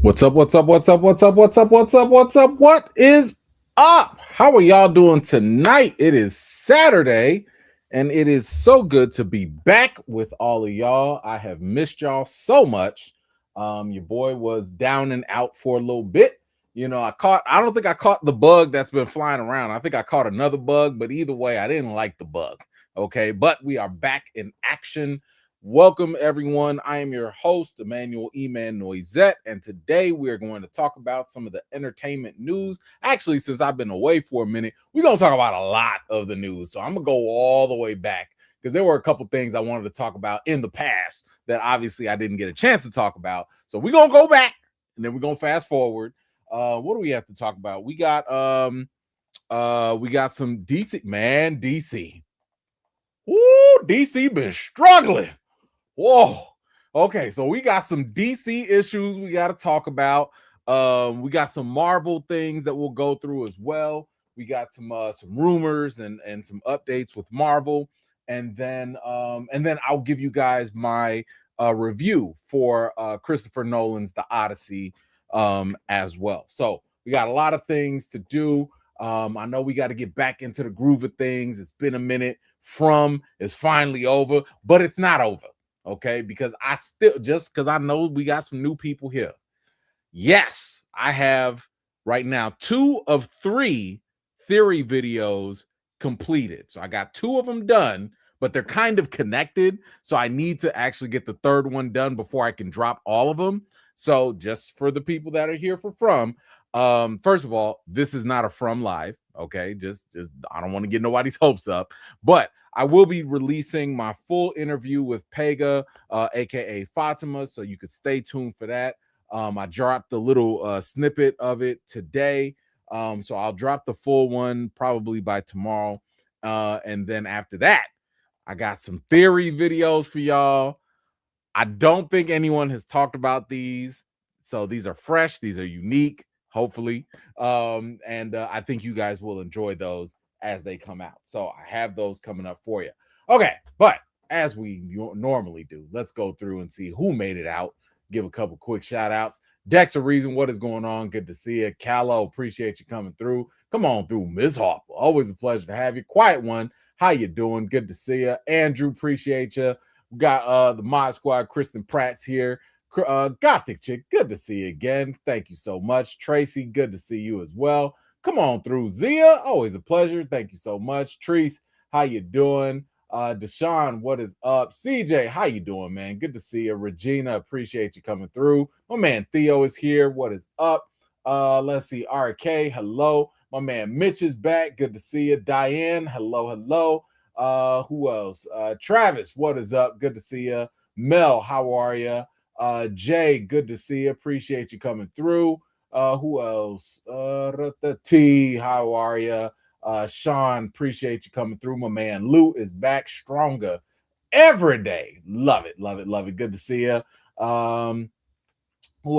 What's up? What's up? What's up? What's up? What's up? What's up? What's up? What is up? How are y'all doing tonight? It is Saturday, and it is so good to be back with all of y'all. I have missed y'all so much. Your boy was down and out for a little bit. I don't think I caught the bug that's been flying around. I think I caught another bug, but either way, I didn't like the bug. Okay, but we are back in action. Welcome, everyone. I am your host, Emmanuel Eman Noisette, and today we are going to talk about some of the entertainment news. Actually, since I've been away for a minute, we're going to talk about a lot of the news. So I'm going to go all the way back because there were a couple things I wanted to talk about in the past that obviously I didn't get a chance to talk about. So we're going to go back and then we're going to fast forward. What do we have to talk about? We got some DC, man, DC. Ooh, DC been struggling. Whoa. Okay, so we got some DC issues we got to talk about. We got some Marvel things that we'll go through as well. We got some rumors and some updates with Marvel, and then I'll give you guys my review for Christopher Nolan's The Odyssey as well. So we got a lot of things to do. I know we got to get back into the groove of things. It's been a minute. From is finally over, but it's not over. Okay, because I know we got some new people here. Yes, I have right now 2 of 3 theory videos completed. So I got 2 of them done, but they're kind of connected. So I need to actually get the 3rd one done before I can drop all of them. So just for the people that are here for first of all, this is not a From Live. Okay, just I don't want to get nobody's hopes up, but I will be releasing my full interview with Pega, aka Fatima, so you could stay tuned for that. I dropped a little snippet of it today, so I'll drop the full one probably by tomorrow, and then after that, I got some theory videos for y'all. I don't think anyone has talked about these, so these are fresh, these are unique, hopefully, and I think you guys will enjoy those as they come out. So I have those coming up for you. Okay, but as we normally do, let's go through and see who made it out. Give a couple quick shout outs. Dexter Reason, what is going on? Good to see you. Callow, appreciate you coming through. Come on through, Ms. Harper. Always a pleasure to have you. Quiet One, how you doing? Good to see you. Andrew, appreciate you. We got the Mod Squad, Kristen Pratt's here. Gothic Chick, good to see you again. Thank you so much. Tracy, good to see you as well. Come on through. Zia, always a pleasure. Thank you so much. Treese, how you doing? Deshaun, what is up? CJ, how you doing, man? Good to see you. Regina, appreciate you coming through. My man Theo is here. What is up? Let's see. RK, hello. My man Mitch is back. Good to see you. Diane, hello, hello. Who else? Travis, what is up? Good to see you. Mel, how are you? Jay, good to see you. Appreciate you coming through. Who else? T, how are you? Sean, appreciate you coming through. My man Lou is back stronger every day. Love it, love it, love it. Good to see you. Who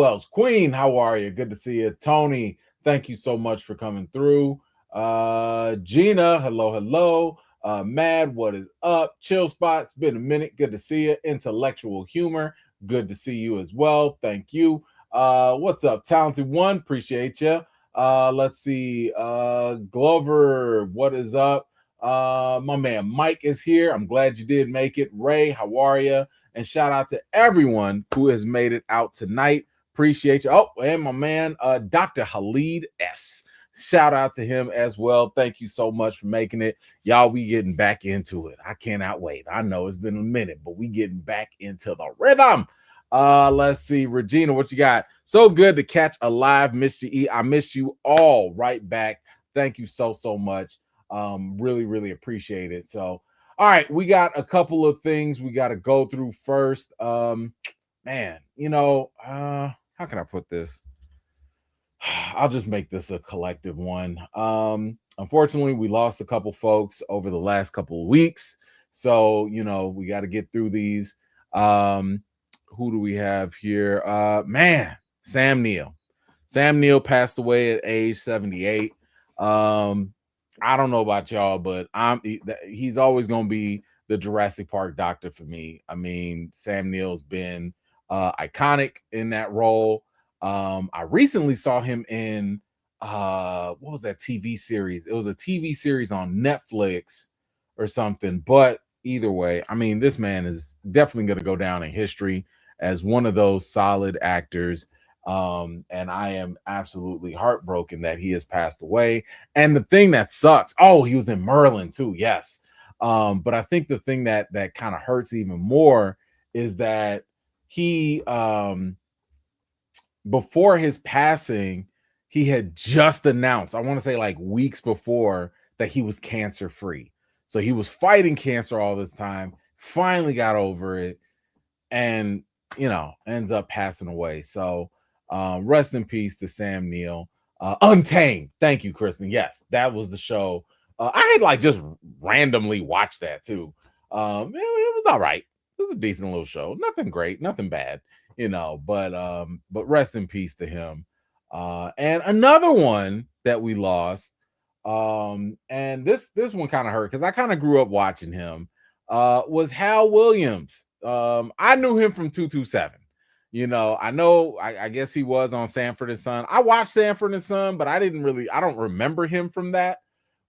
else? Queen, how are you? Good to see you. Tony, thank you so much for coming through. Gina, hello, hello. Mad, what is up? Chill Spot, it's been a minute. Good to see you. Intellectual Humor, good to see you as well. Thank you. What's up, Talented One? Appreciate you. Let's see. Glover, what is up? My man Mike is here. I'm glad you did make it. Ray, how are you? And shout out to everyone who has made it out tonight. Appreciate you. Oh, and my man, Dr. Halid S. Shout out to him as well. Thank you so much for making it. Y'all, we getting back into it. I cannot wait. I know it's been a minute, but we getting back into the rhythm. Let's see. Regina, what you got? So good to catch a live. Missed you. I missed you all right back. Thank you so much. Really, really appreciate it. So, all right, we got a couple of things we got to go through first. Man, how can I put this? I'll just make this a collective one. Unfortunately, we lost a couple folks over the last couple of weeks. So, we got to get through these. Who do we have here? Man, Sam Neill. Sam Neill passed away at age 78. I don't know about y'all, but he's always going to be the Jurassic Park doctor for me. I mean, Sam Neill's been iconic in that role. I recently saw him in what was that TV series? It was a TV series on Netflix or something. But either way, I mean, this man is definitely going to go down in history as one of those solid actors. And I am absolutely heartbroken that he has passed away. And the thing that sucks, oh, he was in Merlin too, yes. But I think the thing that kind of hurts even more is that he before his passing, he had just announced, I want to say like weeks before, that he was cancer free. So he was fighting cancer all this time, finally got over it, and ends up passing away. So rest in peace to Sam Neill. Untamed. Thank you, Kristen. Yes, that was the show. I had like just randomly watched that too. It was all right. It was a decent little show. Nothing great, nothing bad, but rest in peace to him. And another one that we lost, and this one kind of hurt because I kind of grew up watching him, was Hal Williams. I knew him from 227. I guess he was on Sanford and Son. I watched Sanford and Son, but I don't remember him from that.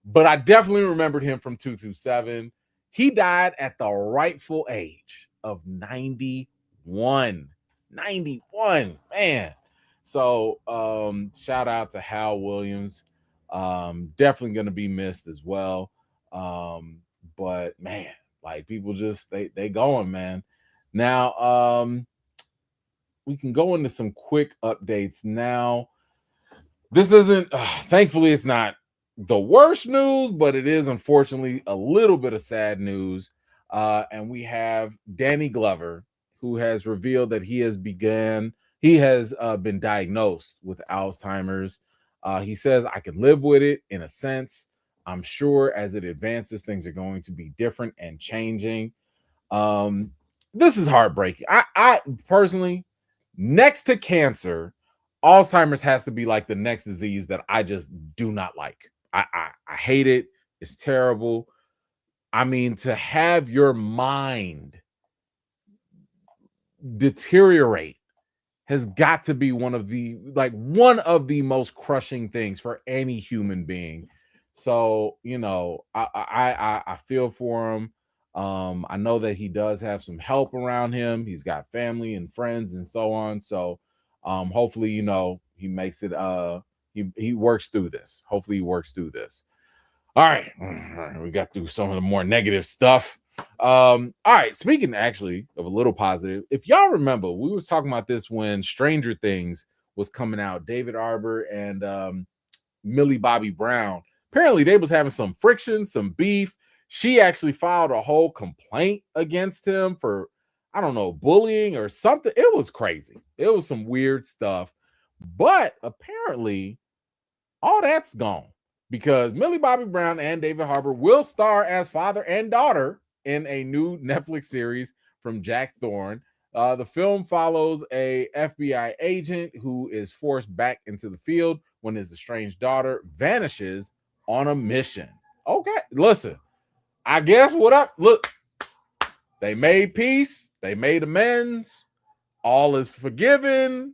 But I definitely remembered him from 227. He died at the rightful age of 91. 91, man. So shout out to Hal Williams. Definitely going to be missed as well. But man, like people just they going, man. Now we can go into some quick updates now. This isn't thankfully it's not the worst news, but it is unfortunately a little bit of sad news. And we have Danny Glover, who has revealed that he has been diagnosed with Alzheimer's. He says, I can live with it in a sense. I'm sure as it advances, things are going to be different and changing. This is heartbreaking. I personally, next to cancer, Alzheimer's has to be like the next disease that I just do not like. I hate it. It's terrible. I mean, to have your mind deteriorate has got to be one of the most crushing things for any human being. So, I feel for him. I know that he does have some help around him. He's got family and friends and so on. So, hopefully, he makes it. He works through this. Hopefully, he works through this. All right, we got through some of the more negative stuff. All right, speaking actually of a little positive, if y'all remember, we was talking about this when Stranger Things was coming out. David Arbor and Millie Bobby Brown, apparently they was having some friction, some beef. She actually filed a whole complaint against him for, I don't know, bullying or something. It was crazy. It was some weird stuff. But apparently all that's gone because Millie Bobby Brown and David Harbour will star as father and daughter in a new Netflix series from Jack Thorne. The film follows a FBI agent who is forced back into the field when his estranged daughter vanishes on a mission. Okay, listen, I guess what up? Look, they made peace, they made amends, all is forgiven,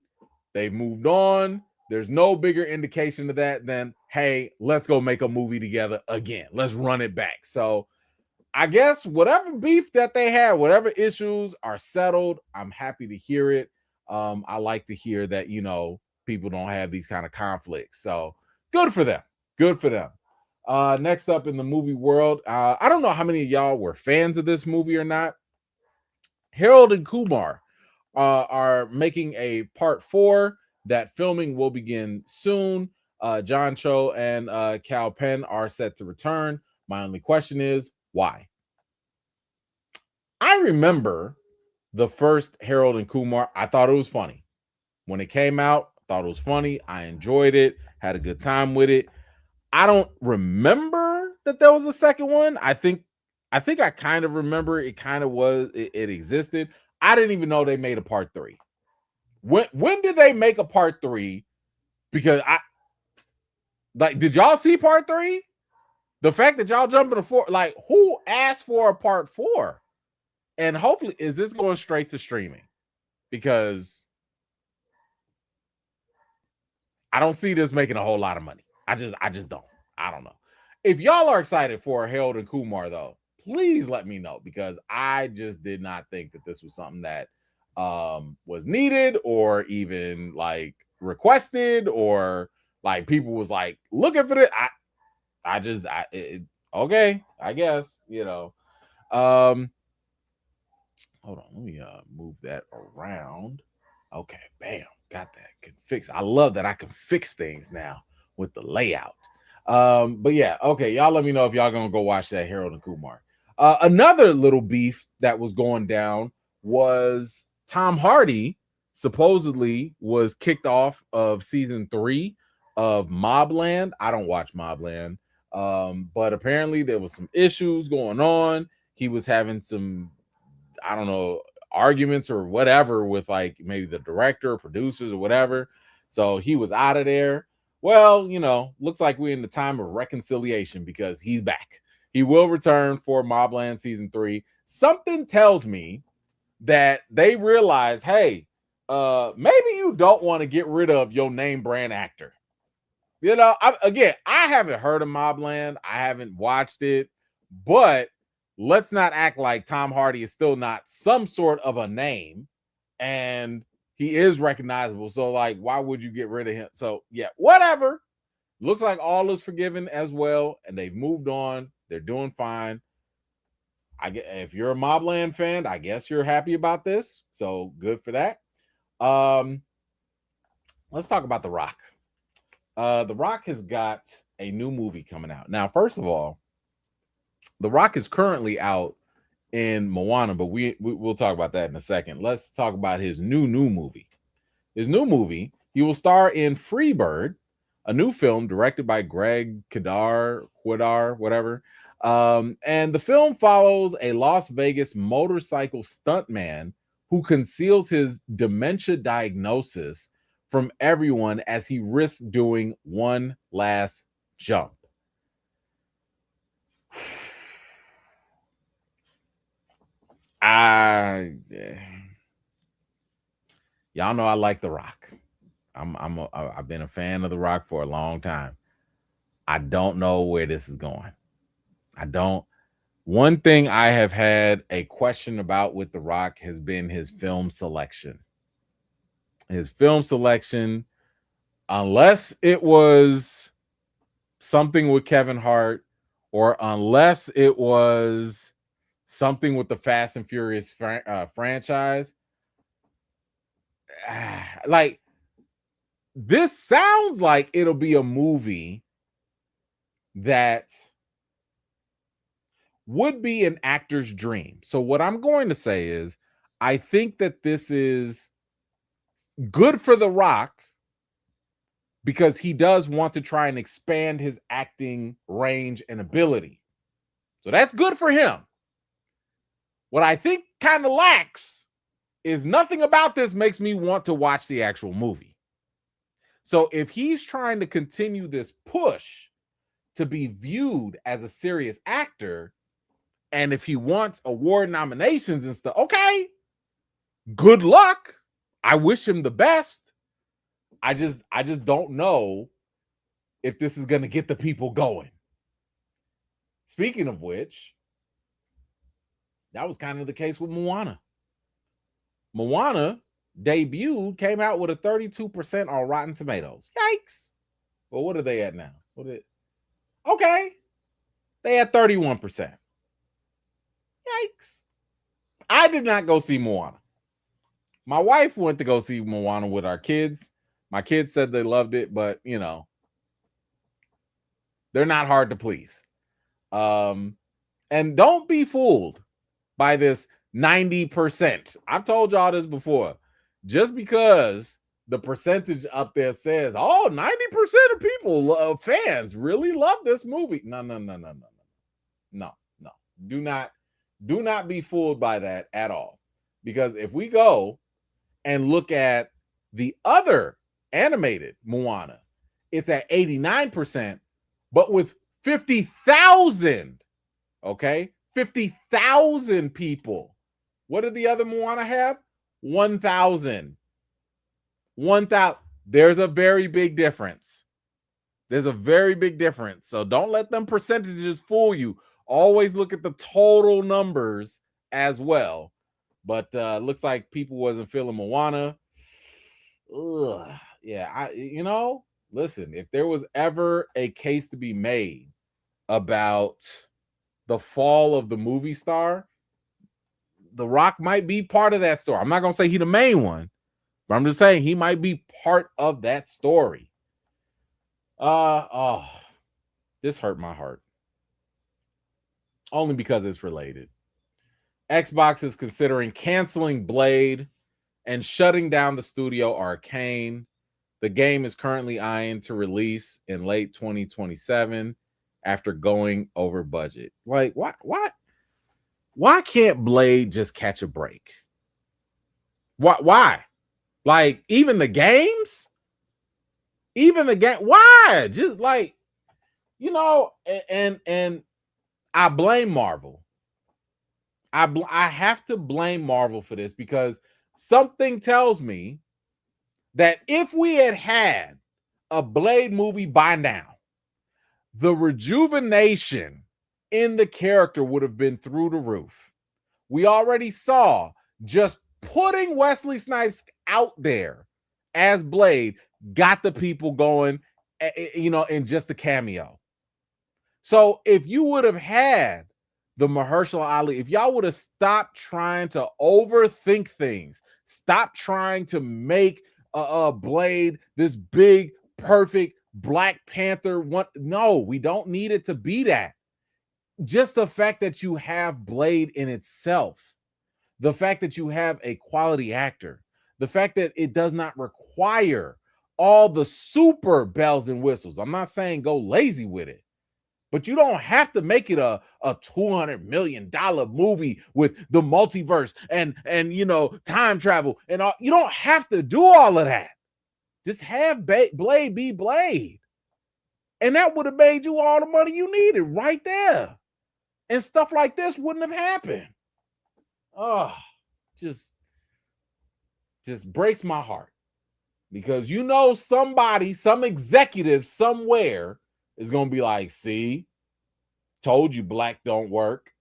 they've moved on. There's no bigger indication of that than, hey, let's go make a movie together again. Let's run it back. So I guess whatever beef that they had, whatever issues are settled, I'm happy to hear it. I like to hear that, people don't have these kind of conflicts. So good for them. Good for them. Next up in the movie world, I don't know how many of y'all were fans of this movie or not. Harold and Kumar are making a part 4 that filming will begin soon. John Cho and Cal Penn are set to return. My only question is, why? I remember the first Harold and Kumar. I thought it was funny. When it came out, I thought it was funny. I enjoyed it, had a good time with it. I don't remember that there was a second one. I think I kind of remember it existed. I didn't even know they made a part 3. When did they make a part 3? Because did y'all see part 3? The fact that y'all jumping to 4, like, who asked for a part 4? And hopefully, is this going straight to streaming? Because I don't see this making a whole lot of money. I just don't. I don't know. If y'all are excited for Harold and Kumar, though, please let me know, because I just did not think that this was something that was needed or even like requested, or like people was like looking for it. Okay, I guess, hold on, let me move that around. Okay, bam, got that. Can fix. I love that I can fix things now with the layout. But yeah, okay, y'all let me know if y'all gonna go watch that Harold and Kumar. Another little beef that was going down was Tom Hardy supposedly was kicked off of season 3 of Mobland. I don't watch Mobland, but apparently there was some issues going on. He was having some, I don't know, arguments or whatever with like maybe the director or producers or whatever. So he was out of there. Well, looks like we're in the time of reconciliation because he's back. He will return for Mobland season 3. Something tells me that they realize, hey, maybe you don't want to get rid of your name brand actor. I haven't heard of Mobland. I haven't watched it, but let's not act like Tom Hardy is still not some sort of a name, and he is recognizable. So, like, why would you get rid of him? So, yeah, whatever. Looks like all is forgiven as well, and they've moved on. They're doing fine. If you're a Mobland fan, I guess you're happy about this. So good for that. Let's talk about The Rock. The Rock has got a new movie coming out. Now, first of all, The Rock is currently out in Moana, but we'll talk about that in a second. Let's talk about his new movie. His new movie, he will star in Freebird, a new film directed by Greg Quidar, whatever. And the film follows a Las Vegas motorcycle stuntman who conceals his dementia diagnosis from everyone as he risks doing one last jump. Y'all know I like The Rock. I've been a fan of The Rock for a long time. I don't know where this is going. One thing I have had a question about with The Rock has been his film selection. His film selection, unless it was something with Kevin Hart, or unless it was something with the Fast and Furious franchise, like, this sounds like it'll be a movie that would be an actor's dream. So what I'm going to say is, I think that this is good for The Rock because he does want to try and expand his acting range and ability. So that's good for him. What I think kind of lacks is nothing about this makes me want to watch the actual movie. So if he's trying to continue this push to be viewed as a serious actor, and if he wants award nominations and stuff, okay, good luck. I wish him the best. I just don't know if this is going to get the people going. Speaking of which, that was kind of the case with Moana. Moana debuted, came out with a 32% on Rotten Tomatoes. Yikes. Well, what are they at now? Okay. They had 31%. Yikes. I did not go see Moana. My wife went to go see Moana with our kids. My kids said they loved it, but, they're not hard to please. And don't be fooled by this 90%. I've told y'all this before. Just because the percentage up there says, 90% of people, fans, really love this movie. No. Do not be fooled by that at all. Because if we go and look at the other animated Moana, it's at 89%, but with 50,000, okay? 50,000 people. What did the other Moana have? 1,000. There's a very big difference. There's a very big difference. So don't let them percentages fool you. Always look at the total numbers as well. But looks like people wasn't feeling Moana. Ugh. Yeah, listen, if there was ever a case to be made about the fall of the movie star, The Rock might be part of that story. I'm not gonna say he the main one, but I'm just saying he might be part of that story. This hurt my heart. Only because it's related. Xbox is considering canceling Blade and shutting down the studio Arcane. The game is currently eyeing to release in late 2027 after going over budget. Like, why can't Blade just catch a break? Why? Like, even the games? Why? Just like, and I blame Marvel. I have to blame Marvel for this because something tells me that if we had a Blade movie by now, the rejuvenation in the character would have been through the roof. We already saw just putting Wesley Snipes out there as Blade got the people going, in just a cameo. So if you would have had the Mahershala Ali, if y'all would have stopped trying to overthink things, stop trying to make Blade this big, perfect Black Panther one. No, we don't need it to be that. Just the fact that you have Blade in itself, the fact that you have a quality actor, the fact that it does not require all the super bells and whistles. I'm not saying go lazy with it, but you don't have to make it a $200 million movie with the multiverse and time travel and all. You don't have to do all of that. Just have Blade be Blade. And that would have made you all the money you needed right there. And stuff like this wouldn't have happened. Oh, just breaks my heart. Because somebody, some executive somewhere is going to be like, see, told you black don't work.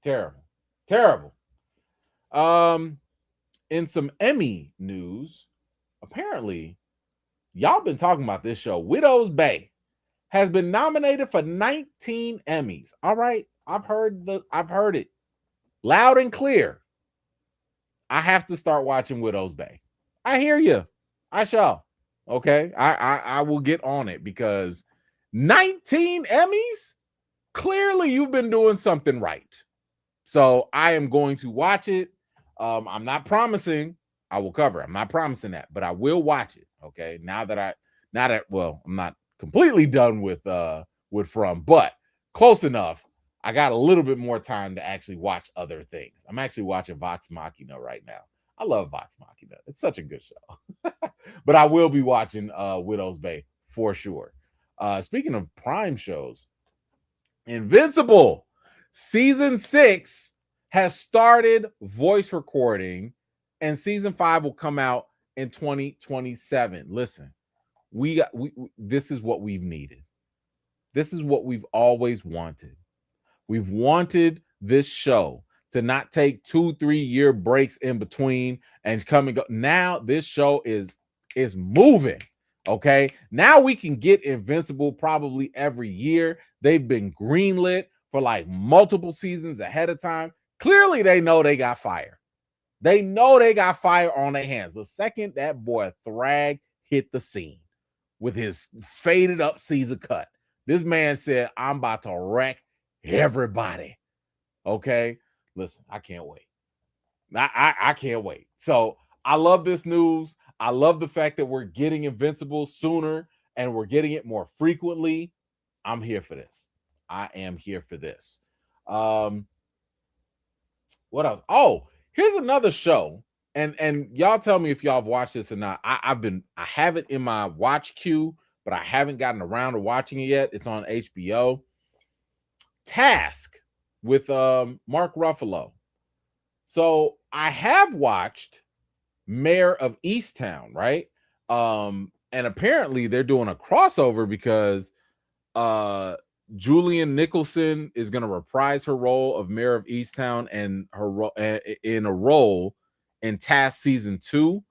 Terrible. Terrible. In some Emmy news, apparently, y'all been talking about this show. Widow's Bay has been nominated for 19 Emmys. All right, I've heard it loud and clear. I have to start watching Widow's Bay. I hear you. I shall. Okay, I will get on it because 19 Emmys. Clearly, you've been doing something right. So I am going to watch it. I'm not promising I will cover it. I'm not promising that, but I will watch it. Okay. Now that I'm not completely done with From, but close enough. I got a little bit more time to actually watch other things. I'm actually watching Vox Machina right now. I love Vox Machina. It's such a good show. But I will be watching Widow's Bay for sure. Speaking of Prime shows, Invincible season 6 has started voice recording, and season 5 will come out in 2027. Listen, this is what we've needed. This is what we've always wanted. We've wanted this show to not take 2-3 year breaks in between and come and go. Now this show is moving. Okay. Now we can get Invincible probably every year. They've been greenlit for like multiple seasons ahead of time. Clearly, they know they got fire. They know they got fire on their hands. The second that boy Thrag hit the scene with his faded up Caesar cut, this man said, I'm about to wreck everybody. Okay. Listen, I can't wait. I can't wait. So I love this news. I love the fact that we're getting Invincible sooner and we're getting it more frequently. I'm here for this. I am here for this. What else? Oh, here's another show. And y'all tell me if y'all have watched this or not. I have it in my watch queue, but I haven't gotten around to watching it yet. It's on HBO. Task with Mark Ruffalo. So I have watched Mayor of Easttown, right? And apparently they're doing a crossover because Julian Nicholson is going to reprise her role of Mayor of Easttown and in a role in Task season 2.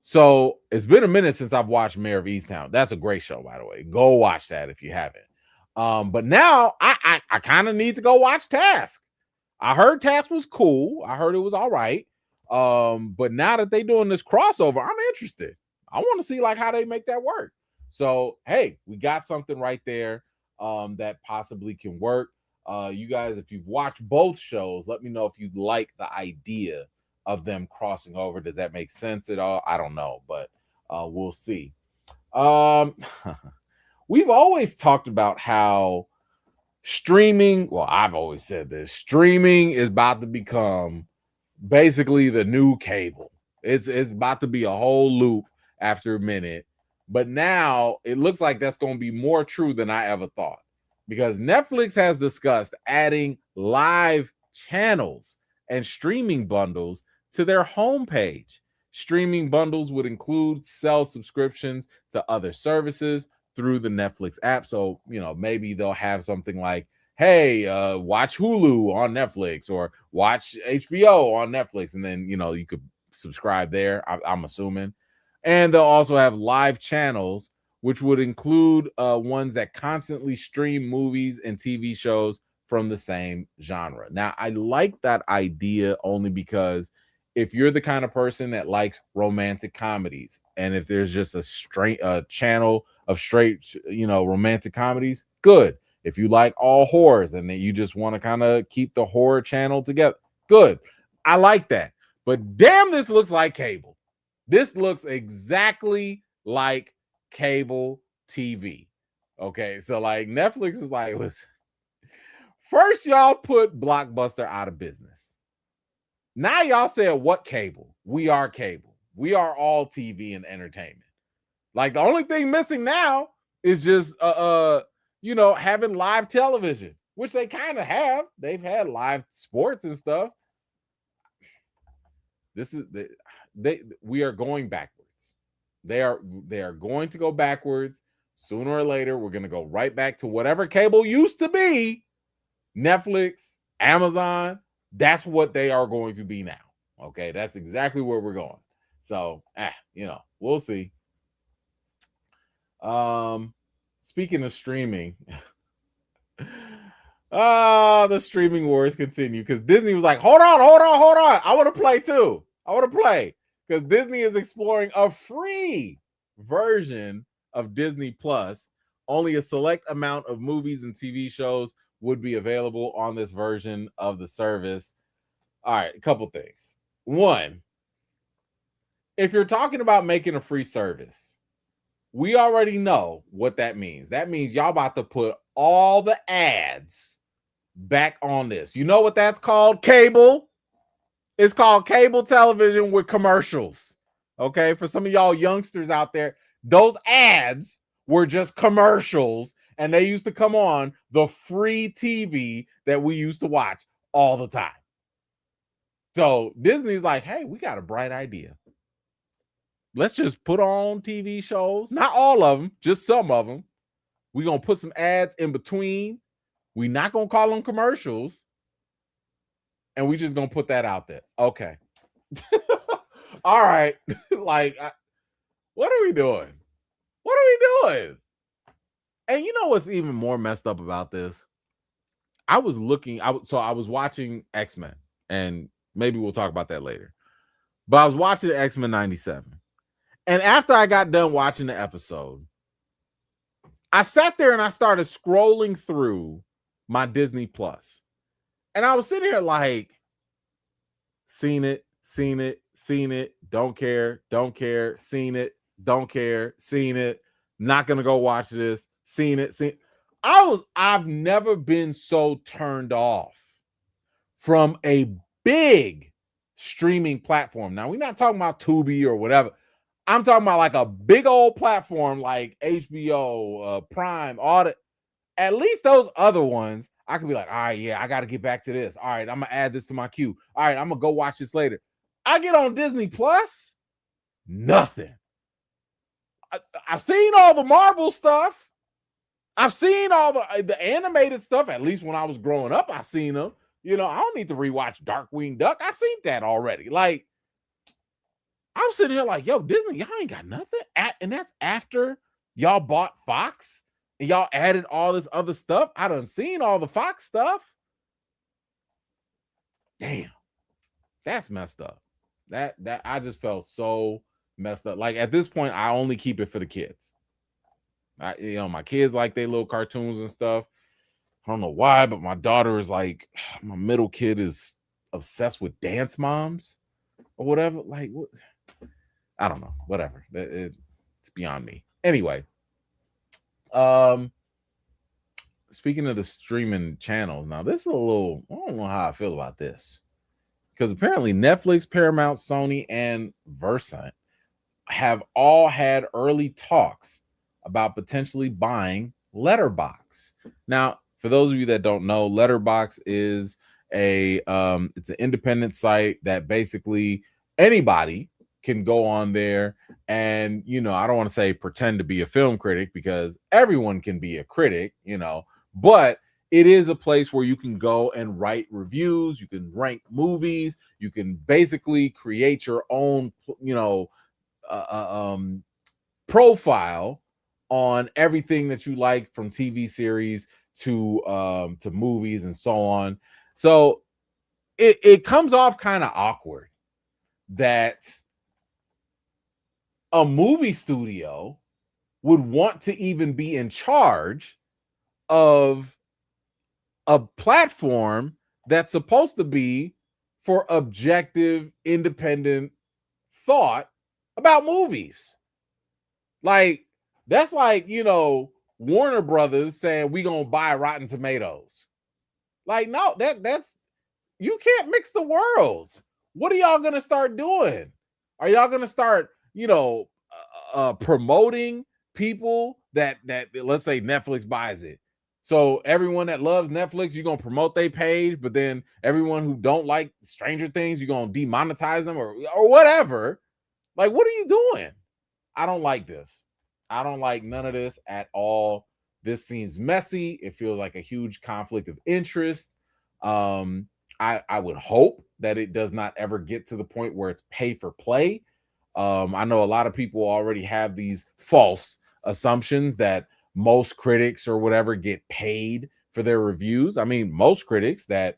So it's been a minute since I've watched Mayor of Easttown. That's a great show, by the way. Go watch that if you haven't. But now I kind of need to go watch Task. I heard Task was cool. I heard it was all right. But now that they're doing this crossover, I'm interested. I want to see like how they make that work. So hey, we got something right there that possibly can work. You guys, if you've watched both shows, let me know if you like the idea of them crossing over. Does that make sense at all? I don't know, but we'll see. We've always talked about how streaming, well, I've always said this, streaming is about to become basically the new cable. It's about to be a whole loop after a minute. But now it looks like that's going to be more true than I ever thought, because Netflix has discussed adding live channels and streaming bundles to their homepage. Streaming bundles would include sell subscriptions to other services through the Netflix app. So, maybe they'll have something like, hey, watch Hulu on Netflix or watch HBO on Netflix. And then, you could subscribe there, I'm assuming. And they'll also have live channels, which would include ones that constantly stream movies and TV shows from the same genre. Now, I like that idea only because if you're the kind of person that likes romantic comedies, and if there's just a channel of straight, romantic comedies, good. If you like all horrors and then you just want to kind of keep the horror channel together, good. I like that. But damn, this looks like cable. This looks exactly like cable TV. Okay, so like Netflix is like, listen, first y'all put Blockbuster out of business. Now y'all said, what cable? We are cable. We are all TV and entertainment. Like the only thing missing now is just having live television, which they kind of have. They've had live sports and stuff. We are going backwards. They are going to go backwards. Sooner or later, we're going to go right back to whatever cable used to be. Netflix, Amazon, that's what they are going to be now. Okay, that's exactly where we're going. So, we'll see. Speaking of streaming, the streaming wars continue because Disney was like, hold on. I want to play too. Because Disney is exploring a free version of Disney Plus. Only a select amount of movies and TV shows would be available on this version of the service. All right, a couple things. One, if you're talking about making a free service, we already know what that means. That means y'all about to put all the ads back on this. You know what that's called? Cable. It's called cable television with commercials. Okay, for some of y'all youngsters out there, those ads were just commercials, and they used to come on the free TV that we used to watch all the time. So Disney's like, hey, we got a bright idea. Let's just put on TV shows, not all of them, just some of them. We're going to put some ads in between. We're not going to call them commercials. And we're just going to put that out there. Okay. All right. Like, what are we doing? And you know what's even more messed up about this? I was watching X-Men, and maybe we'll talk about that later. But I was watching X-Men 97. And after I got done watching the episode, I sat there and I started scrolling through my Disney Plus. And I was sitting here like, seen it, don't care, seen it, don't care, seen it, not gonna go watch this, seen it. I've never been so turned off from a big streaming platform. Now, we're not talking about Tubi or whatever. I'm talking about like a big old platform like HBO, Prime, at least those other ones, I could be like, all right, yeah, I got to get back to this. All right, I'm going to add this to my queue. All right, I'm going to go watch this later. I get on Disney Plus, nothing. I've seen all the Marvel stuff. I've seen all the animated stuff. At least when I was growing up, I seen them. You know, I don't need to rewatch Darkwing Duck. I seen that already. Like, I'm sitting here like, yo, Disney, y'all ain't got nothing. And that's after y'all bought Fox and y'all added all this other stuff. I done seen all the Fox stuff. Damn, that's messed up. That I just felt so messed up. Like, at this point, I only keep it for the kids. My kids like their little cartoons and stuff. I don't know why, but my daughter is like, my middle kid is obsessed with Dance Moms or whatever. Like, what? I don't know. Whatever. It's beyond me. Anyway, speaking of the streaming channels, now this is a little, I don't know how I feel about this. Because apparently Netflix, Paramount, Sony, and Versant have all had early talks about potentially buying Letterboxd. Now, for those of you that don't know, Letterboxd is it's an independent site that basically anybody can go on there and, I don't want to say pretend to be a film critic, because everyone can be a critic, but it is a place where you can go and write reviews, you can rank movies, you can basically create your own, profile on everything that you like, from TV series to movies and so on. So it comes off kind of awkward that a movie studio would want to even be in charge of a platform that's supposed to be for objective, independent thought about movies. Like, that's like, Warner Brothers saying we gonna buy Rotten Tomatoes. Like, no, that's you can't mix the worlds. What are y'all gonna start doing? Are y'all gonna start, promoting people that let's say Netflix buys it? So everyone that loves Netflix, you're gonna promote their page, but then everyone who don't like Stranger Things, you're gonna demonetize them or whatever. Like, what are you doing? I don't like this. I don't like none of this at all. This seems messy. It feels like a huge conflict of interest. I would hope that it does not ever get to the point where it's pay for play. I know a lot of people already have these false assumptions that most critics or whatever get paid for their reviews. I mean, most critics, that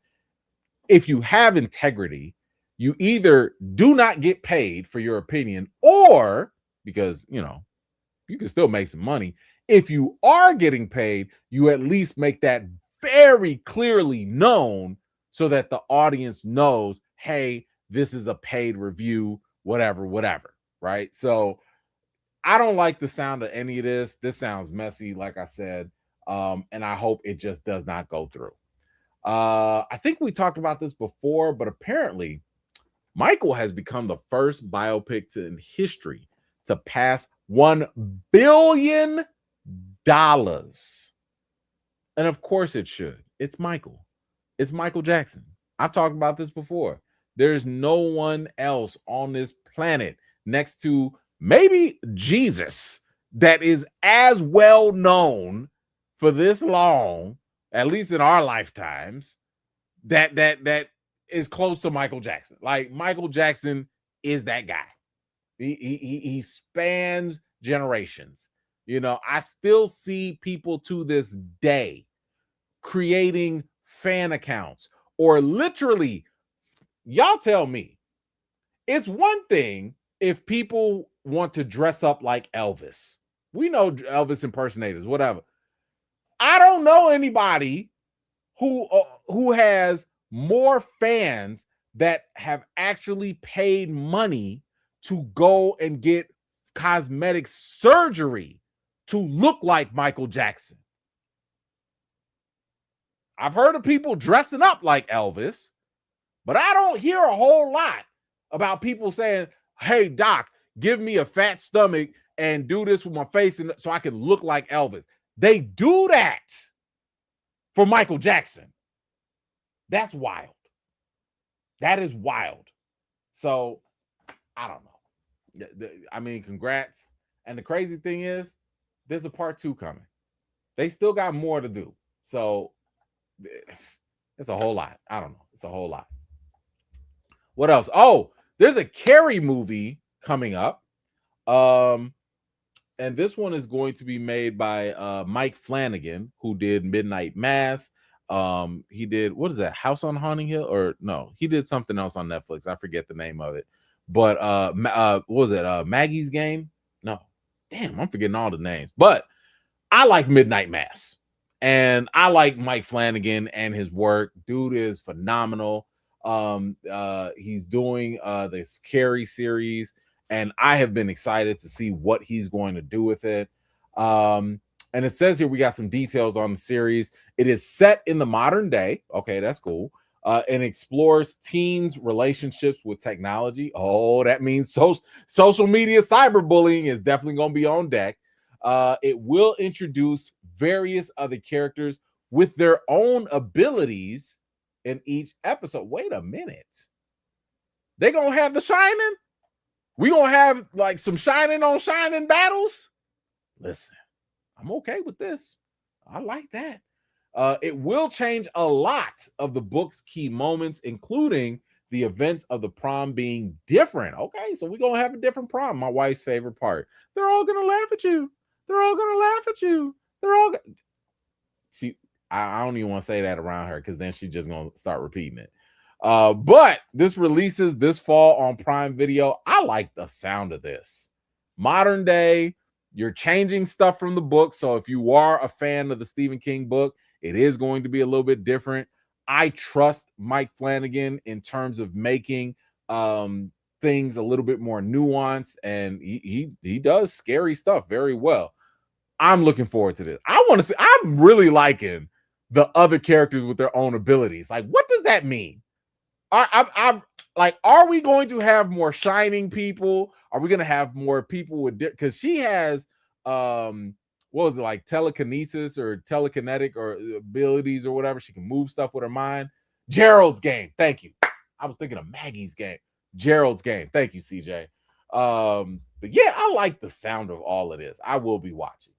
if you have integrity, you either do not get paid for your opinion, or because, you can still make some money. If you are getting paid, you at least make that very clearly known so that the audience knows, hey, this is a paid review, whatever, right? So I don't like the sound of any of this. This sounds messy, like I said, and I hope it just does not go through. I think we talked about this before, but apparently Michael has become the first biopic in history to pass $1 billion. And of course it should. It's Michael. It's Michael Jackson. I've talked about this before. There's no one else on this planet next to maybe Jesus that is as well known for this long, at least in our lifetimes, that is close to Michael Jackson. Like, Michael Jackson is that guy. He spans generations. I still see people to this day creating fan accounts, or literally, y'all tell me, it's one thing if people want to dress up like Elvis. We know Elvis impersonators, whatever. I don't know anybody who has more fans that have actually paid money to go and get cosmetic surgery to look like Michael Jackson. I've heard of people dressing up like Elvis, but I don't hear a whole lot about people saying, hey, doc, give me a fat stomach and do this with my face so I can look like Elvis. They do that for Michael Jackson. That's wild. That is wild. So I don't know. I mean, congrats. And the crazy thing is, there's a part 2 coming. They still got more to do. So it's a whole lot. I don't know. It's a whole lot. What else? Oh, there's a Carrie movie coming up. And this one is going to be made by Mike Flanagan, who did Midnight Mass. He did, what is that, House on Haunting Hill? Or no, he did something else on Netflix. I forget the name of it. But what was it? Maggie's Game? No. Damn, I'm forgetting all the names. But I like Midnight Mass. And I like Mike Flanagan and his work. Dude is phenomenal. He's doing this Carrie series, and I have been excited to see what he's going to do with it. And it says here we got some details on the series. It is set in the modern day. Okay, that's cool. And explores teens' relationships with technology. Oh, that means social media cyberbullying is definitely going to be on deck. It will introduce various other characters with their own abilities in each episode. Wait a minute. They're going to have the Shining? We going to have like some Shining on Shining battles? Listen, I'm okay with this. I like that. It will change a lot of the book's key moments, including the events of the prom being different. Okay, so we're going to have a different prom. My wife's favorite part. They're all going to laugh at you. They're all going to laugh at you. They're all I don't even want to say that around her because then she's just going to start repeating it. But this releases this fall on Prime Video. I like the sound of this. Modern day, you're changing stuff from the book. So if you are a fan of the Stephen King book, it is going to be a little bit different. I trust Mike Flanagan in terms of making things a little bit more nuanced, and he does scary stuff very well. I'm looking forward to this. I want to see. I'm really liking the other characters with their own abilities. Like, what does that mean? I'm like, are we going to have more Shining people? Are we going to have more people with, because she has what was it, like telekinesis or telekinetic or abilities or whatever. She can move stuff with her mind. Gerald's Game. Thank you. I was thinking of Maggie's Game. Gerald's Game. Thank you, CJ. But yeah, I like the sound of all of this. I will be watching.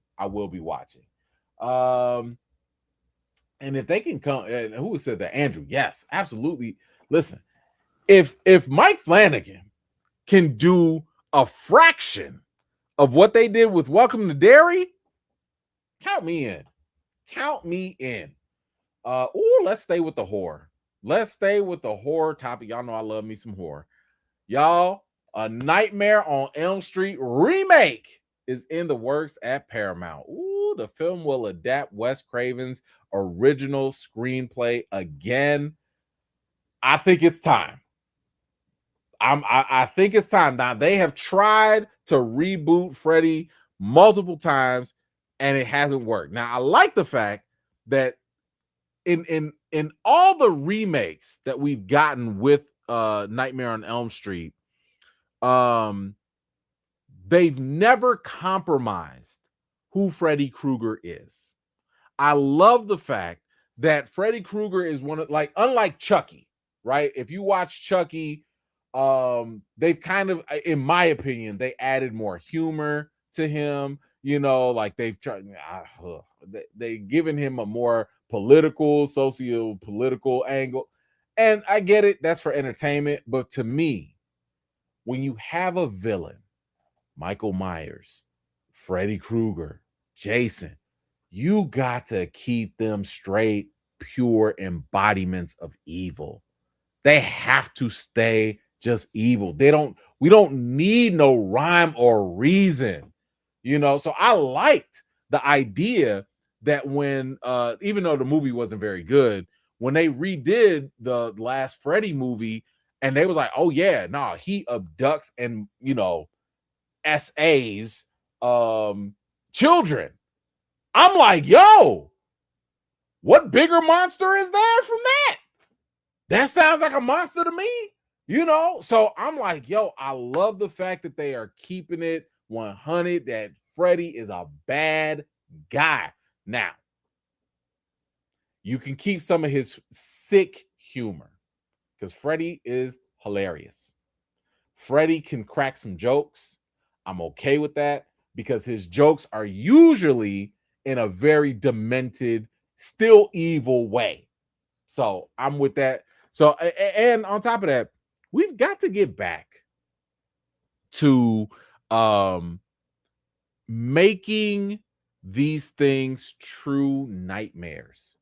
And if they can come, and who said that? Andrew. Yes, absolutely. Listen, if Mike Flanagan can do a fraction of what they did with Welcome to Derry, count me in. Count me in. Let's stay with the horror. Let's stay with the horror topic. Y'all know I love me some horror. Y'all, A Nightmare on Elm Street remake is in the works at Paramount. Ooh, the film will adapt Wes Craven's original screenplay again. I think it's time. I think it's time. Now, they have tried to reboot Freddy multiple times, and it hasn't worked. Now, I like the fact that in all the remakes that we've gotten with Nightmare on Elm Street, they've never compromised who Freddy Krueger is. I love the fact that Freddy Krueger is one of, like, unlike Chucky, right? If you watch Chucky, they've kind of, in my opinion, they added more humor to him. You know, like they've tried, they've given him a more political, socio-political angle. And I get it, that's for entertainment. But to me, when you have a villain, Michael Myers, Freddy Krueger, Jason, you got to keep them straight, pure embodiments of evil. They have to stay just evil. We don't need no rhyme or reason, you know? So I liked the idea that when, even though the movie wasn't very good, when they redid the last Freddy movie, and they was like, oh yeah, nah, he abducts and, you know, SA's children. I'm like, yo, what bigger monster is there from that? That sounds like a monster to me, you know? So I'm like, yo, I love the fact that they are keeping it 100, that Freddy is a bad guy. Now, you can keep some of his sick humor because Freddy is hilarious. Freddy can crack some jokes. I'm okay with that. because his jokes are usually in a very demented, still evil way. So I'm with that. So, and on top of that, we've got to get back to making these things true nightmares.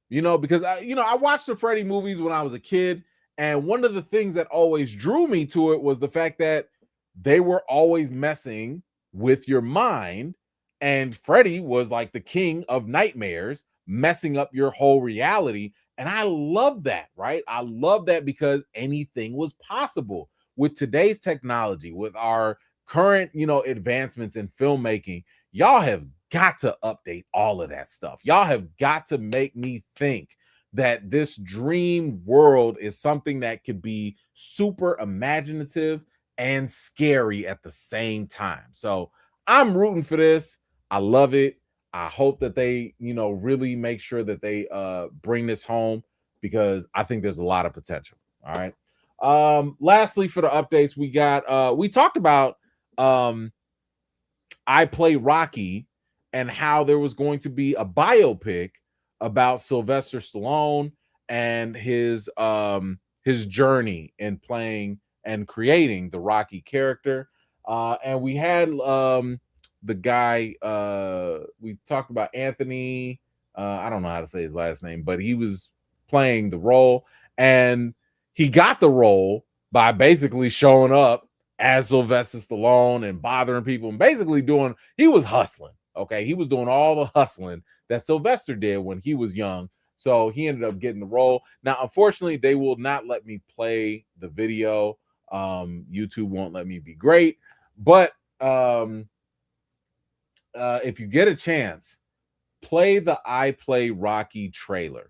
Because I watched the Freddy movies when I was a kid, and one of the things that always drew me to it was the fact that they were always messing with your mind, and Freddy was like the king of nightmares, messing up your whole reality. And I love that, right? I love that because anything was possible with today's technology, with our current, advancements in filmmaking. Y'all have got to update all of that stuff. Y'all have got to make me think that this dream world is something that could be super imaginative and scary at the same time. So I'm rooting for this. I love it. I hope that they, really make sure that they bring this home, because I think there's a lot of potential. All right. Lastly, for the updates, we talked about I Play Rocky and how there was going to be a biopic about Sylvester Stallone and his journey in playing and creating the Rocky character. And we had the guy, we talked about Anthony, I don't know how to say his last name, but he was playing the role, and he got the role by basically showing up as Sylvester Stallone and bothering people and basically he was hustling. Okay. He was doing all the hustling that Sylvester did when he was young. So he ended up getting the role. Now, unfortunately, they will not let me play the video. YouTube won't let me be great. But if you get a chance, play the I Play Rocky trailer.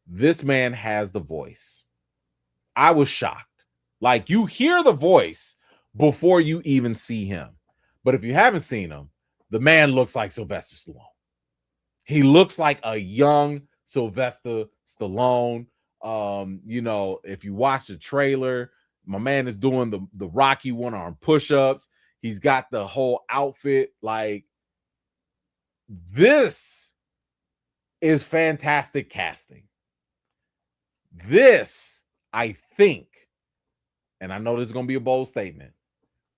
This man has the voice. I was shocked. Like, you hear the voice before you even see him. But if you haven't seen him, the man looks like Sylvester Stallone. He looks like a young Sylvester Stallone. If you watch the trailer, my man is doing the Rocky one-arm push-ups. He's got the whole outfit. Like, this is fantastic casting. This, I think, and I know this is going to be a bold statement,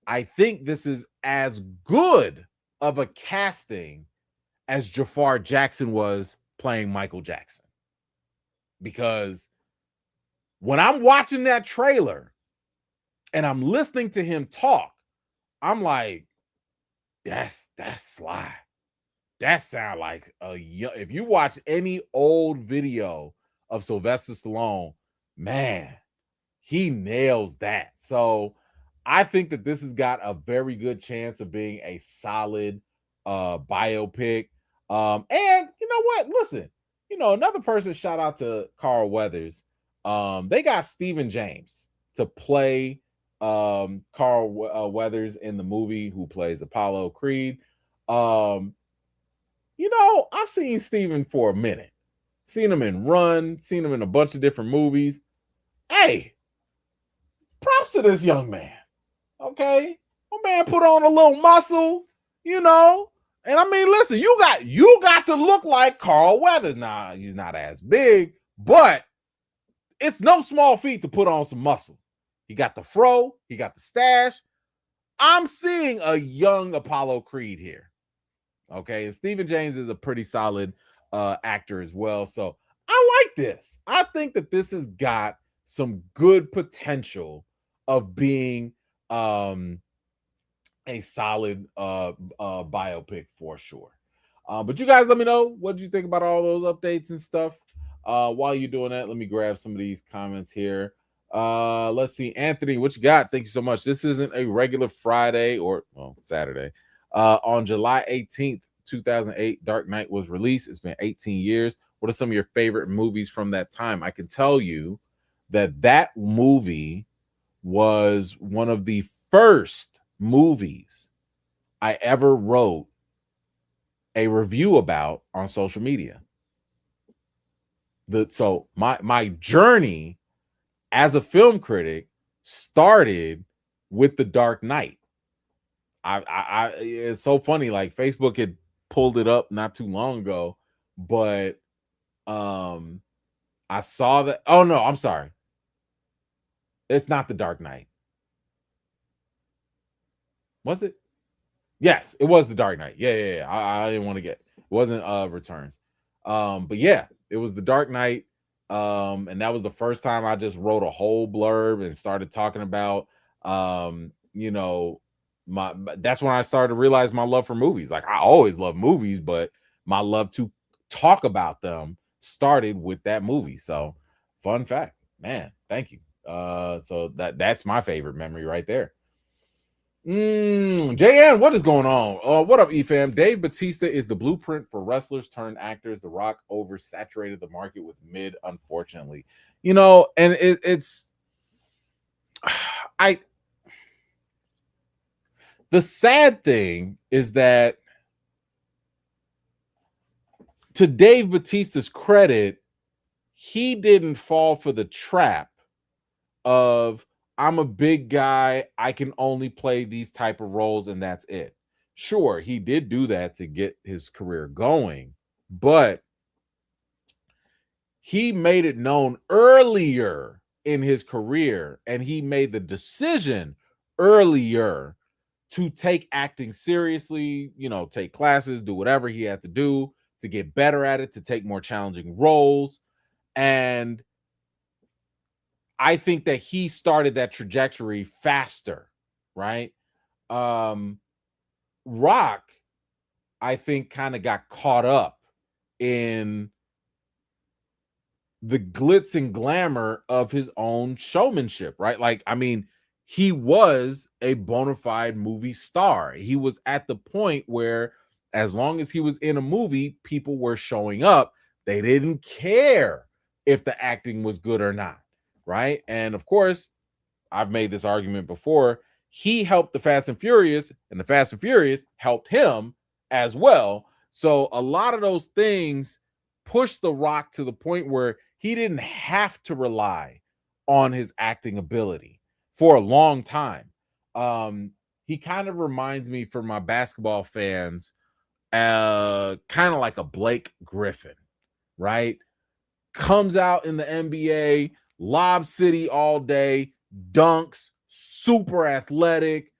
I think this is as good of a casting as Jafar Jackson was playing Michael Jackson. Because when I'm watching that trailer and I'm listening to him talk, I'm like, that's Sly. That sound like if you watch any old video of Sylvester Stallone, man, he nails that. So I think that this has got a very good chance of being a solid biopic. And you know what? Listen, another person, shout out to Carl Weathers. They got Stephen James to play Carl Weathers in the movie, who plays Apollo Creed. I've seen Stephen for a minute. Seen him in Run, seen him in a bunch of different movies. Hey, props to this young man. Okay. My man put on a little muscle, And I mean, listen, you got to look like Carl Weathers. Now, he's not as big, but it's no small feat to put on some muscle. He got the fro, he got the stash. I'm seeing a young Apollo Creed here. Okay. And Stephen James is a pretty solid actor as well. So I like this. I think that this has got some good potential of being a solid biopic for sure. But you guys let me know, what did you think about all those updates and stuff? While you're doing that, let me grab some of these comments here. Let's see. Anthony, what you got? Thank you so much. This isn't a regular Friday or Saturday. On July 18th, 2008, Dark Knight was released. It's been 18 years. What are some of your favorite movies from that time? I can tell you that movie was one of the first movies I ever wrote a review about on social media. So my journey as a film critic started with The Dark Knight. it's so funny. Like Facebook had pulled it up not too long ago, but I saw that. Oh no, I'm sorry. It's not The Dark Knight. Was it? Yes, it was The Dark Knight. Yeah. I didn't want to get it wasn't Returns. But yeah, it was The Dark Knight. And that was the first time I just wrote a whole blurb and started talking about you know, that's when I started to realize my love for movies. Like I always love movies, but my love to talk about them started with that movie. So fun fact, man. Thank you. So that's my favorite memory right there. JN, what is going on? What up, EFAM? Dave Bautista is the blueprint for wrestlers turned actors. The Rock oversaturated the market with mid, unfortunately. And it's I the sad thing is that to Dave Bautista's credit, he didn't fall for the trap of I'm a big guy, I can only play these type of roles and that's it. Sure, he did do that to get his career going, but he made it known earlier in his career and he made the decision earlier to take acting seriously, take classes, do whatever he had to do to get better at it, to take more challenging roles. And I think that he started that trajectory faster, right? Rock, I think, kind of got caught up in the glitz and glamour of his own showmanship, right? Like, I mean, he was a bona fide movie star. He was at the point where, as long as he was in a movie, people were showing up. They didn't care if the acting was good or not, right? And of course, I've made this argument before. He helped the Fast and Furious, and the Fast and Furious helped him as well. So a lot of those things pushed The Rock to the point where he didn't have to rely on his acting ability for a long time. He kind of reminds me, for my basketball fans, kind of like a Blake Griffin, right? Comes out in the NBA, Lob City all day, dunks, super athletic,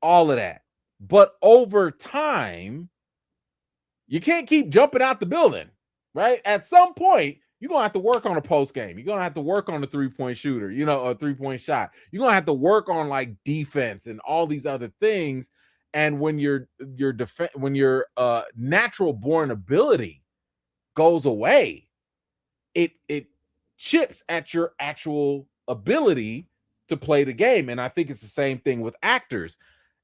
all of that. But over time, you can't keep jumping out the building, right? At some point, you're going to have to work on a post game. You're going to have to work on a 3-point shooter, a 3-point shot. You're going to have to work on like defense and all these other things. And when your natural born ability goes away, it chips at your actual ability to play the game. And I think it's the same thing with actors.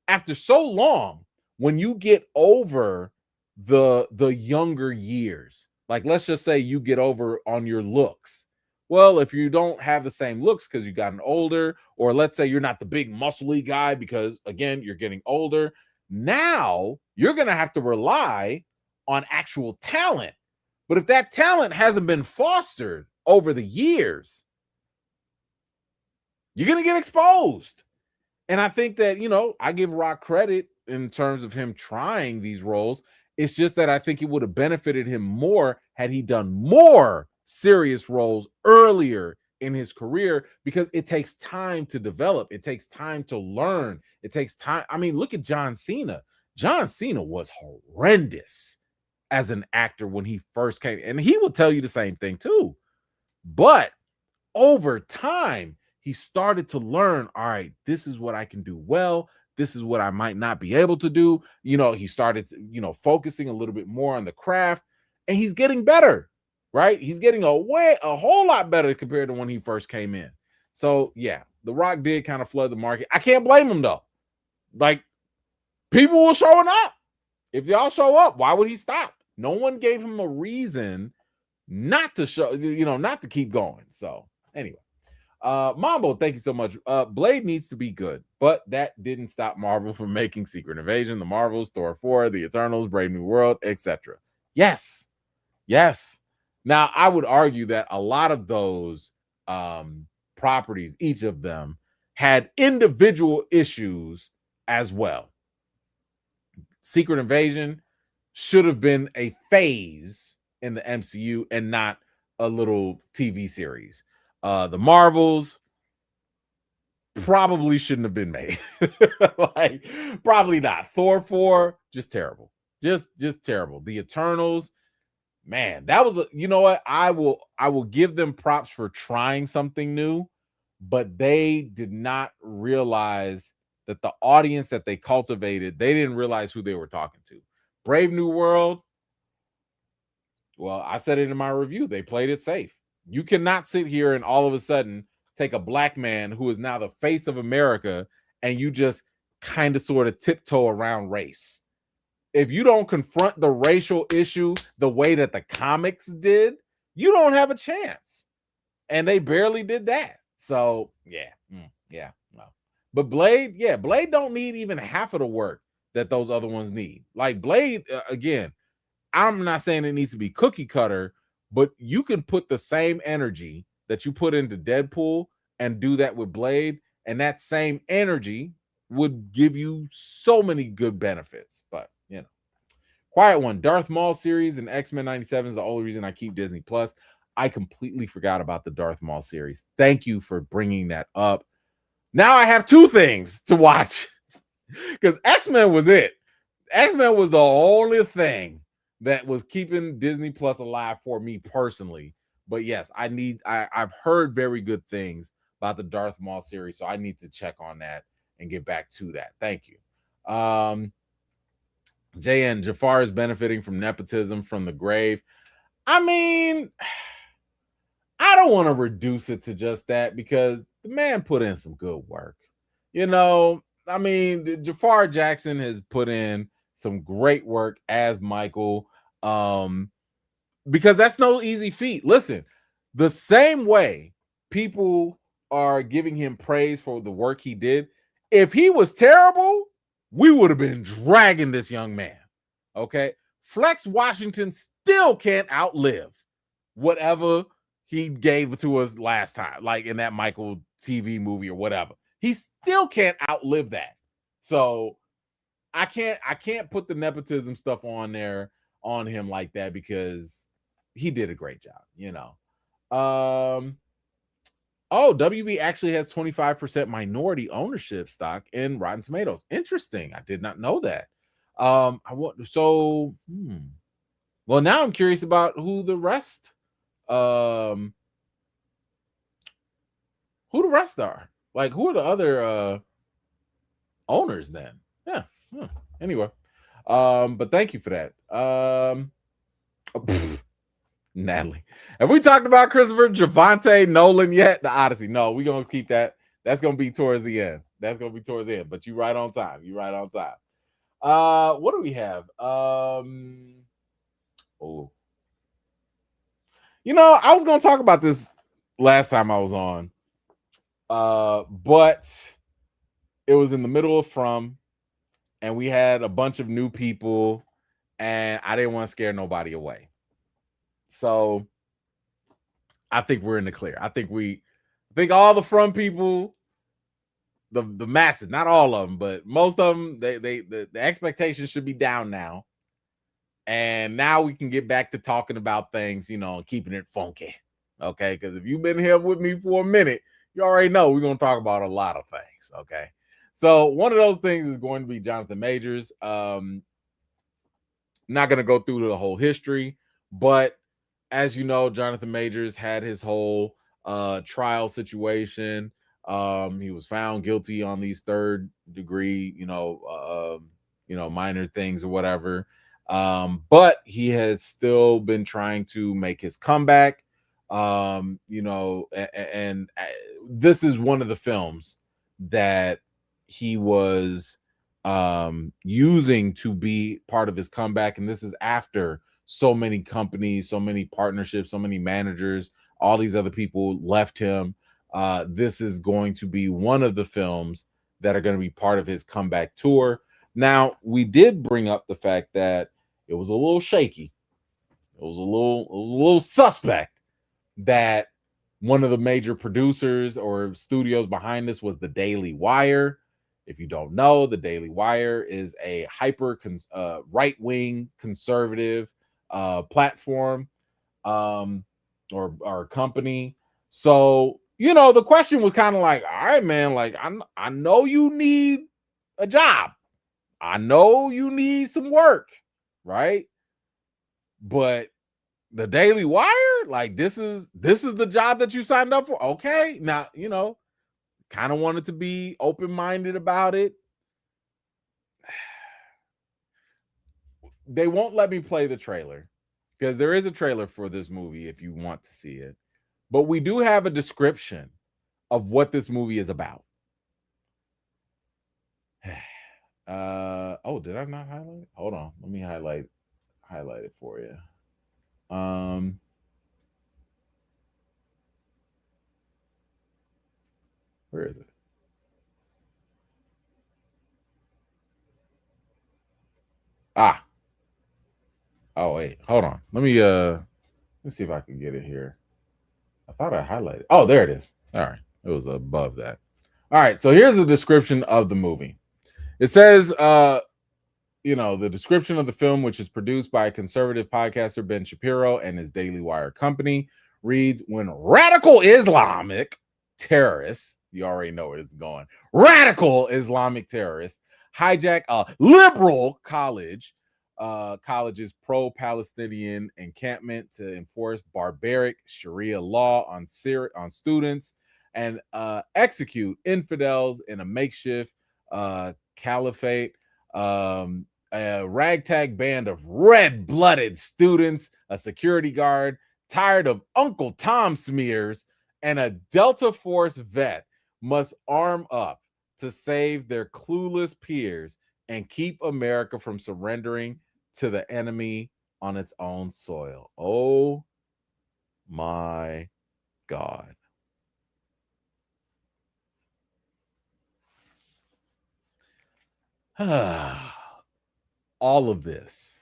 After so long, when you get over the younger years, like let's just say you get over on your looks. Well, if you don't have the same looks because you've gotten older, or let's say you're not the big muscly guy because again, you're getting older, now you're going to have to rely on actual talent. But if that talent hasn't been fostered over the years, you're going to get exposed. And I think that, I give Rock credit in terms of him trying these roles. It's just that I think it would have benefited him more had he done more serious roles earlier in his career, because it takes time to develop. It takes time to learn. It takes time. I mean, look at John Cena. John Cena was horrendous as an actor when he first came, and he will tell you the same thing too. But over time, he started to learn, all right, this is what I can do well. This is what I might not be able to do. He started, focusing a little bit more on the craft, and he's getting better, right? He's getting a whole lot better compared to when he first came in. So yeah, The Rock did kind of flood the market. I can't blame him though. Like, people were showing up. If y'all show up, why would he stop? No one gave him a reason not to show, not to keep going. So anyway, Mambo, thank you so much. Blade needs to be good, but that didn't stop Marvel from making Secret Invasion, The Marvels, Thor 4, The Eternals, Brave New World, etc. Yes. Now, I would argue that a lot of those properties, each of them, had individual issues as well, Secret Invasion should have been a phase in the MCU and not a little TV series. The Marvels probably shouldn't have been made. Like, probably not. Thor 4, just terrible. Just terrible. The Eternals, man, that was you know what? I will give them props for trying something new, but they did not realize that the audience that they cultivated, they didn't realize who they were talking to. Brave New World, well, I said it in my review. They played it safe. You cannot sit here and all of a sudden take a black man who is now the face of America and you just kind of sort of tiptoe around race. If you don't confront the racial issue the way that the comics did, you don't have a chance. And they barely did that. So, yeah, no. But Blade, Blade don't need even half of the work that those other ones need. Like Blade, again, I'm not saying it needs to be cookie cutter, but you can put the same energy that you put into Deadpool and do that with Blade, and that same energy would give you so many good benefits. But, you know. Quiet One, Darth Maul series and X-Men 97 is the only reason I keep Disney Plus. I completely forgot about the Darth Maul series. Thank you for bringing that up. Now I have two things to watch because X-Men was it. X-Men was the only thing that was keeping Disney Plus alive for me personally. But yes, I've heard very good things about the Darth Maul series, so I need to check on that and get back to that. Thank you. JN, Jafar is benefiting from nepotism from the grave. I mean, I don't want to reduce it to just that because the man put in some good work. You know, I mean, Jafar Jackson has put in some great work as Michael, because that's no easy feat. Listen, the same way people are giving him praise for the work he did, if he was terrible, we would have been dragging this young man. Okay. Flex Washington still can't outlive whatever he gave to us last time, like in that Michael TV movie or whatever. He still can't outlive that. So I can't put the nepotism stuff on there on him like that because he did a great job, you know. WB actually has 25% minority ownership stock in Rotten Tomatoes. Interesting. I did not know that. Well, now I'm curious about who the rest are. Like, who are the other owners then? Yeah. Anyway. But thank you for that. Natalie, have we talked about Christopher Javante Nolan yet? The Odyssey. No, we're gonna keep that. That's gonna be towards the end. But you right on time. What do we have? You know, I was gonna talk about this last time I was on. But it was in the middle of From, and we had a bunch of new people, and I didn't want to scare nobody away. So I think we're in the clear. I think all the From people, the masses, not all of them, but most of them, the expectations should be down now. And now we can get back to talking about things, you know, and keeping it funky. Okay. Because if you've been here with me for a minute, you already know we're going to talk about a lot of things. Okay. So one of those things is going to be Jonathan Majors. Not going to go through the whole history, but as you know, Jonathan Majors had his whole trial situation. He was found guilty on these third degree, minor things or whatever. But he has still been trying to make his comeback. And this is one of the films that he was using to be part of his comeback. And this is after so many companies, so many partnerships, so many managers, all these other people left him. This is going to be one of the films that are going to be part of his comeback tour. Now, we did bring up the fact that it was a little shaky. It was a little suspect that one of the major producers or studios behind this was the Daily Wire. If you don't know, the Daily Wire is a right-wing conservative platform or company. So, the question was kind of like, all right, man, like I know you need a job. I know you need some work, right? But the Daily Wire, like this is the job that you signed up for. Okay. Now, kind of wanted to be open-minded about it. They won't let me play the trailer because there is a trailer for this movie if you want to see it. But we do have a description of what this movie is about. Did I not highlight it? Hold on. Let me highlight it for you. Where is it? Oh wait, hold on. Let's see if I can get it here. I thought I highlighted. Oh, there it is. All right. It was above that. All right. So here's the description of the movie. It says, the description of the film, which is produced by conservative podcaster Ben Shapiro and his Daily Wire company, reads: when radical Islamic terrorists, you already know where it's going, radical Islamic terrorists hijack a liberal college's pro-Palestinian encampment to enforce barbaric Sharia law on students and execute infidels in a makeshift caliphate. A ragtag band of red-blooded students, a security guard tired of Uncle Tom smears, and a Delta Force vet must arm up to save their clueless peers and keep America from surrendering to the enemy on its own soil. Oh my God. All of this.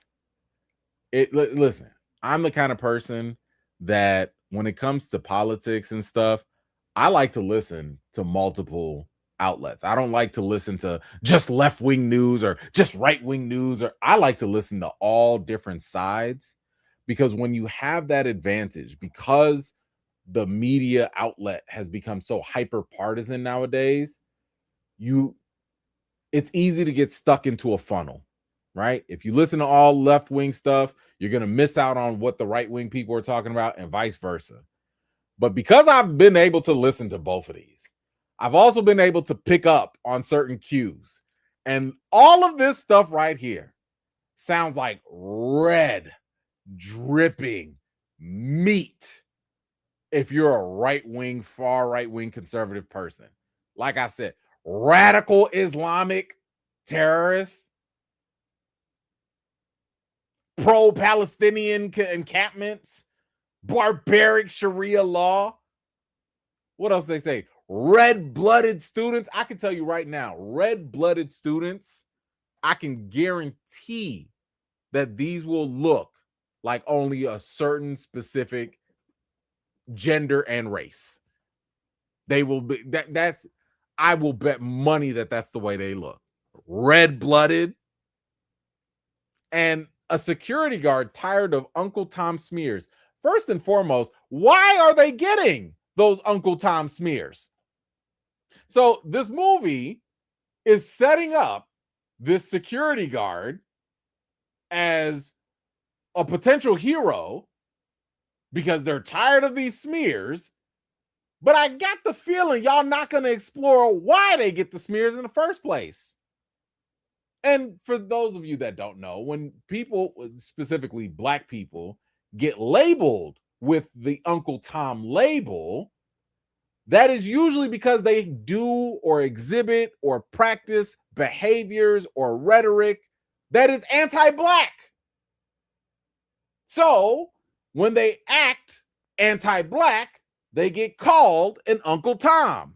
Listen, I'm the kind of person that when it comes to politics and stuff, I like to listen to multiple outlets. I don't like to listen to just left-wing news or just right-wing news, or I like to listen to all different sides, because when you have that advantage, because the media outlet has become so hyper partisan nowadays, it's easy to get stuck into a funnel, right? If you listen to all left-wing stuff, you're going to miss out on what the right-wing people are talking about, and vice versa. But because I've been able to listen to both of these, I've also been able to pick up on certain cues. And all of this stuff right here sounds like red dripping meat if you're a right-wing, far right-wing conservative person. Like I said, radical Islamic terrorists, pro-Palestinian encampments, barbaric Sharia law. What else they say? Red-blooded students. I can tell you right now, red-blooded students, I can guarantee that these will look like only a certain specific gender and race. They will be that's I will bet money that that's the way they look. Red-blooded. And a security guard tired of Uncle Tom smears. First and foremost, why are they getting those Uncle Tom smears? So this movie is setting up this security guard as a potential hero because they're tired of these smears. But I got the feeling y'all not going to explore why they get the smears in the first place. And for those of you that don't know, when people, specifically Black people, get labeled with the Uncle Tom label, that is usually because they do or exhibit or practice behaviors or rhetoric that is anti-Black. So when they act anti-Black, they get called an Uncle Tom.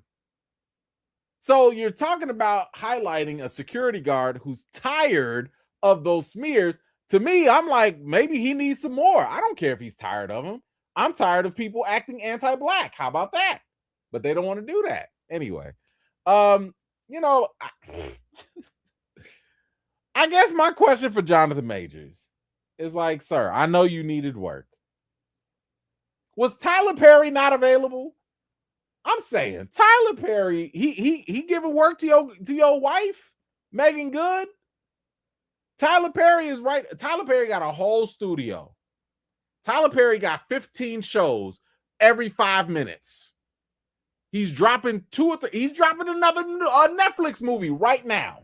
So you're talking about highlighting a security guard who's tired of those smears. To me, I'm like, maybe he needs some more. I don't care if he's tired of them. I'm tired of people acting anti-Black. How about that? But they don't want to do that. Anyway, you know, I guess my question for Jonathan Majors is like, sir, I know you needed work. Was Tyler Perry not available? I'm saying Tyler Perry, he giving work to your wife, Megan Good. Tyler Perry is right. Tyler Perry got a whole studio. Tyler Perry got 15 shows every 5 minutes. He's dropping he's dropping another Netflix movie right now.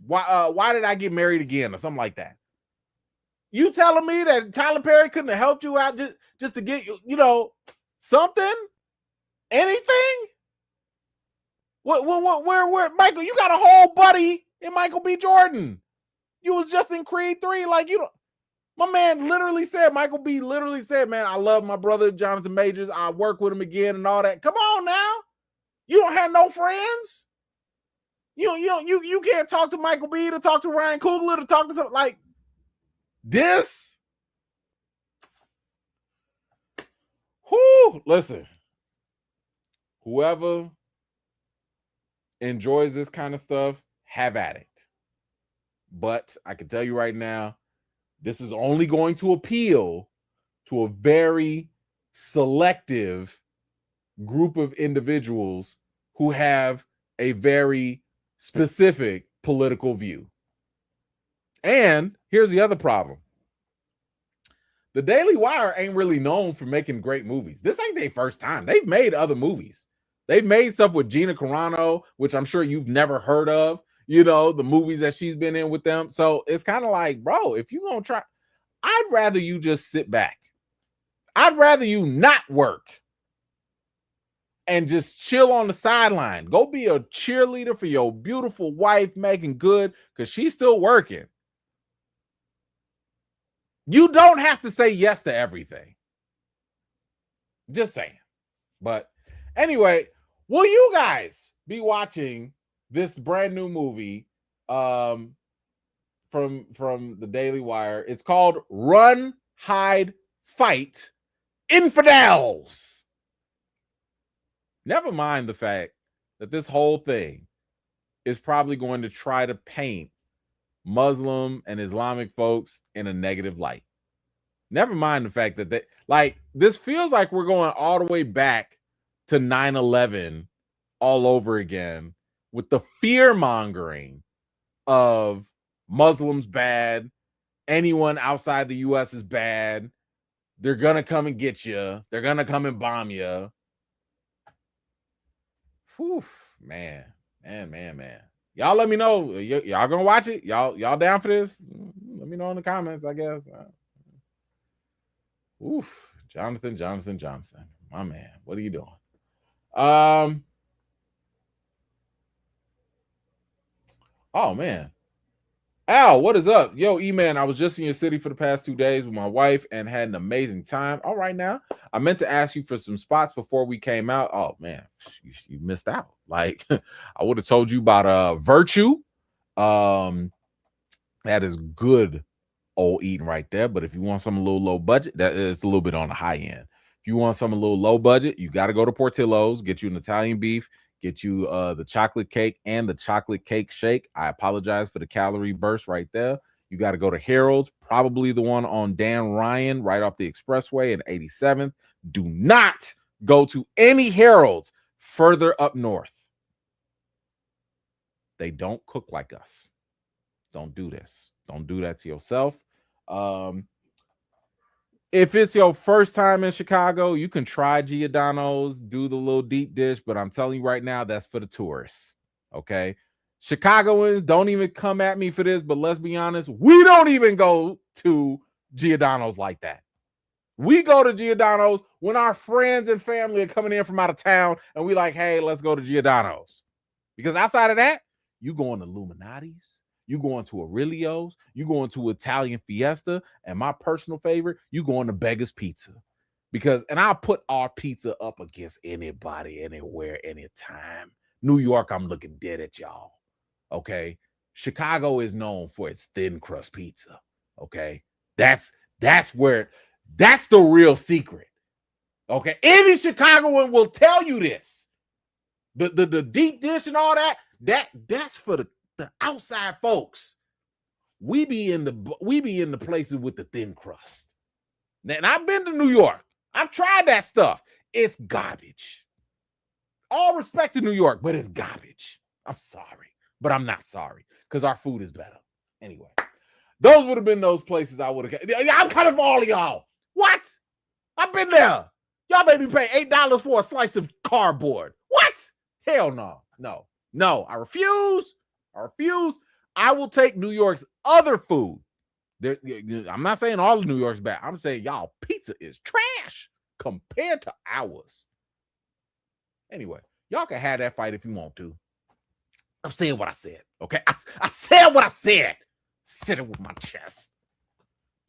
Why did I get married again or something like that? You telling me that Tyler Perry couldn't have helped you out just to get you something, anything? Where Michael? You got a whole buddy in Michael B. Jordan. You was just in Creed 3, like my man literally said, Michael B. literally said, man, I love my brother Jonathan Majors. I work with him again and all that. Come on now. You don't have no friends. You can't talk to Michael B. to talk to Ryan Coogler to talk to something like this. Whoo, listen. Whoever enjoys this kind of stuff, have at it. But I can tell you right now, this is only going to appeal to a very selective group of individuals who have a very specific political view. And here's the other problem. The Daily Wire ain't really known for making great movies. This ain't their first time. They've made other movies. They've made stuff with Gina Carano, which I'm sure you've never heard of. The movies that she's been in with them. So it's kind of like, bro, if you're going to try, I'd rather you just sit back. I'd rather you not work and just chill on the sideline. Go be a cheerleader for your beautiful wife, Megan Good, because she's still working. You don't have to say yes to everything. Just saying. But anyway, will you guys be watching this brand new movie from the Daily Wire? It's called Run, Hide, Fight, Infidels. Never mind the fact that this whole thing is probably going to try to paint Muslim and Islamic folks in a negative light. Never mind the fact that this feels like we're going all the way back to 9/11 all over again with the fear mongering of Muslims bad, anyone outside the U.S. is bad. They're going to come and get you. They're going to come and bomb you. Whew, man. Y'all let me know. Y'all gonna watch it? Y'all down for this? Let me know in the comments, I guess. Oof, Jonathan. My man, what are you doing? Oh man. Al, what is up? Yo, E-Man, I was just in your city for the past 2 days with my wife and had an amazing time. All right now. I meant to ask you for some spots before we came out. Oh man, you missed out. Like I would have told you about Virtue. That is good old eating right there. But if you want something a little low budget, that is a little bit on the high end. If you want something a little low budget, you got to go to Portillo's, get you an Italian beef, get you the chocolate cake and the chocolate cake shake. I apologize for the calorie burst right there. You got to go to Harold's, probably the one on Dan Ryan, right off the expressway in 87th. Do not go to any Harold's further up north. They don't cook like us. Don't do this. Don't do that to yourself. If it's your first time in Chicago, you can try Giordano's, do the little deep dish, but I'm telling you right now, that's for the tourists. Okay. Chicagoans, don't even come at me for this, but let's be honest, we don't even go to Giordano's like that. We go to Giordano's when our friends and family are coming in from out of town and we like, hey, let's go to Giordano's. Because outside of that, you going to Illuminati's, you going to Aurelio's, you going to Italian Fiesta, and my personal favorite, you going to Beggar's Pizza. And I'll put our pizza up against anybody, anywhere, anytime. New York, I'm looking dead at y'all. Okay. Chicago is known for its thin crust pizza. Okay. That's the real secret. Okay. Any Chicagoan will tell you this. The deep dish and all that, That's for the outside folks. We be in the places with the thin crust. And I've been to New York. I've tried that stuff. It's garbage. All respect to New York, but it's garbage. I'm sorry, but I'm not sorry because our food is better. Anyway, those would have been those places I would have. I'm coming for all of y'all. What? I've been there. Y'all made me pay $8 for a slice of cardboard. What? Hell no. No. I refuse. I will take New York's other food. I'm not saying all of New York's bad. I'm saying y'all pizza is trash compared to ours. Anyway, y'all can have that fight if you want to. I'm saying what I said, okay? I said what I said. Said it with my chest.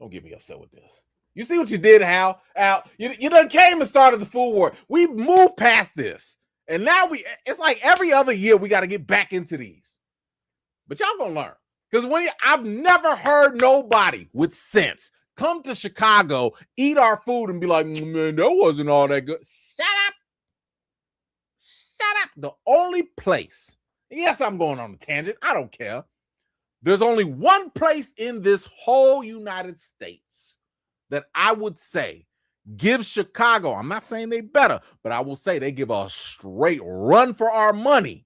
Don't get me upset with this. You see what you did, Hal? Al, you done came and started the food war. We moved past this. And now it's like every other year we got to get back into these. But y'all gonna learn. Because I've never heard nobody with sense come to Chicago, eat our food, and be like, man, that wasn't all that good. Shut up. The only place, yes, I'm going on a tangent. I don't care. There's only one place in this whole United States that I would say gives Chicago, I'm not saying they better, but I will say they give a straight run for our money,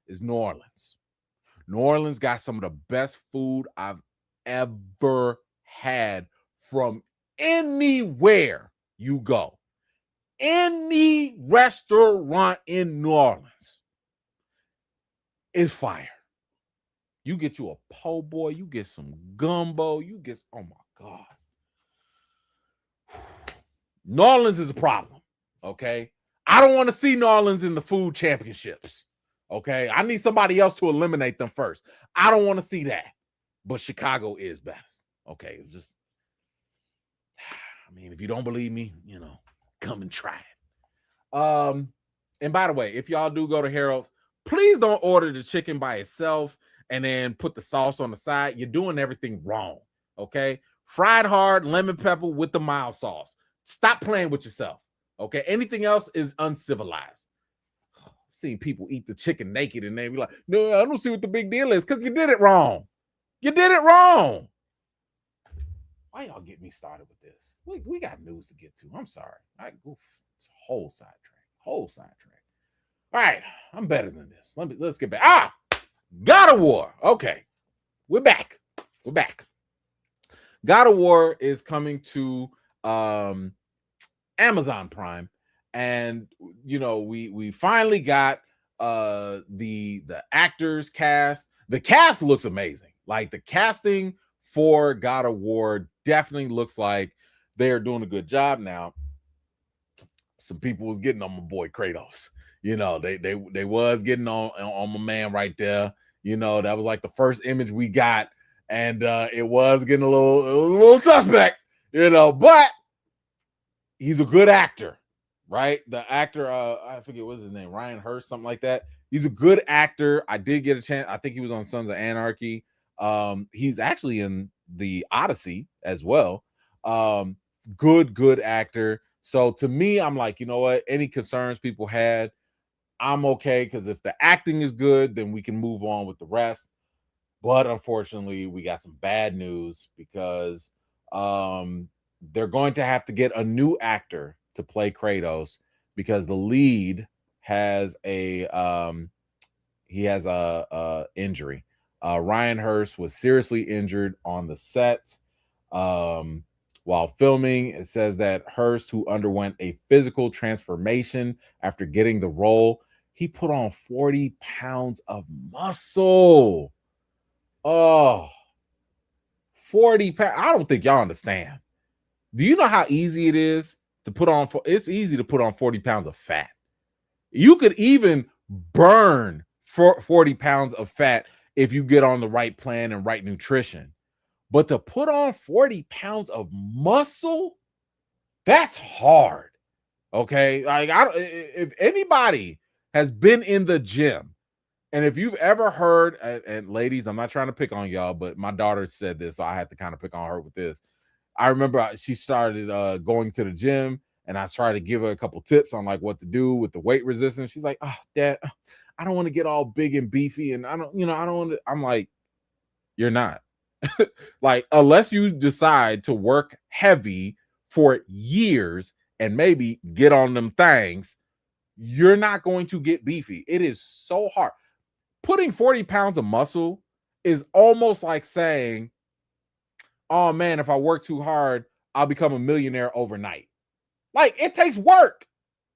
is New Orleans. New Orleans got some of the best food I've ever had from anywhere you go. Any restaurant in New Orleans is fire. You get you a po' boy, you get some gumbo, oh my God. New Orleans is a problem, okay? I don't want to see New Orleans in the food championships, okay? I need somebody else to eliminate them first. I don't want to see that, but Chicago is best, okay? If you don't believe me, come and try it. And by the way, if y'all do go to Harold's, please don't order the chicken by itself and then put the sauce on the side. You're doing everything wrong, okay? Fried hard, lemon pepper with the mild sauce. Stop playing with yourself, okay? Anything else is uncivilized. I've seen people eat the chicken naked and they be like, no, I don't see what the big deal is because you did it wrong. Why y'all get me started with this? We got news to get to. I'm sorry. It's a whole sidetrack. All right, I'm better than this. Let's get back. God of War. Okay, we're back. God of War is coming to Amazon Prime, and we finally got the actors cast. The cast looks amazing. Like the casting for God of War definitely looks like they're doing a good job. Now, some people was getting on my boy Kratos. They was getting on my man right there. That was like the first image we got, and it was getting a little suspect. But he's a good actor, right? The actor, I forget what's his name, Ryan Hurst, something like that. He's a good actor. I did get a chance. I think he was on Sons of Anarchy. He's actually in the Odyssey as well. Good actor. So to me, I'm like, you know what? Any concerns people had, I'm okay, because if the acting is good, then we can move on with the rest. But unfortunately, we got some bad news because they're going to have to get a new actor to play Kratos because the lead has a injury. Ryan Hurst was seriously injured on the set while filming. It says that Hurst, who underwent a physical transformation after getting the role, he put on 40 pounds of muscle. 40 pounds. I don't think y'all understand. Do you know how easy it is to put on? It's easy to put on 40 pounds of fat. You could even burn 40 pounds of fat if you get on the right plan and right nutrition. But to put on 40 pounds of muscle, that's hard. Okay. Like, if anybody has been in the gym, and if you've ever heard, and ladies, I'm not trying to pick on y'all, but my daughter said this, so I had to kind of pick on her with this. I remember she started going to the gym, and I tried to give her a couple tips on like what to do with the weight resistance. She's like, oh, Dad, I don't want to get all big and beefy, and I don't want to. I'm like, you're not. Like, unless you decide to work heavy for years and maybe get on them things, you're not going to get beefy. It is so hard. Putting 40 pounds of muscle is almost like saying, oh man, if I work too hard, I'll become a millionaire overnight. Like, it takes work.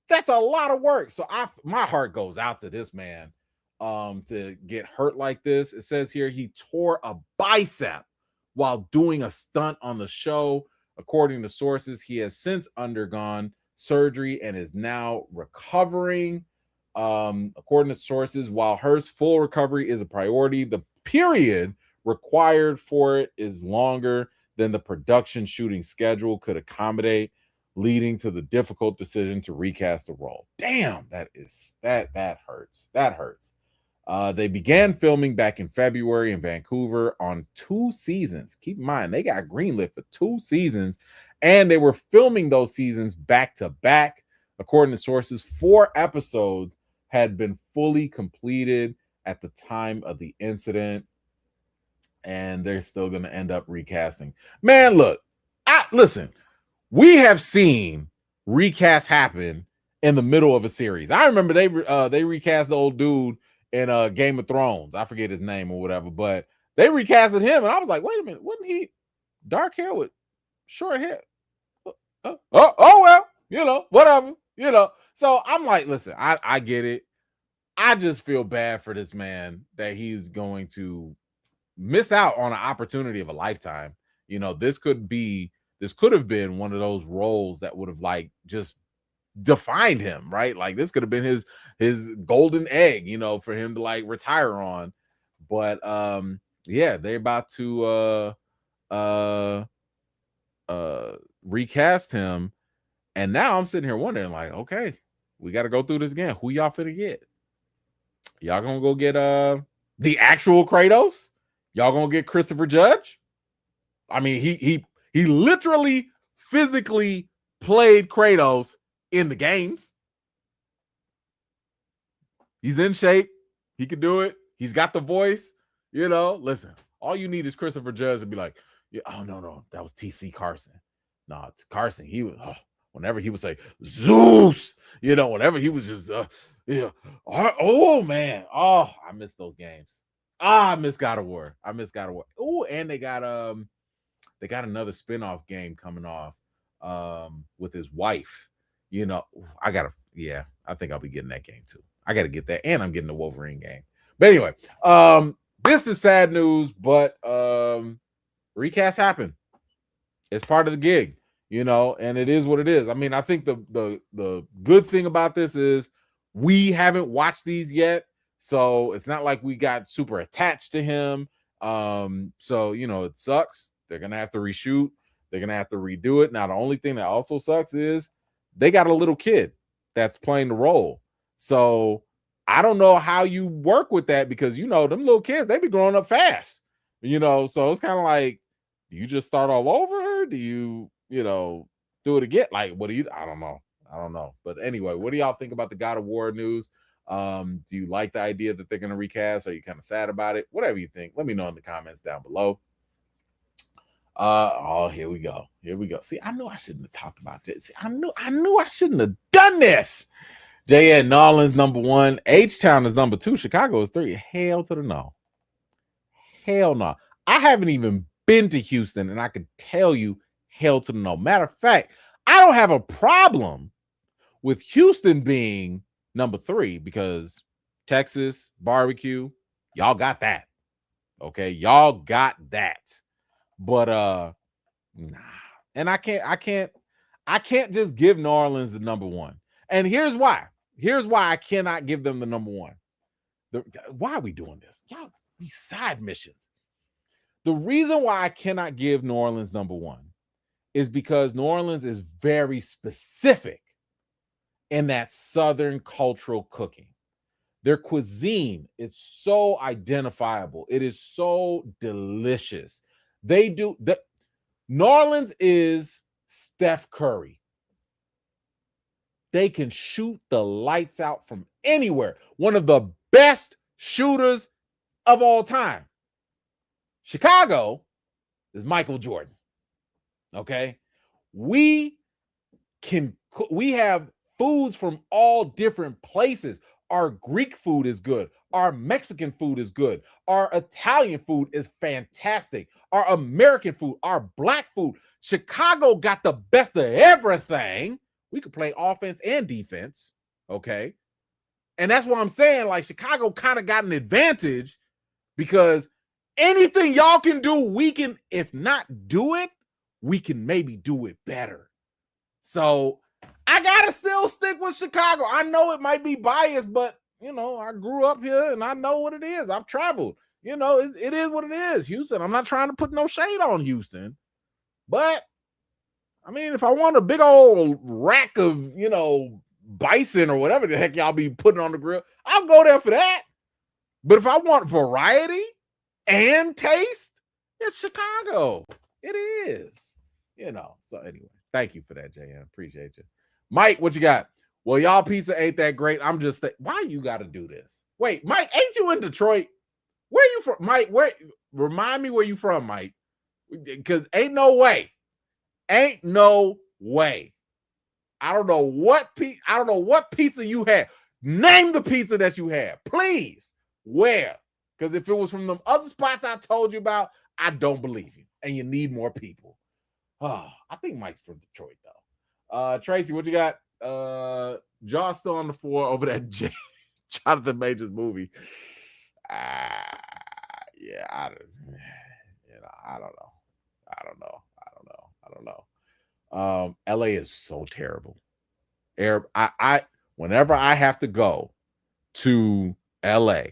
That's a lot of work. So my heart goes out to this man to get hurt like this. It says here he tore a bicep while doing a stunt on the show. According to sources, he has since undergone surgery and is now recovering. According to sources, while Hurst's full recovery is a priority, the period required for it is longer than the production shooting schedule could accommodate, leading to the difficult decision to recast the role. Damn, that hurts. That hurts. They began filming back in February in Vancouver on 2 seasons. Keep in mind, they got greenlit for 2 seasons, and they were filming those seasons back to back. According to sources, 4 episodes had been fully completed at the time of the incident, and they're still going to end up recasting. Man, look, listen, we have seen recasts happen in the middle of a series. I remember they recast the old dude in Game of Thrones. I forget his name or whatever, but they recasted him, and I was like, wait a minute, wasn't he dark hair with short hair? Well, whatever, So I'm like, listen, I get it. I just feel bad for this man that he's going to miss out on an opportunity of a lifetime. This could have been one of those roles that would have like just defined him, right? Like, this could have been his golden egg, for him to like retire on. But yeah, they're about to recast him, and now I'm sitting here wondering, like, okay, we got to go through this again. Who y'all finna get? Y'all gonna go get the actual Kratos? Y'all gonna get Christopher Judge? I mean, he literally physically played Kratos in the games. He's in shape. He can do it. He's got the voice. Listen, all you need is Christopher Judge to be like, yeah, oh no, that was TC Carson. No, it's Carson. He was whenever he would say Zeus, whenever he was just oh man. Oh, I miss those games. I miss God of War. Oh, and they got another spin-off game coming off with his wife. I think I'll be getting that game too. I gotta get that, and I'm getting the Wolverine game. But anyway, this is sad news, but recasts happen. It's part of the gig, and it is what it is. I mean, I think the good thing about this is we haven't watched these yet, so it's not like we got super attached to him. So it sucks. They're gonna have to reshoot. They're gonna have to redo it. Now, the only thing that also sucks is they got a little kid that's playing the role. So I don't know how you work with that, because them little kids, they be growing up fast. So it's kind of like, do you just start all over? Do you do it again? Like, what do you? I don't know. But anyway, what do y'all think about the God of War news? Do you like the idea that they're going to recast? Are you kind of sad about it? Whatever you think, let me know in the comments down below. Here we go. See, I knew I shouldn't have talked about this. I knew I shouldn't have done this. JN Nolan's number 1. H-Town is number 2. Chicago is 3. Hell to the no. Hell no. I haven't even been to Houston, and I could tell you hell to the no. Matter of fact, I don't have a problem with Houston being number 3, because Texas barbecue, y'all got that. Okay, y'all got that. But nah. And I can't just give New Orleans the number 1. And here's why. I cannot give them the number 1. Why are we doing this? Y'all, these side missions. The reason why I cannot give New Orleans number 1 is because New Orleans is very specific in that Southern cultural cooking. Their cuisine is so identifiable. It is so delicious. New Orleans is Steph Curry. They can shoot the lights out from anywhere. One of the best shooters of all time. Chicago is Michael Jordan. Okay. We have foods from all different places. Our Greek food is good. Our Mexican food is good. Our Italian food is fantastic. Our American food, our black food. Chicago got the best of everything. We could play offense and defense. Okay. And that's what I'm saying. Like, Chicago kind of got an advantage because anything y'all can do, we can, if not do it, we can maybe do it better. So I gotta still stick with Chicago. I know it might be biased, but you know, I grew up here and I know what it is. I've traveled. You know, it is what it is. Houston. I'm not trying to put no shade on Houston, but I mean, if I want a big old rack of, you know, bison or whatever the heck y'all be putting on the grill, I'll go there for that. But if I want variety and taste, it's Chicago. It is. You know. So anyway, thank you for that, JM. Appreciate you. Mike, what you got? Well, y'all pizza ain't that great. I'm just why you got to do this? Wait, Mike, ain't you in Detroit? Where you from, Mike? Where? Remind me where you from, Mike? Because ain't no way. Ain't no way. I don't know what pizza you had. Name the pizza that you had, please. Where? Because if it was from them other spots I told you about, I don't believe you, and you need more people. Oh, I think Mike's from Detroit though. Tracy, what you got? Josh still on the floor over that Jonathan Majors movie. Yeah, I don't know. LA is so terrible. Whenever I have to go to LA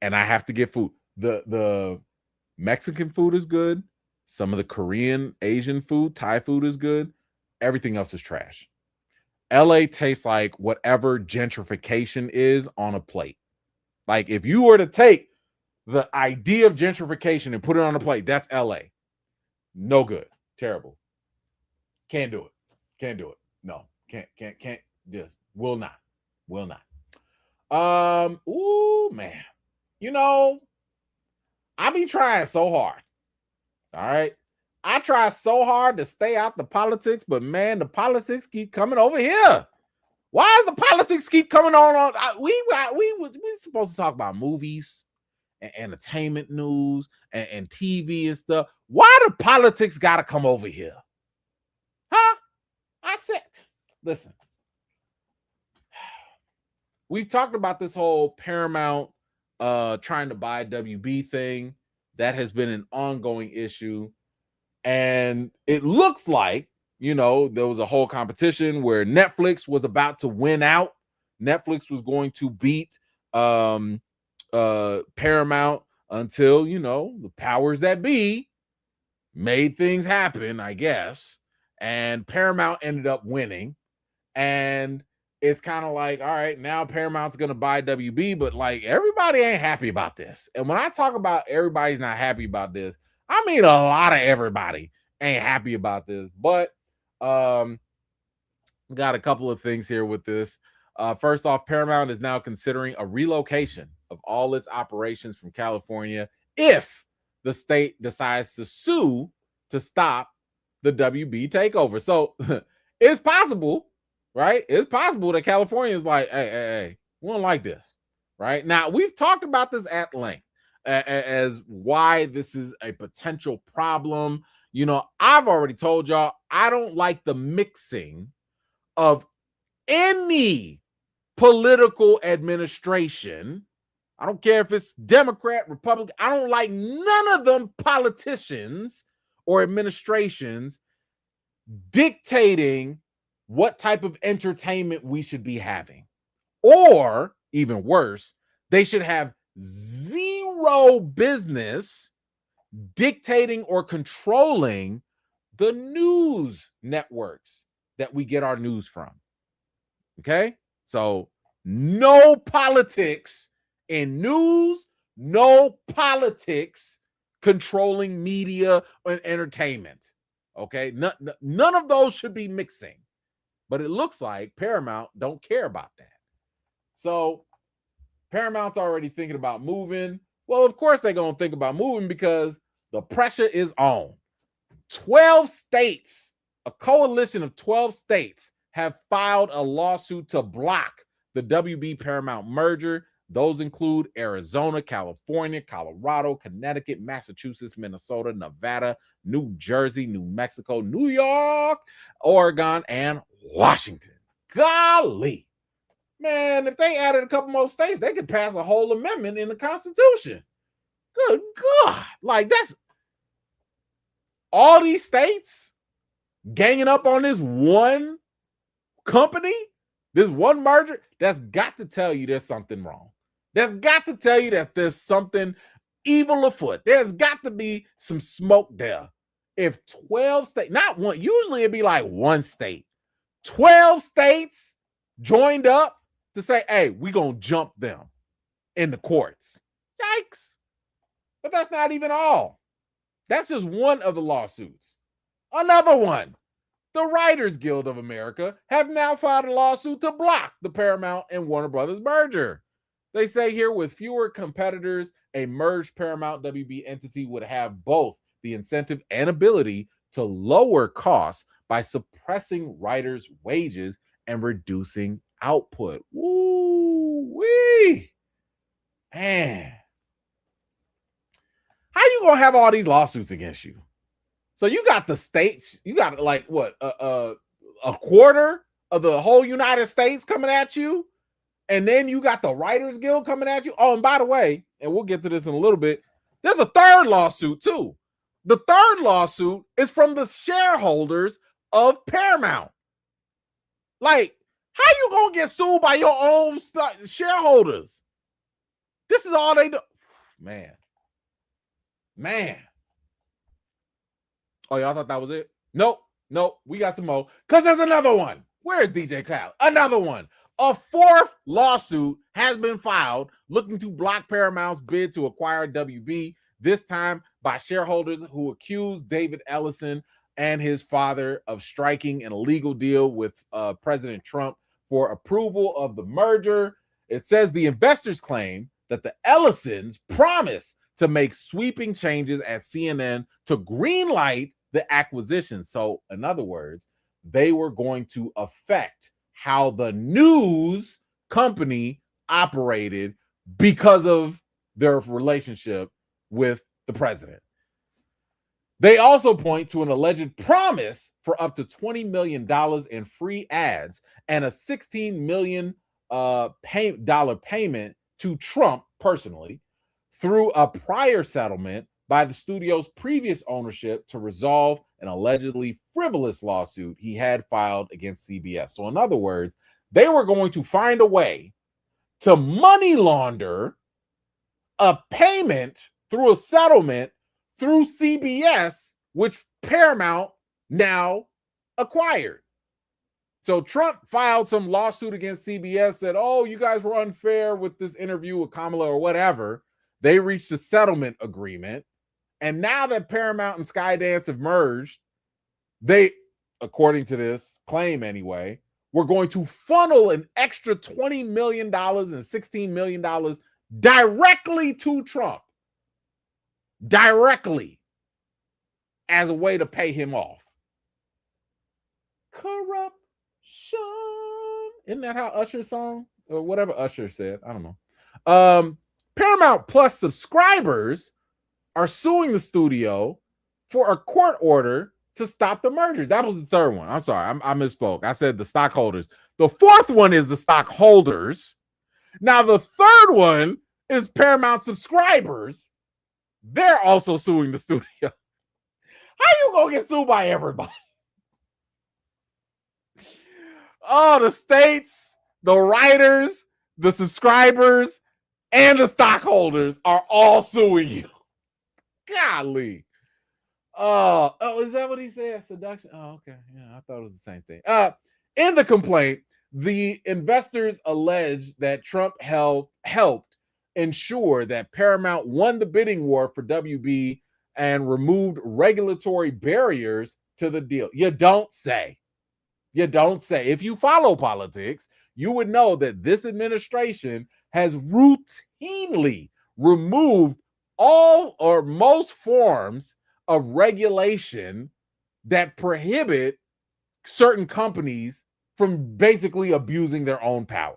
and I have to get food, the Mexican food is good. Some of the Korean, Asian food, Thai food is good. Everything else is trash. LA tastes like whatever gentrification is on a plate. Like, if you were to take the idea of gentrification and put it on a plate, that's LA. No good. Terrible. Can't do it. No. Can't. Just will not. Ooh, man. You know, I be trying so hard. All right. I try so hard to stay out the politics, but man, the politics keep coming over here. Why does the politics keep coming on? We supposed to talk about movies and entertainment news and TV and stuff. Why the politics got to come over here? Huh? I said, listen, we've talked about this whole Paramount trying to buy WB thing. That has been an ongoing issue. And it looks like, you know, there was a whole competition where Netflix was about to win out. Netflix was going to beat Paramount until, you know, the powers that be made things happen, I guess. And Paramount ended up winning. And it's kind of like, all right, now Paramount's going to buy WB, but like everybody ain't happy about this. And when I talk about everybody's not happy about this, I mean a lot of everybody ain't happy about this. But got a couple of things here with this. First off, Paramount is now considering a relocation of all its operations from California if the state decides to sue to stop the WB takeover. So it's possible, right? It's possible that California is like, hey, we don't like this, right? Now, we've talked about this at length as why this is a potential problem. You know, I've already told y'all, I don't like the mixing of any political administration. I don't care if it's Democrat, Republican. I don't like none of them politicians or administrations dictating what type of entertainment we should be having. Or even worse, they should have zero business dictating or controlling the news networks that we get our news from. Okay? So no politics in news, no politics controlling media and entertainment. Okay? None of those should be mixing. But it looks like Paramount don't care about that. So Paramount's already thinking about moving. Well, of course they're going to think about moving because the pressure is on. 12 states, a coalition of 12 states have filed a lawsuit to block the WB Paramount merger. Those include Arizona, California, Colorado, Connecticut, Massachusetts, Minnesota, Nevada, New Jersey, New Mexico, New York, Oregon, and Washington. Golly. Man, if they added a couple more states, they could pass a whole amendment in the Constitution. Good God. Like, that's all these states ganging up on this one company, this one merger. That's got to tell you there's something wrong. That's got to tell you that there's something evil afoot. There's got to be some smoke there. If 12 states, not one, usually it'd be like one state. 12 states joined up to say, hey, we're going to jump them in the courts. Yikes. But that's not even all. That's just one of the lawsuits. Another one. The Writers Guild of America have now filed a lawsuit to block the Paramount and Warner Brothers merger. They say here, with fewer competitors, a merged Paramount WB entity would have both the incentive and ability to lower costs by suppressing writers' wages and reducing output. Woo-wee. Man. How you gonna have all these lawsuits against you? So you got the states, you got like what, a quarter of the whole United States coming at you, and then you got the Writers Guild coming at you. Oh, and by the way, and we'll get to this in a little bit, there's a third lawsuit too. The third lawsuit is from the shareholders of Paramount. Like, how you gonna get sued by your own shareholders? This is all they do. Man. Oh, y'all thought that was it? Nope. We got some more. Because there's another one. Where's DJ Cloud? Another one. A fourth lawsuit has been filed looking to block Paramount's bid to acquire WB, this time by shareholders who accuse David Ellison and his father of striking an illegal deal with President Trump for approval of the merger. It says the investors claim that the Ellisons promised to make sweeping changes at CNN to greenlight the acquisition. So, in other words, they were going to affect how the news company operated because of their relationship with the president. They also point to an alleged promise for up to $20 million in free ads and a $16 million payment to Trump personally through a prior settlement by the studio's previous ownership to resolve an allegedly frivolous lawsuit he had filed against CBS. So in other words, they were going to find a way to money launder a payment through a settlement through CBS, which Paramount now acquired. So Trump filed some lawsuit against CBS, said, oh, you guys were unfair with this interview with Kamala or whatever. They reached a settlement agreement. And now that Paramount and Skydance have merged, they, according to this claim anyway, were going to funnel an extra $20 million and $16 million directly to Trump. Directly. As a way to pay him off. Corruption. Isn't that how Usher's song? Or whatever Usher said. I don't know. Paramount Plus subscribers are suing the studio for a court order to stop the merger. That was the third one. I'm sorry. I misspoke. I said the stockholders. The fourth one is the stockholders. Now, the third one is Paramount subscribers. They're also suing the studio. How you gonna get sued by everybody? Oh, the states, the writers, the subscribers, and the stockholders are all suing you. Golly. Oh, is that what he said? Seduction? Oh, okay. Yeah, I thought it was the same thing. In the complaint, the investors allege that Trump helped ensure that Paramount won the bidding war for WB and removed regulatory barriers to the deal. You don't say. You don't say. If you follow politics, you would know that this administration has routinely removed all or most forms of regulation that prohibit certain companies from basically abusing their own power.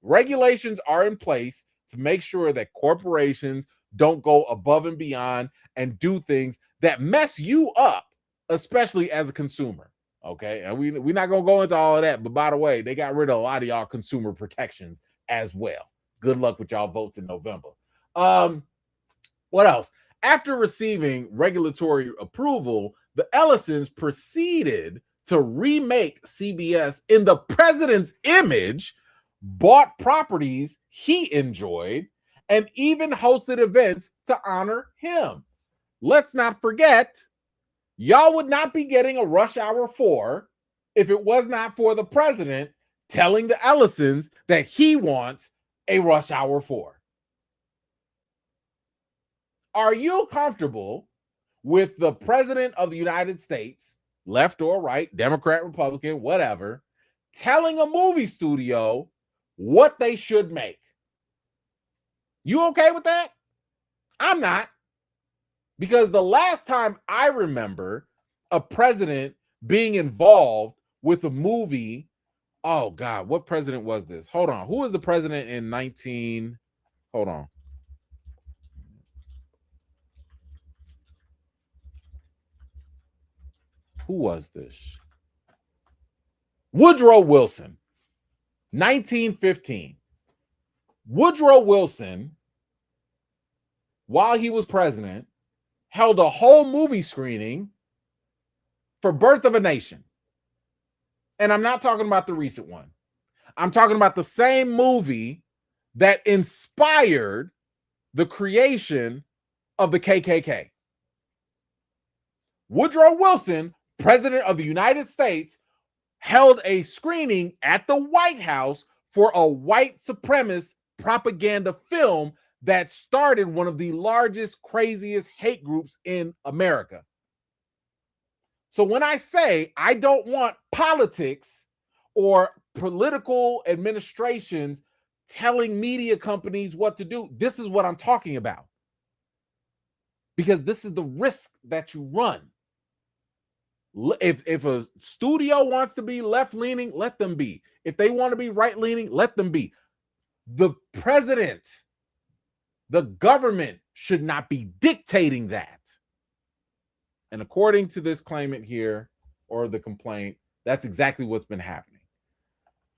Regulations are in place to make sure that corporations don't go above and beyond and do things that mess you up, especially as a consumer. Okay. And we're not going to go into all of that. But by the way, they got rid of a lot of y'all consumer protections as well. Good luck with y'all votes in November. What else? After receiving regulatory approval, the Ellisons proceeded to remake CBS in the president's image, bought properties he enjoyed, and even hosted events to honor him. Let's not forget, y'all would not be getting a Rush Hour 4 if it was not for the president telling the Ellisons that he wants a Rush Hour 4. Are you comfortable with the president of the United States, left or right, Democrat, Republican, whatever, telling a movie studio what they should make? You okay with that? I'm not. Because the last time I remember a president being involved with a movie, oh God, what president was this? Hold on. Who was the president in 19? Hold on. Who was this? Woodrow Wilson, 1915. Woodrow Wilson, while he was president, held a whole movie screening for Birth of a Nation. And I'm not talking about the recent one. I'm talking about the same movie that inspired the creation of the KKK. Woodrow Wilson, president of the United States, held a screening at the White House for a white supremacist propaganda film that started one of the largest, craziest hate groups in America. So when I say I don't want politics or political administrations telling media companies what to do, this is what I'm talking about. Because this is the risk that you run. If a studio wants to be left-leaning, let them be. If they want to be right-leaning, let them be. The president, the government should not be dictating that. And according to this claimant here, or the complaint, that's exactly what's been happening.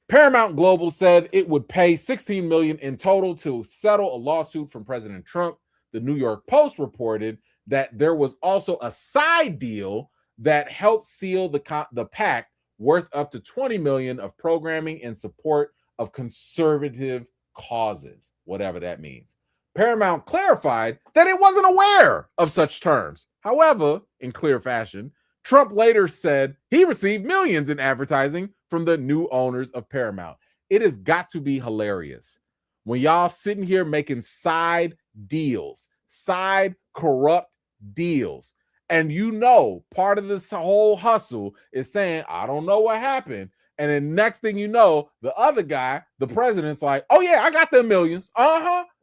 Paramount Global said it would pay $16 million in total to settle a lawsuit from President Trump. The New York Post reported that there was also a side deal that helped seal the pact worth up to $20 million of programming in support of conservative causes, whatever that means. Paramount clarified that it wasn't aware of such terms. However, in clear fashion, Trump later said he received millions in advertising from the new owners of Paramount. It has got to be hilarious when y'all sitting here making side deals, side corrupt deals. And you know, part of this whole hustle is saying, I don't know what happened. And then next thing you know, the other guy, the president's like, oh yeah, I got them millions.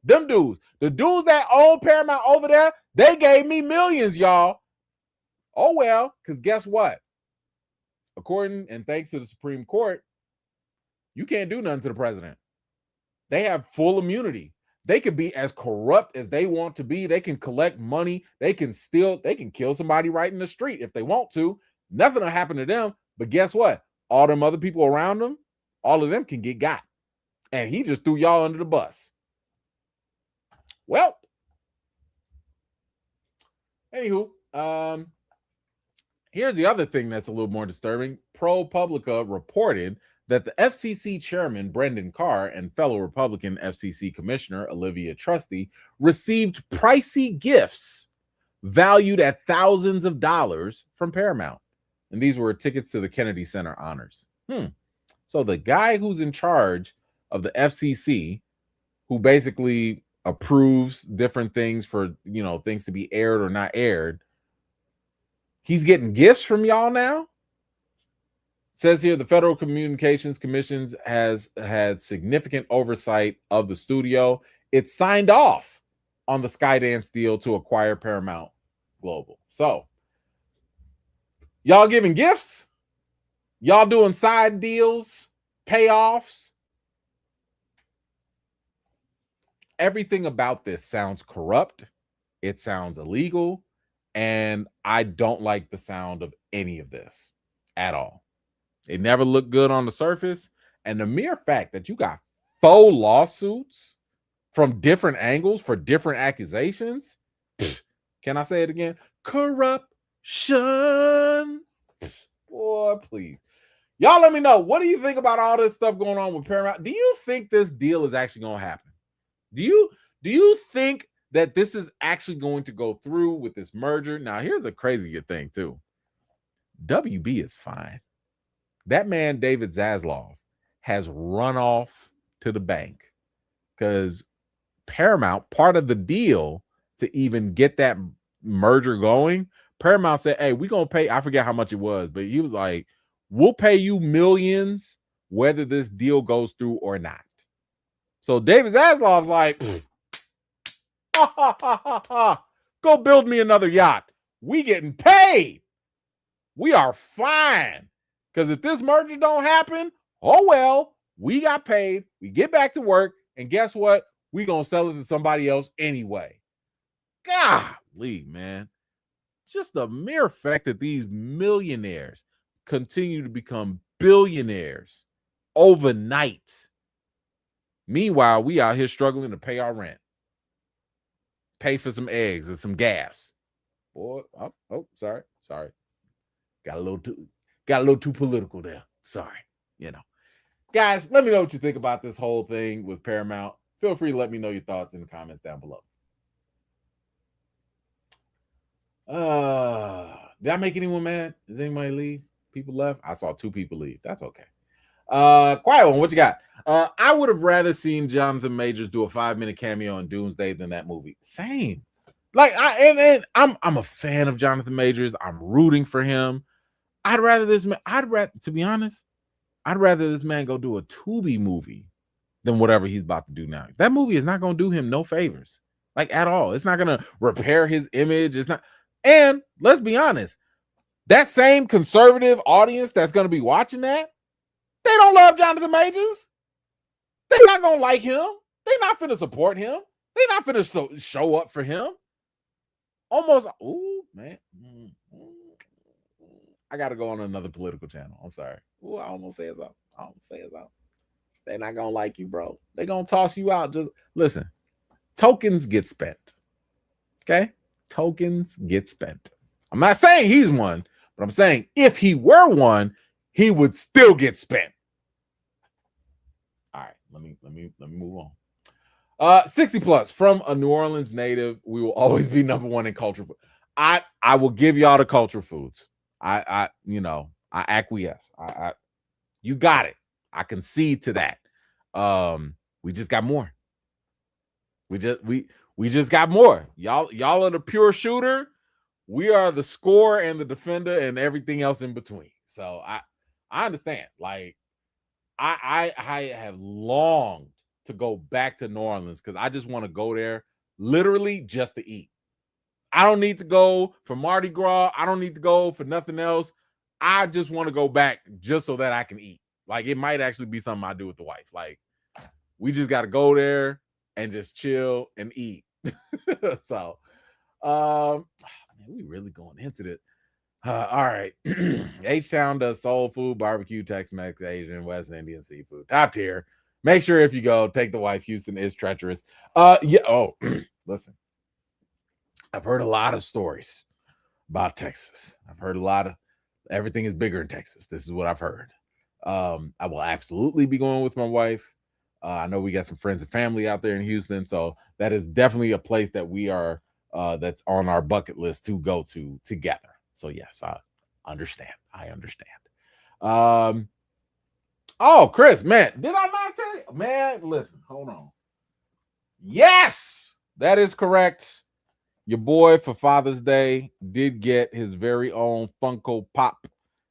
Them dudes. The dudes that own Paramount over there, they gave me millions, y'all. Oh well, because guess what? According and thanks to the Supreme Court, you can't do nothing to the president. They have full immunity. They could be as corrupt as they want to be. They can collect money. They can steal. They can kill somebody right in the street if they want to. Nothing will happen to them. But guess what? All them other people around them, all of them can get got. And he just threw y'all under the bus. Well, anywho, here's the other thing that's a little more disturbing. ProPublica reported that the FCC chairman, Brendan Carr, and fellow Republican FCC commissioner, Olivia Trusty, received pricey gifts valued at thousands of dollars from Paramount. And these were tickets to the Kennedy Center honors. So the guy who's in charge of the FCC, who basically approves different things for, things to be aired or not aired, he's getting gifts from y'all now? Says here the Federal Communications Commission has had significant oversight of the studio. It signed off on the Skydance deal to acquire Paramount Global. So, y'all giving gifts? Y'all doing side deals, payoffs? Everything about this sounds corrupt. It sounds illegal. And I don't like the sound of any of this at all. It never looked good on the surface. And the mere fact that you got 4 lawsuits from different angles for different accusations. Can I say it again? Corruption. Boy, please. Y'all let me know. What do you think about all this stuff going on with Paramount? Do you think this deal is actually going to happen? Do you think that this is actually going to go through with this merger? Now, here's a crazy thing, too. WB is fine. That man, David Zaslav, has run off to the bank because Paramount, part of the deal to even get that merger going, Paramount said, hey, we're going to pay, I forget how much it was, but he was like, we'll pay you millions whether this deal goes through or not. So David Zaslav's like, go build me another yacht. We getting paid. We are fine. Because if this merger don't happen, oh well, we got paid. We get back to work. And guess what? We going to sell it to somebody else anyway. Golly, man. Just the mere fact that these millionaires continue to become billionaires overnight. Meanwhile, we out here struggling to pay our rent, pay for some eggs and some gas. Boy, sorry. Got a little too political there. Sorry, Guys, let me know what you think about this whole thing with Paramount. Feel free to let me know your thoughts in the comments down below. Did I make anyone mad? Did anybody leave? People left? I saw 2 people leave. That's okay. Quiet one, what you got? I would have rather seen Jonathan Majors do a 5-minute cameo in Doomsday than that movie. Same. Like I'm a fan of Jonathan Majors. I'm rooting for him. To be honest, I'd rather this man go do a Tubi movie than whatever he's about to do now. That movie is not going to do him no favors, like at all. It's not going to repair his image. It's not. And let's be honest, that same conservative audience that's going to be watching that, they don't love Jonathan Majors. They're not going to like him. They're not finna support him. They're not finna show up for him. Almost, ooh, man. I got to go on another political channel. I'm sorry. Ooh, I almost say it's up. They're not going to like you, bro. They're going to toss you out. Just listen. Tokens get spent. Okay? Tokens get spent. I'm not saying he's one, but I'm saying if he were one, he would still get spent. All right, let me move on. 60 plus from a New Orleans native. We will always be #1 in culture food. I will give y'all the culture foods. I acquiesce. You got it. I concede to that. We just got more. We just got more. Y'all are the pure shooter. We are the scorer and the defender and everything else in between. So I understand. Like I have longed to go back to New Orleans because I just want to go there literally just to eat. I don't need to go for Mardi Gras. I don't need to go for nothing else. I just want to go back just so that I can eat. Like it might actually be something I do with the wife. Like we just got to go there and just chill and eat. So, man, we really going into this. All right. H-Town does soul food, barbecue, Tex-Mex, Asian, West Indian seafood. Top tier. Make sure if you go, take the wife. Houston is treacherous. Yeah. Oh, listen. I've heard a lot of stories about Texas. I've heard a lot of everything is bigger in Texas. This is what I've heard. I will absolutely be going with my wife. I know we got some friends and family out there in Houston, so that is definitely a place that we are that's on our bucket list to go to together. So yes, I understand. Oh, Chris, man, did I not tell you? Man, listen, hold on. Yes, that is correct. Your boy for Father's Day did get his very own Funko Pop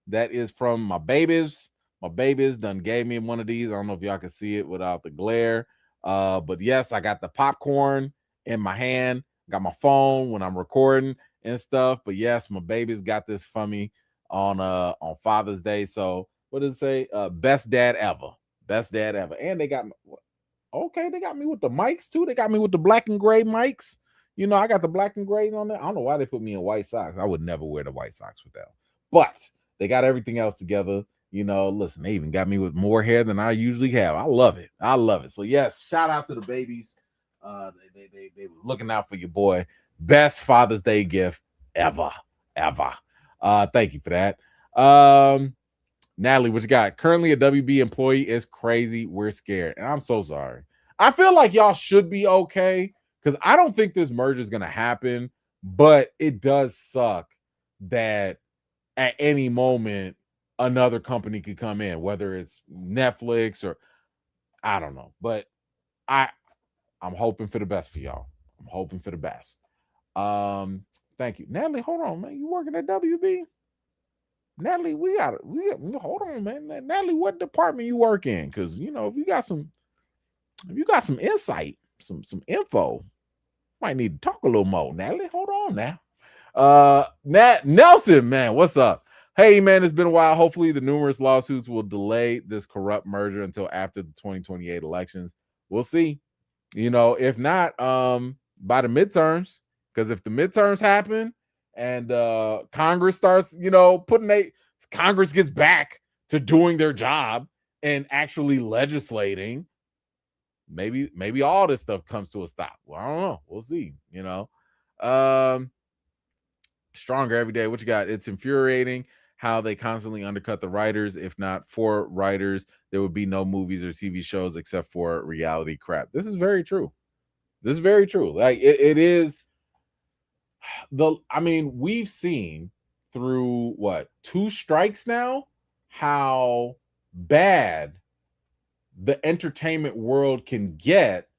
That is from my babies. My babies done gave me one of these. I don't know if y'all can see it without the glare. But yes, I got the popcorn in my hand, got my phone when I'm recording and stuff. But yes, my babies got this for me on Father's Day. So what did it say? Best dad ever. Best dad ever. And they got me. Okay, they got me with the mics too. They got me with the black and gray mics. You know, I got the black and grays on there. I don't know why they put me in white socks. I would never wear the white socks with them. But they got everything else together. You know, listen, they even got me with more hair than I usually have. I love it. I love it. So yes, shout out to the babies. They were looking out for your boy. Best Father's Day gift ever. Thank you for that. Natalie, what you got? Currently a WB employee is crazy. We're scared. And I'm so sorry. I feel like y'all should be okay because I don't think this merger is going to happen, but it does suck that at any moment another company could come in, whether it's Netflix or I don't know. But I'm hoping for the best for y'all. I'm hoping for the best. Thank you. Natalie, hold on, man. You working at WB? Natalie, we got hold on, man. Natalie, what department you work in? Because you know, if you got some insight, some info, might need to talk a little more. Natalie, hold on now. Nelson, man, what's up? Hey, man, it's been a while. Hopefully, the numerous lawsuits will delay this corrupt merger until after the 2028 elections. We'll see. You know, if not, by the midterms, because if the midterms happen and Congress starts, you know, Congress gets back to doing their job and actually legislating, maybe all this stuff comes to a stop. Well, I don't know. We'll see. You know, stronger every day. What you got? It's infuriating how they constantly undercut the writers. If not for writers, there would be no movies or TV shows except for reality crap. This is very true. Like it is. I mean, we've seen through what 2 strikes now how bad the entertainment world can get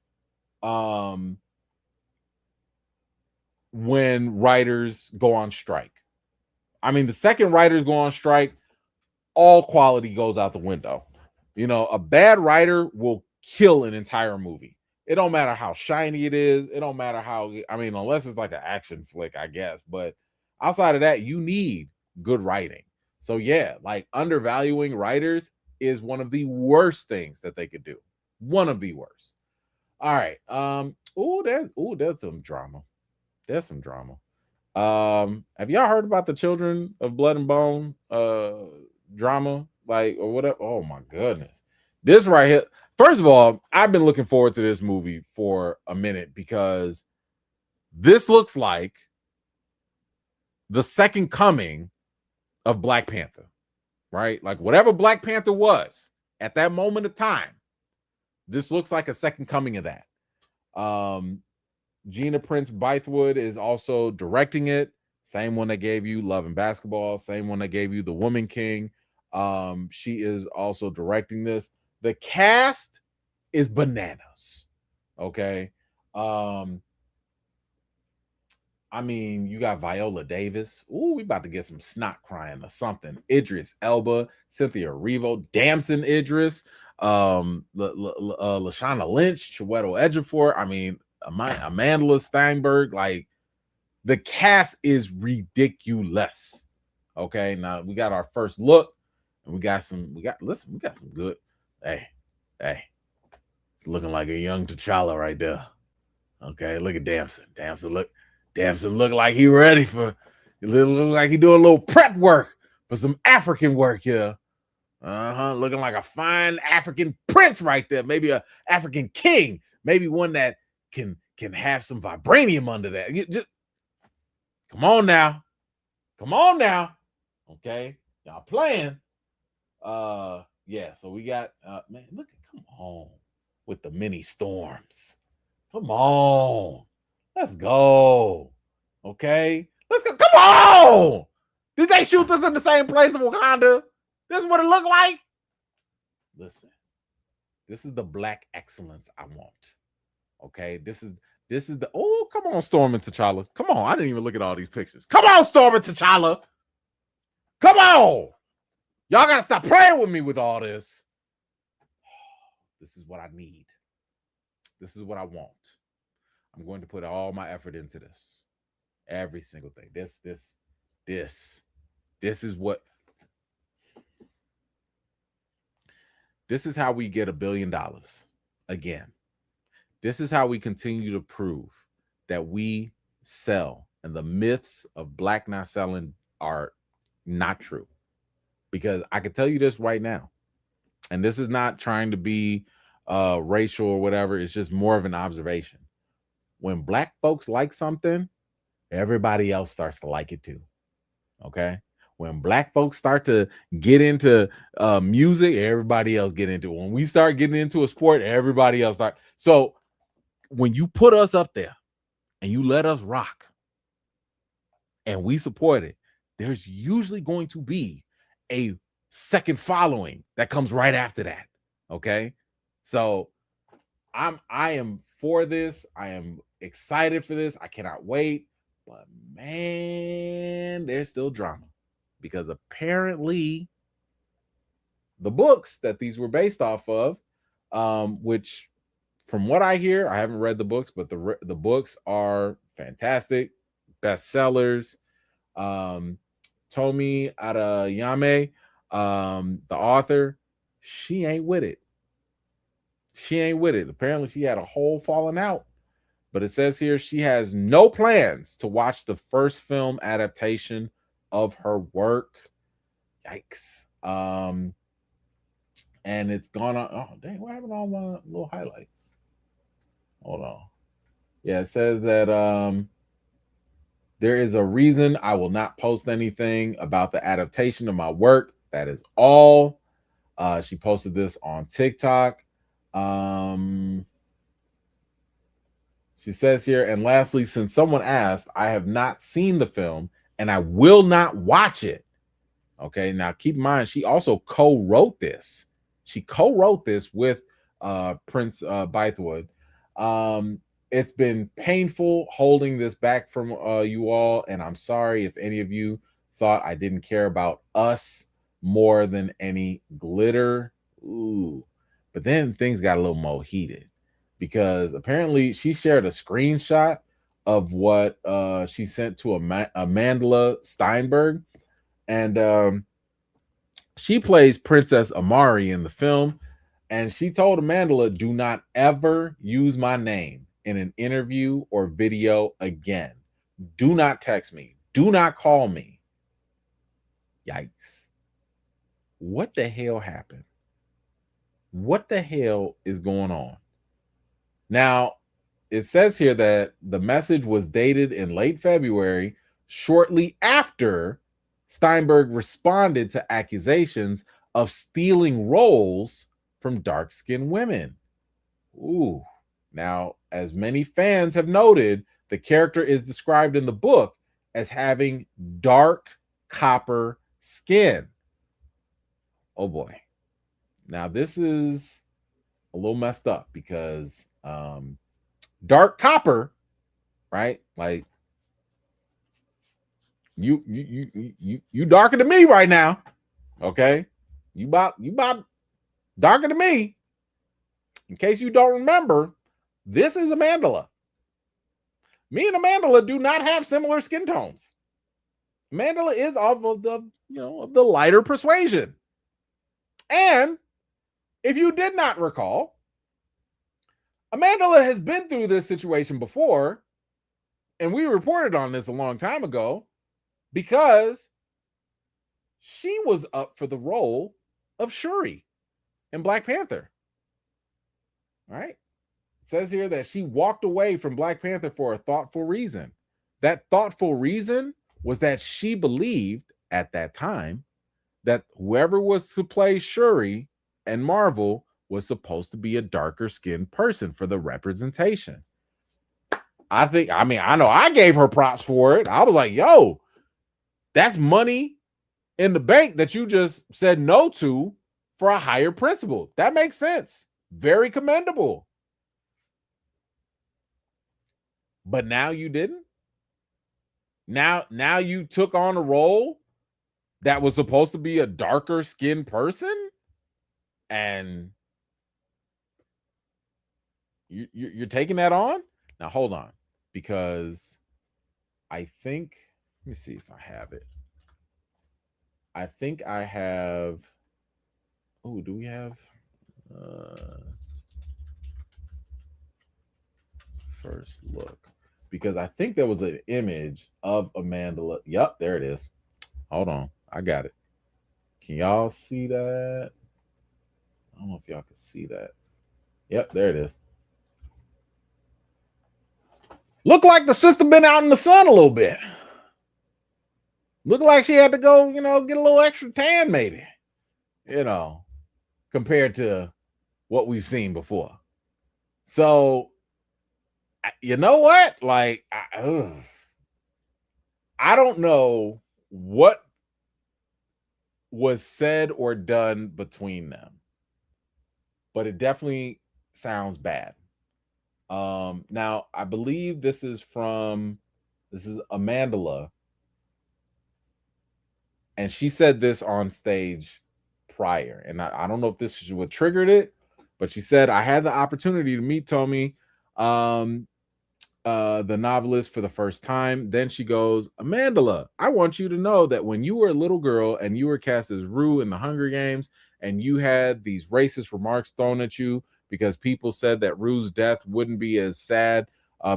when writers go on strike. I mean, the second writers go on strike, all quality goes out the window. You know, a bad writer will kill an entire movie. It don't matter how shiny it is. It don't matter how, I mean, unless it's like an action flick, I guess. But outside of that, you need good writing. So yeah, like undervaluing writers is one of the worst things that they could do. One of the worst. All right. There's some drama. There's some drama. Have y'all heard about the Children of Blood and Bone drama? Like, or whatever? Oh my goodness. This right here. First of all, I've been looking forward to this movie for a minute because this looks like the second coming of Black Panther, right? Like whatever Black Panther was at that moment of time, this looks like a second coming of that. Gina Prince Bythewood is also directing it. Same one that gave you Love and Basketball. Same one that gave you The Woman King. She is also directing this. The cast is bananas. Okay. I mean, you got Viola Davis. Ooh, we about to get some snot crying or something. Idris Elba, Cynthia Erivo, Damson Idris, Lashana Lynch, Chiwetel Ejiofor. I mean, Amanda Steinberg. Like, the cast is ridiculous. Okay, now we got our first look, and we got some good. Hey, it's looking like a young T'Challa right there. Okay, look at Damson. Damson look like he ready for. Look like he doing a little prep work for some African work here. Looking like a fine African prince right there. Maybe a African king. Maybe one that can have some vibranium under that. Just come on now. Okay, y'all playing. Yeah. So we got man. Look, come on with the mini storms. Come on, let's go. Okay, let's go. Come on. Did they shoot us in the same place in Wakanda? This is what it looked like. Listen, this is the Black excellence I want. Okay, this is the. Oh, come on, Storm and T'Challa. Come on, I didn't even look at all these pictures. Come on, Storm and T'Challa. Come on. Y'all got to stop playing with me with all this. This is what I need. This is what I want. I'm going to put all my effort into this. Every single thing. This is what. This is how we get $1 billion again. This is how we continue to prove that we sell and the myths of Black not selling are not true. Because I can tell you this right now, and this is not trying to be racial or whatever. It's just more of an observation. When Black folks like something, everybody else starts to like it too. Okay. When Black folks start to get into music, everybody else get into it. When we start getting into a sport, everybody else start. So when you put us up there and you let us rock and we support it, there's usually going to be a second following that comes right after that. Okay. So I am for this. I am excited for this. I cannot wait. But man, there's still drama because apparently the books that these were based off of, which from what I hear, I haven't read the books, but the books are fantastic, bestsellers. Tomi Adeyemi, the author, she ain't with it. She ain't with it. Apparently, she had a whole falling out. But it says here she has no plans to watch the first film adaptation of her work. Yikes. And it's gone on. Oh, dang, what happened to all my little highlights? Hold on. Yeah, it says that there is a reason I will not post anything about the adaptation of my work. That is all. She posted this on TikTok. She says here, and lastly, since someone asked, I have not seen the film and I will not watch it. Okay, now keep in mind, she also co-wrote this. She co-wrote this with Prince Bythewood. It's been painful holding this back from you all, and I'm sorry if any of you thought I didn't care about us more than any glitter. Ooh, but then things got a little more heated because apparently she shared a screenshot of what she sent to Amandla Steinberg, and she plays Princess Amari in the film, and she told Amandla, do not ever use my name in an interview or video again. Do not text me. Do not call me. Yikes. What the hell happened? What the hell is going on? Now, it says here that the message was dated in late February, shortly after Steinberg responded to accusations of stealing roles from dark-skinned women. Ooh. Now, as many fans have noted, the character is described in the book as having dark copper skin. Oh boy. Now, this is a little messed up because dark copper, right? Like you darker than me right now. Okay. You about darker than me. In case you don't remember, this is Amandla. Me and Amandla do not have similar skin tones. Amandla is of the lighter persuasion. And if you did not recall, Amandla has been through this situation before, and we reported on this a long time ago because she was up for the role of Shuri in Black Panther. All right. It says here that she walked away from Black Panther for a thoughtful reason. That thoughtful reason was that she believed at that time that whoever was to play Shuri and Marvel was supposed to be a darker skinned person for the representation. I know I gave her props for it. I was like, yo, that's money in the bank that you just said no to for a higher principle. That makes sense. Very commendable. But now you didn't. Now you took on a role that was supposed to be a darker skinned person, and you're taking that on. Now hold on, because I think, let me see if I have it. I think I have. Oh, do we have first look? Because I think there was an image of Amanda. Yep, there it is. Hold on, I got it. Can y'all see that? I don't know if y'all can see that. Yep, there it is. Look like the sister been out in the sun a little bit. Look like she had to go, get a little extra tan, maybe. Compared to what we've seen before. So, you know what? Like, I don't know what was said or done between them, but it definitely sounds bad. Now I believe this is Amandla, and she said this on stage prior, and I don't know if this is what triggered it, but she said, I had the opportunity to meet Tommy, the novelist, for the first time. Then she goes, Amandla, I want you to know that when you were a little girl and you were cast as Rue in the Hunger Games, and you had these racist remarks thrown at you because people said that Rue's death wouldn't be as sad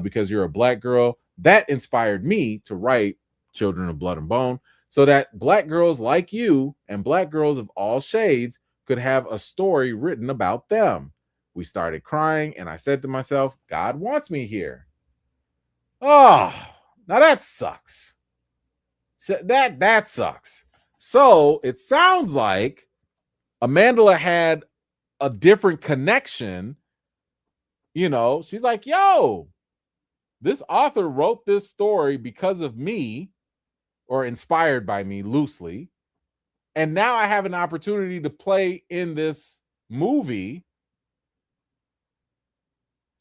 because you're a black girl, that inspired me to write Children of Blood and Bone, so that black girls like you and black girls of all shades could have a story written about them. We started crying, and I said to myself, God wants me here. Oh, now that sucks. That sucks. So it sounds like Amandla had a different connection. She's like, yo, this author wrote this story because of me, or inspired by me loosely. And now I have an opportunity to play in this movie.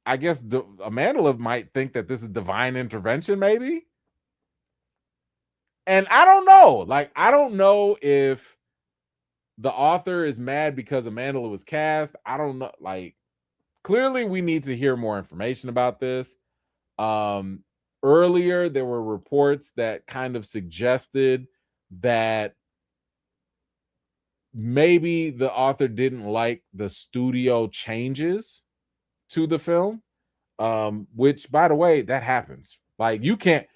I guess Amandla might think that this is divine intervention, maybe. And I don't know. Like, I don't know if the author is mad because Amandla was cast. I don't know. Like, clearly we need to hear more information about this. Earlier, there were reports that kind of suggested that maybe the author didn't like the studio changes to the film, which, by the way, that happens. Like, you can't,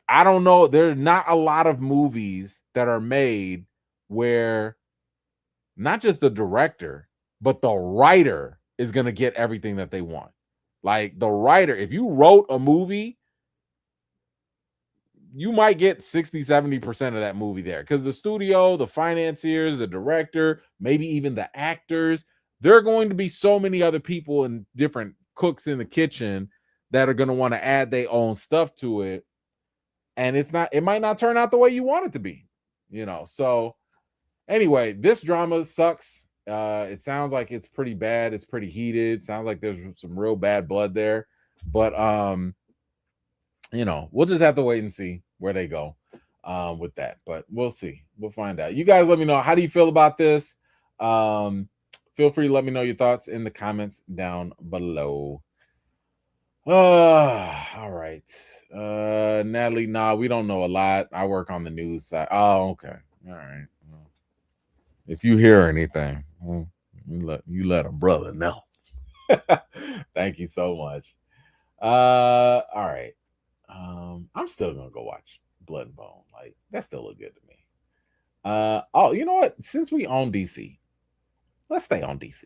I don't know, there are not a lot of movies that are made where not just the director, but the writer is going to get everything that they want. Like, the writer, if you wrote a movie, you might get 60-70% of that movie there, because the studio, the financiers, the director, maybe even the actors, there are going to be so many other people and different cooks in the kitchen that are going to want to add their own stuff to it, and it might not turn out the way you want it to be. So anyway, this drama sucks. It sounds like it's pretty bad. It's pretty heated. Sounds like there's some real bad blood there, but we'll just have to wait and see where they go with that. But we'll see. We'll find out. You guys let me know, how do you feel about this? Feel free to let me know your thoughts in the comments down below. All right. Natalie, nah, we don't know a lot. I work on the news side. Oh, okay. All right. Well, if you hear anything, you let a brother know. Thank you so much. All right. I'm still gonna go watch Blood and Bone. Like, that still look good to me. Oh, you know what? Since we own DC, let's stay on DC.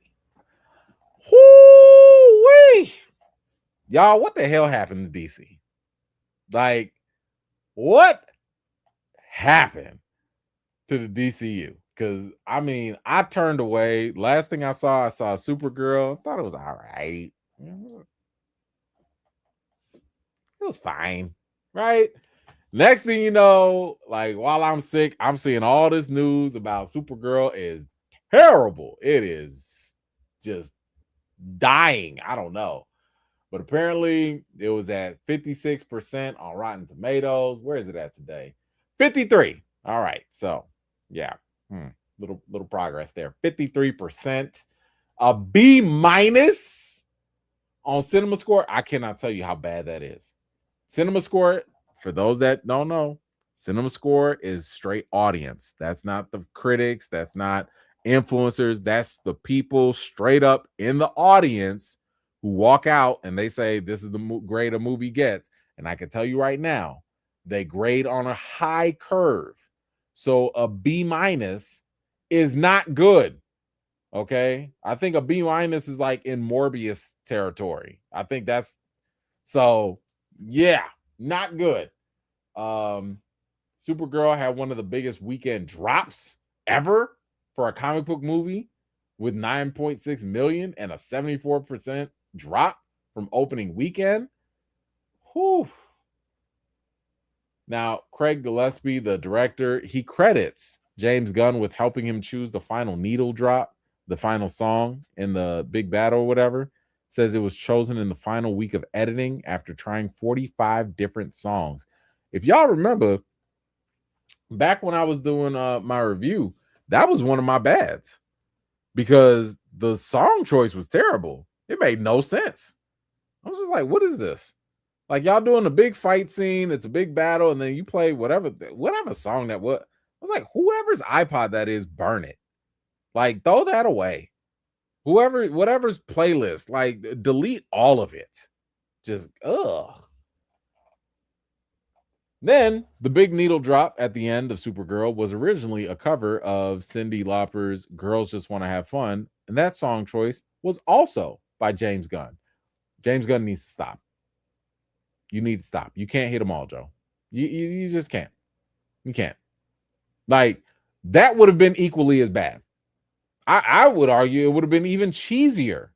Whoo-wee! Y'all, what the hell happened to DC? Like, what happened to the DCU? Because I turned away. Last thing I saw Supergirl. I thought it was all right. It was fine, right? Next thing you know, like, while I'm sick, I'm seeing all this news about Supergirl is terrible. It is just dying. I don't know. But apparently it was at 56% on Rotten Tomatoes. Where is it at today? 53. All right. So yeah. Little progress there. 53%. A B minus on Cinema Score. I cannot tell you how bad that is. Cinema Score, for those that don't know, Cinema Score is straight audience. That's not the critics, that's not influencers, that's the people straight up in the audience who walk out and they say this is the grade a movie gets. And I can tell you right now, they grade on a high curve. So a B minus is not good. Okay. I think a B minus is like in Morbius territory. I think that's so, yeah, not good. Supergirl had one of the biggest weekend drops ever for a comic book movie with 9.6 million and a 74% drop from opening weekend. Whew. Now, Craig Gillespie, the director, he credits James Gunn with helping him choose the final needle drop, the final song in the big battle or whatever. Says it was chosen in the final week of editing after trying 45 different songs. If y'all remember, back when I was doing my review, that was one of my bads because the song choice was terrible. It made no sense. I was just like, what is this? Like y'all doing a big fight scene, it's a big battle, and then you play whatever song that was. I was like, whoever's iPod that is, burn it. Like, throw that away. Whatever's playlist, like delete all of it. Just ugh. Then the big needle drop at the end of Supergirl was originally a cover of Cyndi Lauper's Girls Just Want to Have Fun, and that song choice was also by James Gunn. James Gunn needs to stop. You need to stop. You can't hit them all, Joe. You just can't. You can't. Like, that would have been equally as bad. I would argue it would have been even cheesier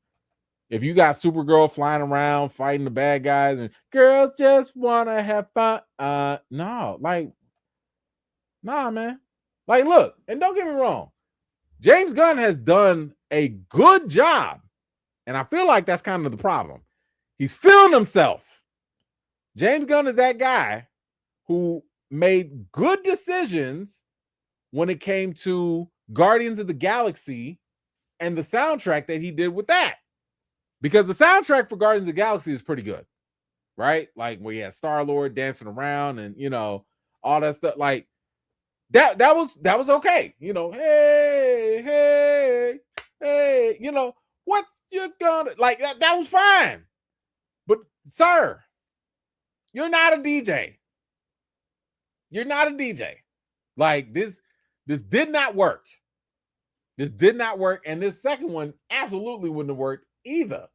if you got Supergirl flying around fighting the bad guys and girls just want to have fun. No, like, nah, man. Like, look, and don't get me wrong. James Gunn has done a good job. And I feel like that's kind of the problem. He's feeling himself. James Gunn is that guy who made good decisions when it came to Guardians of the Galaxy and the soundtrack that he did with that. Because the soundtrack for Guardians of the Galaxy is pretty good, right? Like where you had Star-Lord dancing around and, you know, all that stuff. Like that was okay. You know, hey, you know, what you gonna like that was fine. But sir, you're not a DJ. You're not a DJ. Like this did not work. This did not work. And this second one absolutely wouldn't have worked either.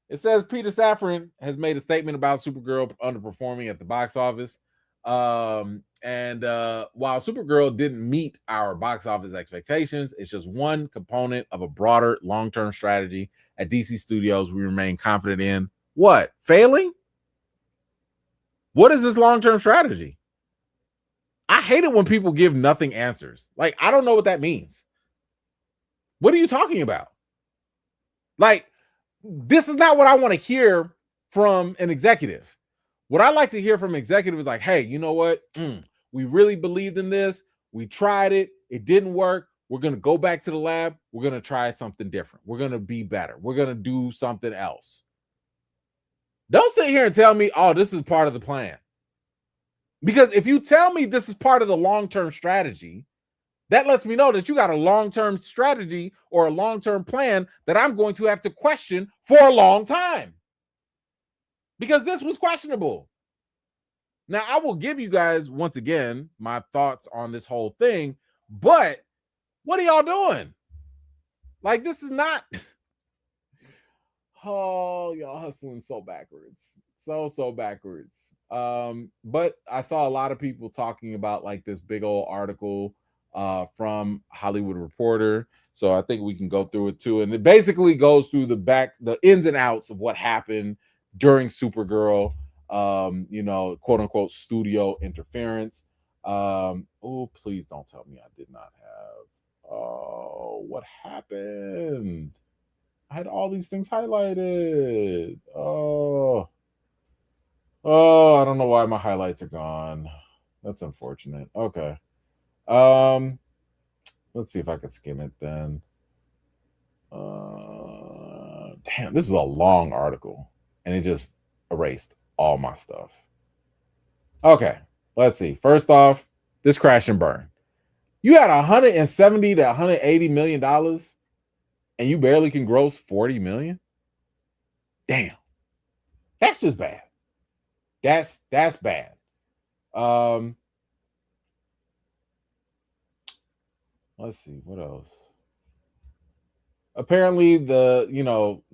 It says Peter Safran has made a statement about Supergirl underperforming at the box office. While Supergirl didn't meet our box office expectations, it's just one component of a broader long-term strategy at DC Studios we remain confident in. What? Failing? What is this long-term strategy? I hate it when people give nothing answers. Like, I don't know what that means. What are you talking about? Like, this is not what I want to hear from an executive. What I like to hear from an executive is like, hey, you know what? We really believed in this. We tried it. It didn't work. We're going to go back to the lab. We're going to try something different. We're going to be better. We're going to do something else. Don't sit here and tell me, oh, this is part of the plan. Because if you tell me this is part of the long-term strategy, that lets me know that you got a long-term strategy or a long-term plan that I'm going to have to question for a long time. Because this was questionable. Now, I will give you guys, once again, my thoughts on this whole thing, but what are y'all doing? Like, this is not... Oh, y'all hustling so backwards. So backwards. But I saw a lot of people talking about like this big old article from Hollywood Reporter. So I think we can go through it too. And it basically goes through the ins and outs of what happened during Supergirl, you know, quote unquote studio interference. Oh, please don't tell me I did not have. Oh, what happened? I had all these things highlighted. Oh, I don't know why my highlights are gone. That's unfortunate. Okay. Let's see if I can skim it then. Damn, this is a long article, and it just erased all my stuff. Okay, let's see. First off, this crash and burn. You had 170 to 180 million dollars, and you barely can gross 40 million. Damn, that's just bad. That's bad. Let's see what else. Apparently,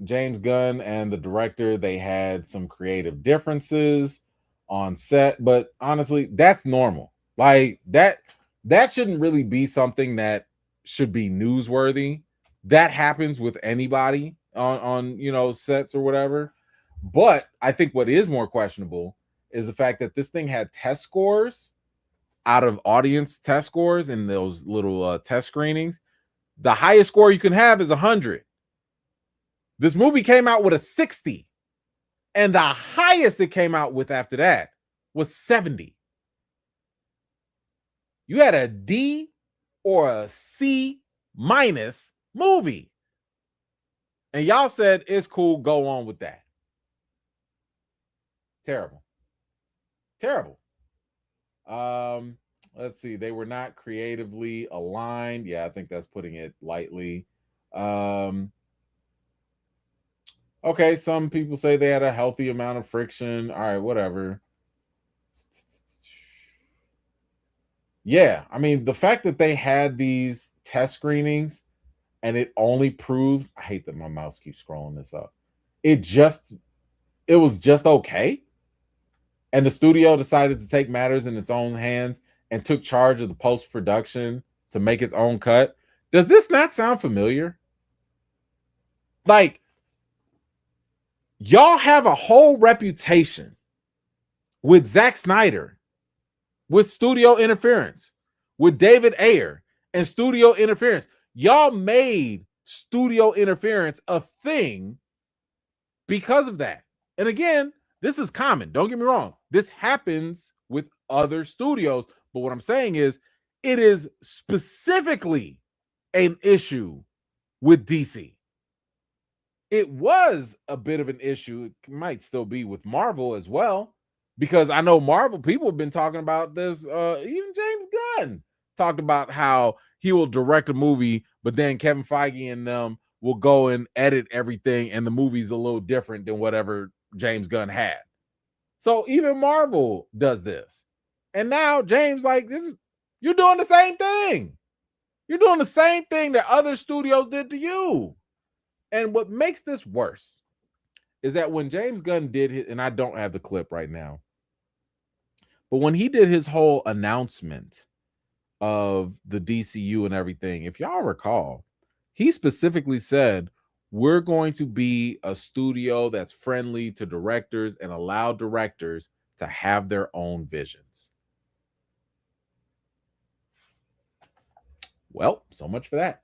James Gunn and the director, they had some creative differences on set, but honestly, that's normal. Like that shouldn't really be something that should be newsworthy. That happens with anybody on sets or whatever. But I think what is more questionable is the fact that this thing had test scores out of audience test scores in those little test screenings. The highest score you can have is 100. This movie came out with a 60, and the highest it came out with after that was 70. You had a D or a C minus movie, and y'all said it's cool, go on with that. Terrible. Let's see. They were not creatively aligned. Yeah, I think that's putting it lightly. Okay, some people say they had a healthy amount of friction. All right, whatever. Yeah, I mean, the fact that they had these test screenings and it only proved, I hate that my mouse keeps scrolling this up. It was just okay. And the studio decided to take matters in its own hands and took charge of the post-production to make its own cut. Does this not sound familiar? Like, y'all have a whole reputation with Zack Snyder, with studio interference, with David Ayer and studio interference. Y'all made studio interference a thing because of that. And again, this is common. Don't get me wrong. This happens with other studios. But what I'm saying is, it is specifically an issue with DC. It was a bit of an issue. It might still be with Marvel as well, because I know Marvel people have been talking about this. Even James Gunn talked about how he will direct a movie, but then Kevin Feige and them will go and edit everything, and the movie's a little different than whatever James Gunn had. So even Marvel does this. And now James, like, you're doing the same thing. You're doing the same thing that other studios did to you. And what makes this worse is that when James Gunn did it, and I don't have the clip right now, but when he did his whole announcement of the DCU and everything, if y'all recall, he specifically said, we're going to be a studio that's friendly to directors and allow directors to have their own visions. Well, so much for that.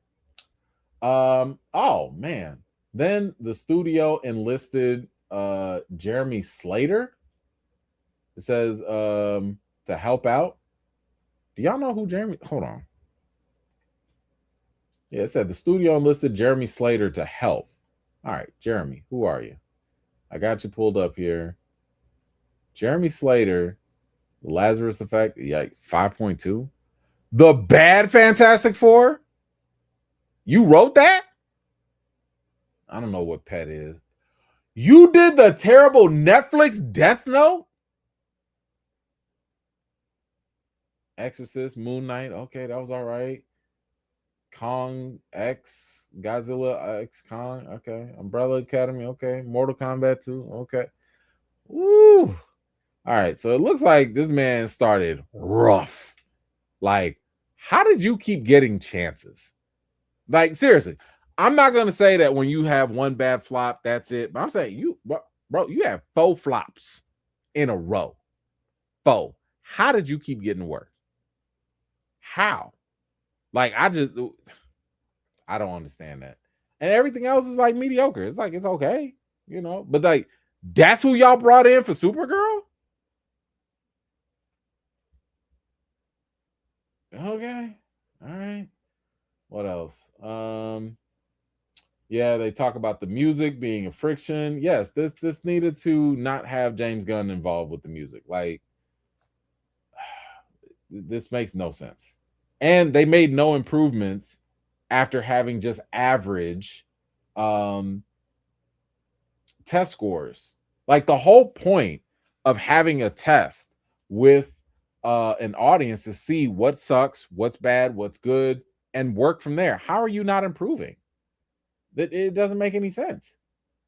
Oh man. Then the studio enlisted Jeremy Slater. It says to help out. Do y'all know who Jeremy? Hold on. Yeah, it said the studio enlisted Jeremy Slater to help. All right, Jeremy, who are you? I got you pulled up here. Jeremy Slater, Lazarus Effect, yeah, 5.2. The bad Fantastic Four? You wrote that? I don't know what Pet is. You did the terrible Netflix Death Note? Exorcist, Moon Knight. Okay, that was all right. Kong X, Godzilla X Kong. Okay. Umbrella Academy. Okay. Mortal Kombat 2. Okay. Woo. All right. So it looks like this man started rough. Like, how did you keep getting chances? Like, seriously, I'm not going to say that when you have one bad flop, that's it. But I'm saying bro, you have 4 flops in a row. 4. How did you keep getting work? How? Like, I don't understand that. And everything else is like mediocre. It's like, it's okay, but like, that's who y'all brought in for Supergirl? Okay. All right. What else? Yeah, they talk about the music being a friction. Yes, this needed to not have James Gunn involved with the music. Like this makes no sense. And they made no improvements after having just average um test scores. Like the whole point of having a test with an audience to see what sucks, what's bad, what's good, and work from there. How are you not improving? That it doesn't make any sense.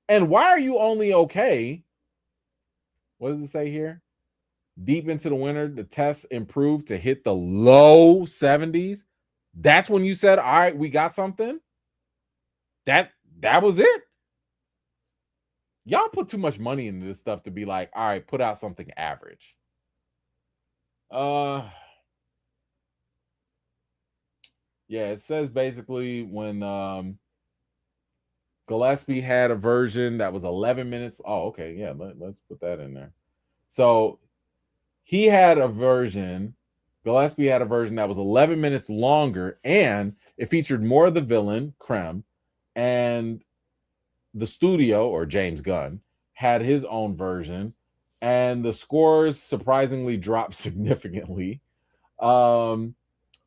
And why are you only okay? What does it say here? Deep into the winter, the tests improved to hit the low 70s. That's when you said, "All right, we got something." That that was it. Y'all put too much money into this stuff to be like, "All right, put out something average." Uh yeah, it says basically when Gillespie had a version that was 11 minutes. Oh, okay, yeah, let's put that in there. So he had a version, Gillespie had a version that was 11 minutes longer, and it featured more of the villain, Krem, and the studio, or James Gunn, had his own version, and the scores surprisingly dropped significantly. Um,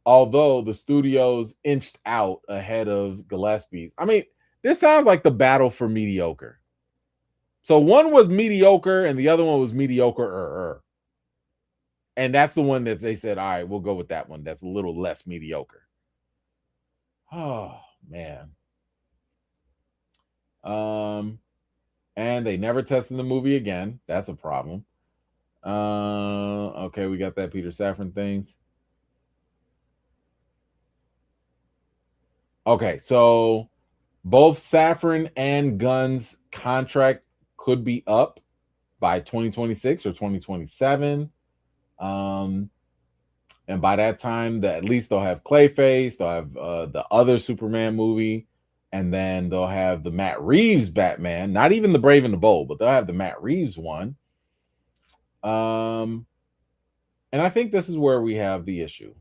although the studios inched out ahead of Gillespie's. I mean, this sounds like the battle for mediocre. So one was mediocre and the other one was mediocre. And that's the one that they said, all right, we'll go with that one. That's a little less mediocre. Oh, man. Um, and they never tested the movie again. That's a problem. Okay, we got that Peter Safran things. Okay, so both Safran and Gunn's contract could be up by 2026 or 2027. Um, and by that time, at least they'll have Clayface, they'll have the other Superman movie, and then they'll have the Matt Reeves Batman. Not even the Brave and the Bold, but they'll have the Matt Reeves one. And I think this is where we have the issue.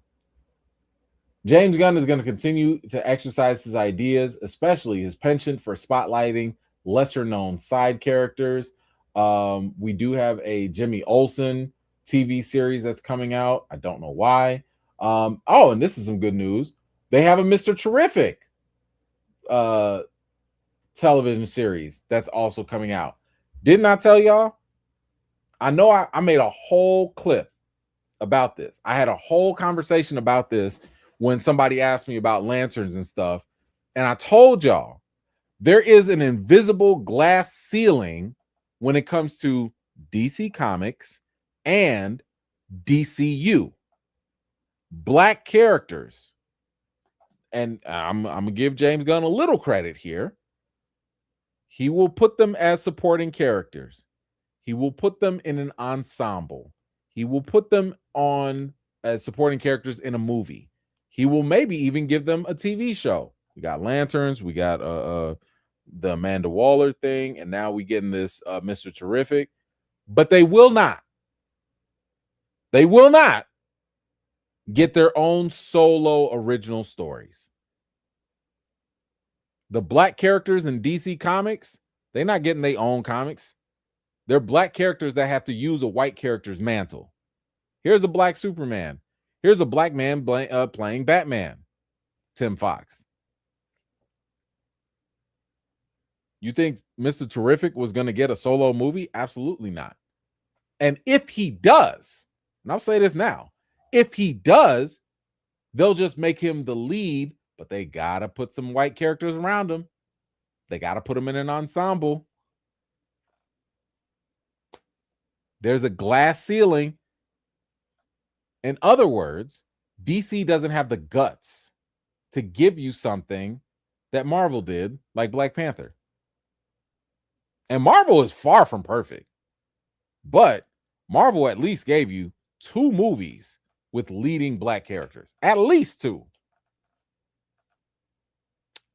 James Gunn is going to continue to exercise his ideas, especially his penchant for spotlighting lesser known side characters. We do have a Jimmy Olsen TV series that's coming out. I don't know why. And this is some good news. They have a Mr. Terrific uh, television series that's also coming out. Didn't I tell y'all? I know I made a whole clip about this. I had a whole conversation about this when somebody asked me about lanterns and stuff. And I told y'all there is an invisible glass ceiling when it comes to DC Comics and DCU. Black characters. And I'm going to give James Gunn a little credit here. He will put them as supporting characters. He will put them in an ensemble. He will put them on as supporting characters in a movie. He will maybe even give them a TV show. We got Lanterns, we got the Amanda Waller thing, and now we getting this Mr. Terrific. But they will not. They will not get their own solo original stories. The black characters in DC Comics, they're not getting their own comics. They're black characters that have to use a white character's mantle. Here's a black Superman. Here's a black man playing Batman. Tim Fox. You think Mr. Terrific was going to get a solo movie? Absolutely not. And if he does, and I'll say this now, if he does, they'll just make him the lead, but they got to put some white characters around him. They got to put him in an ensemble. There's a glass ceiling. In other words, DC doesn't have the guts to give you something that Marvel did, like Black Panther. And Marvel is far from perfect, but Marvel at least gave you 2 movies with leading black characters, at least 2.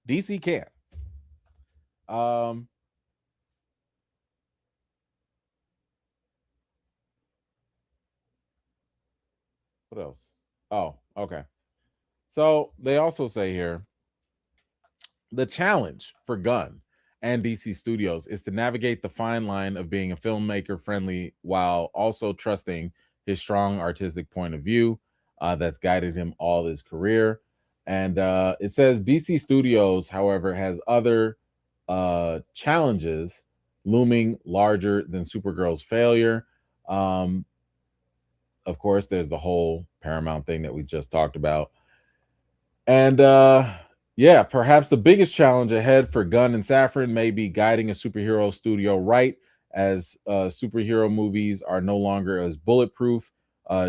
DC can't. What else? Oh, okay. So they also say here the challenge for Gunn and DC Studios is to navigate the fine line of being a filmmaker friendly while also trusting his strong artistic point of view that's guided him all his career. And it says DC Studios, however, has other challenges looming larger than Supergirl's failure. Um, of course, there's the whole Paramount thing that we just talked about. And yeah, perhaps the biggest challenge ahead for Gunn and Safran may be guiding a superhero studio right, as superhero movies are no longer as bulletproof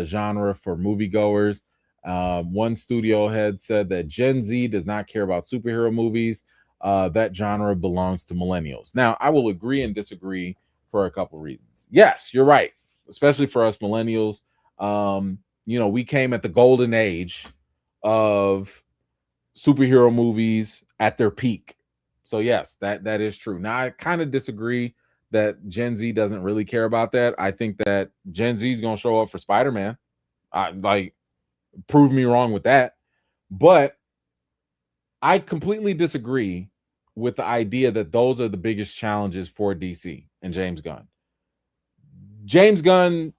genre for moviegoers. One studio head said that Gen Z does not care about superhero movies. That genre belongs to millennials. Now, I will agree and disagree for a couple reasons. Yes, you're right, especially for us millennials. We came at the golden age of superhero movies at their peak. So yes, that is true. Now I kind of disagree that Gen Z doesn't really care about that. I think that Gen Z is going to show up for Spider-Man. Prove me wrong with that. But I completely disagree with the idea that those are the biggest challenges for DC and James Gunn. James Gunn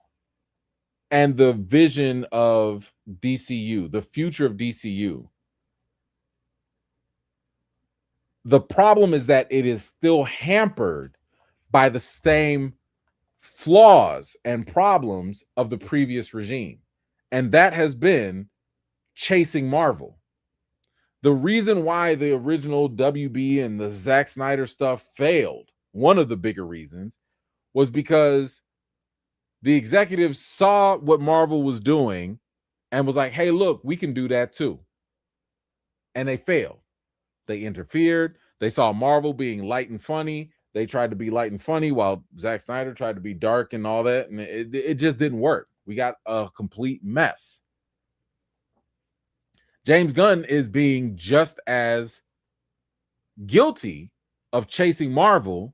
and the vision of DCU, the future of DCU, the problem is that it is still hampered by the same flaws and problems of the previous regime. And that has been chasing Marvel. The reason why the original WB and the Zack Snyder stuff failed, one of the bigger reasons, was because the executives saw what Marvel was doing and was like, hey, look, we can do that too. And they failed. They interfered. They saw Marvel being light and funny. They tried to be light and funny while Zack Snyder tried to be dark and all that. And it just didn't work. We got a complete mess. James Gunn is being just as guilty of chasing Marvel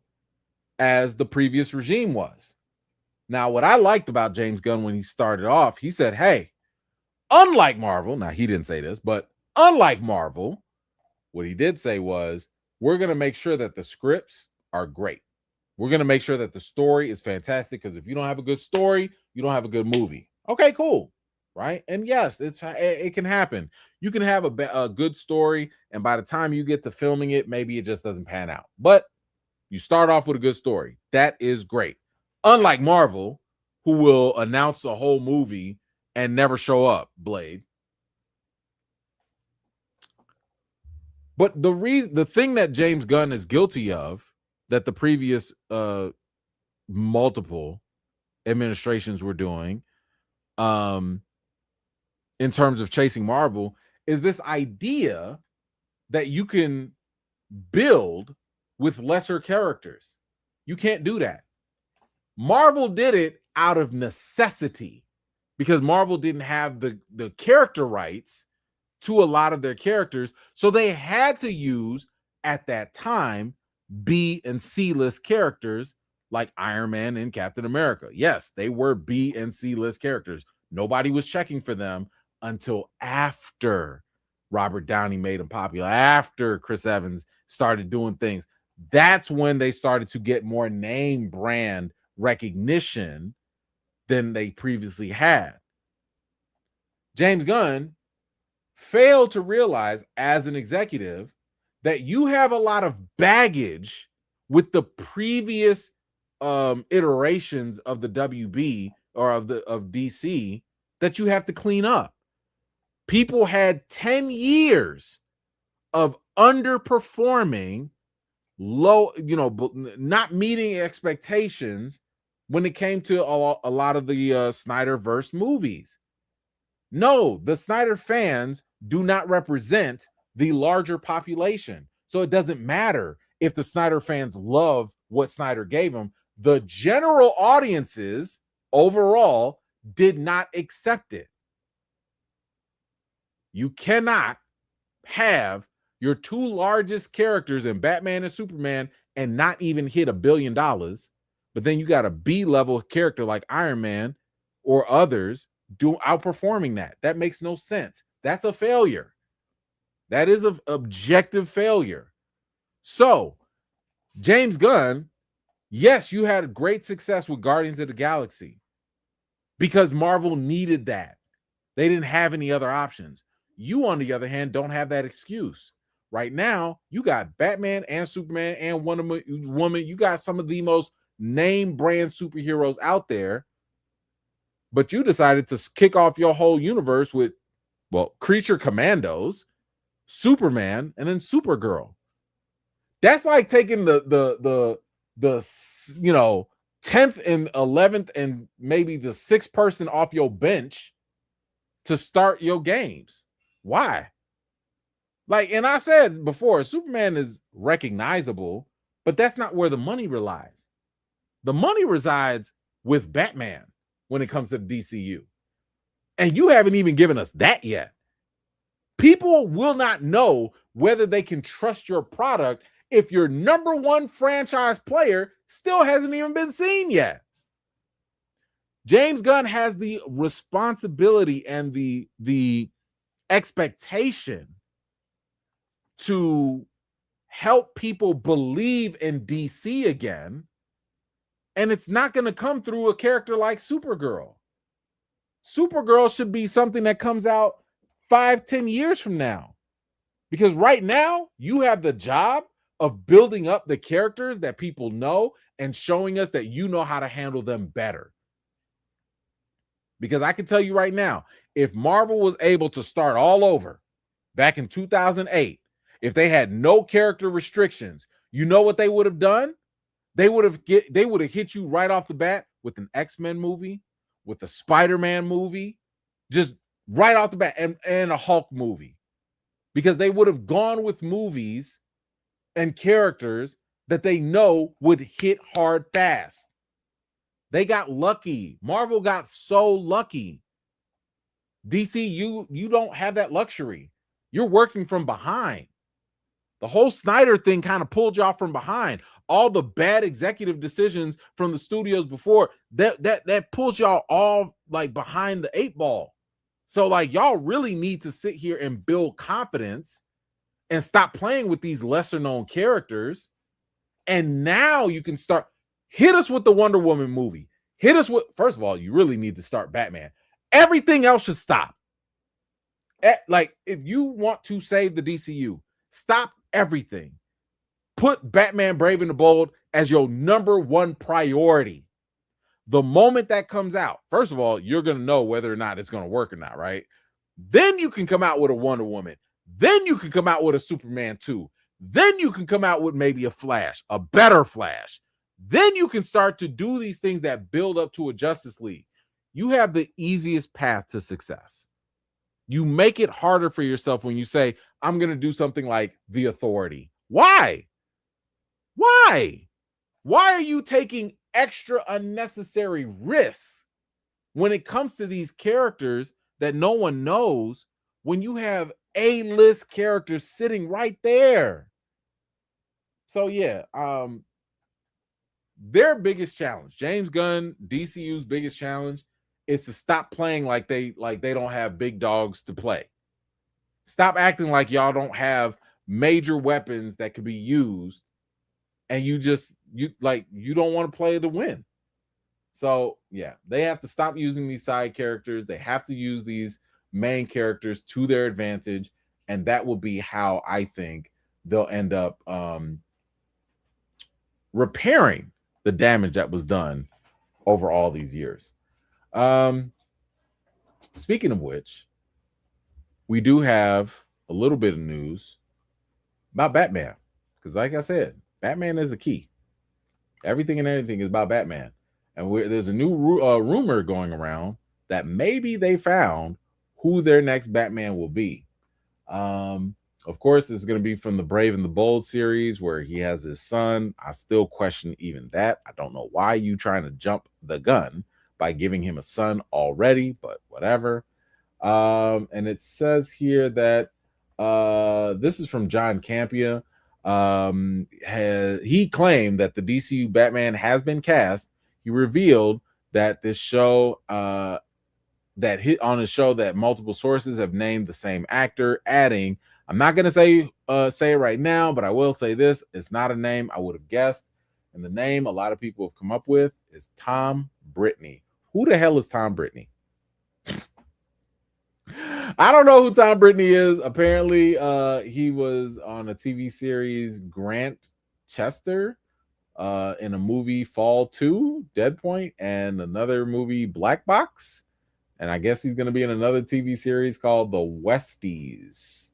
as the previous regime was. Now, what I liked about James Gunn when he started off, he said, hey, unlike Marvel, now he didn't say this, but unlike Marvel, what he did say was, we're going to make sure that the scripts are great. We're going to make sure that the story is fantastic, because if you don't have a good story, you don't have a good movie. Okay, cool. Right? And yes, it can happen. You can have a good story, and by the time you get to filming it, maybe it just doesn't pan out. But you start off with a good story. That is great. Unlike Marvel, who will announce a whole movie and never show up, Blade. But the thing that James Gunn is guilty of, that the previous multiple administrations were doing, in terms of chasing Marvel, is this idea that you can build with lesser characters. You can't do that. Marvel did it out of necessity because Marvel didn't have the character rights to a lot of their characters. So they had to use, at that time, B and C list characters like Iron Man and Captain America. Yes, they were B and C list characters. Nobody was checking for them until after Robert Downey made them popular, after Chris Evans started doing things. That's when they started to get more name brand recognition than they previously had. James Gunn failed to realize as an executive that you have a lot of baggage with the previous iterations of the WB or of DC that you have to clean up. People had 10 years of underperforming, low, not meeting expectations when it came to a lot of the Snyderverse movies. No, the Snyder fans do not represent the larger population. So it doesn't matter if the Snyder fans love what Snyder gave them. The general audiences overall did not accept it. You cannot have your two largest characters in Batman and Superman and not even hit $1 billion. But then you got a B-level character like Iron Man or others outperforming that. That makes no sense. That's a failure. That is an objective failure. So, James Gunn, yes, you had great success with Guardians of the Galaxy because Marvel needed that. They didn't have any other options. You, on the other hand, don't have that excuse. Right now, you got Batman and Superman and Wonder Woman. You got some of the most name brand superheroes out there, but you decided to kick off your whole universe with, well, Creature Commandos, Superman, and then Supergirl. That's like taking the 10th and 11th and maybe the 6th person off your bench to start your games. Why? Like, and I said before, Superman is recognizable, but that's not where the money relies. The money resides with Batman when it comes to the DCU. And you haven't even given us that yet. People will not know whether they can trust your product if your number one franchise player still hasn't even been seen yet. James Gunn has the responsibility and the expectation to help people believe in DC again. And it's not going to come through a character like Supergirl. Supergirl should be something that comes out 5-10 years from now. Because right now, you have the job of building up the characters that people know and showing us that you know how to handle them better. Because I can tell you right now, if Marvel was able to start all over back in 2008, if they had no character restrictions, you know what they would have done? They would have hit you right off the bat with an X-Men movie, with a Spider-Man movie, just right off the bat, and a Hulk movie. Because they would have gone with movies and characters that they know would hit hard fast. They got lucky. Marvel got so lucky. DC, you don't have that luxury. You're working from behind. The whole Snyder thing kind of pulled y'all from behind. All the bad executive decisions from the studios before, that pulls y'all all like behind the 8 ball. So like y'all really need to sit here and build confidence and stop playing with these lesser known characters. And now you can start, hit us with the Wonder Woman movie. Hit us with, first of all, you really need to start Batman. Everything else should stop. Like, if you want to save the DCU, stop everything. Put Batman Brave and the Bold as your number one priority. The moment that comes out, first of all, you're going to know whether or not it's going to work or not, right? Then you can come out with a Wonder Woman. Then you can come out with a Superman 2. Then you can come out with maybe a Flash, a better Flash. Then you can start to do these things that build up to a Justice League. You have the easiest path to success. You make it harder for yourself when you say, I'm going to do something like The Authority. Why? Why? Why are you taking extra unnecessary risks when it comes to these characters that no one knows when you have A-list characters sitting right there? So yeah, their biggest challenge, James Gunn, DCU's biggest challenge, is to stop playing like they don't have big dogs to play. Stop acting like y'all don't have major weapons that could be used, and you don't want to play to win. So yeah, they have to stop using these side characters. They have to use these main characters to their advantage, and that will be how I think they'll end up repairing the damage that was done over all these years. Speaking of which, we do have a little bit of news about Batman, because like I said, Batman is the key. Everything and anything is about Batman. And there's a new rumor going around that maybe they found who their next Batman will be. Of course, it's going to be from the Brave and the Bold series where he has his son. I still question even that. I don't know why you trying to jump the gun by giving him a son already, but whatever. And it says here that this is from John Campea. He claimed that the DCU Batman has been cast. He revealed that this show that hit on a show that multiple sources have named the same actor, adding, I'm not gonna say it right now, but I will say this: it's not a name I would have guessed, and the name a lot of people have come up with is Tom Brittney. Who the hell is Tom Brittney? I don't know who Tom Brittney is. Apparently, he was on a TV series, Grant Chester, in a movie Fall 2, Dead Point, and another movie, Black Box. And I guess he's going to be in another TV series called The Westies.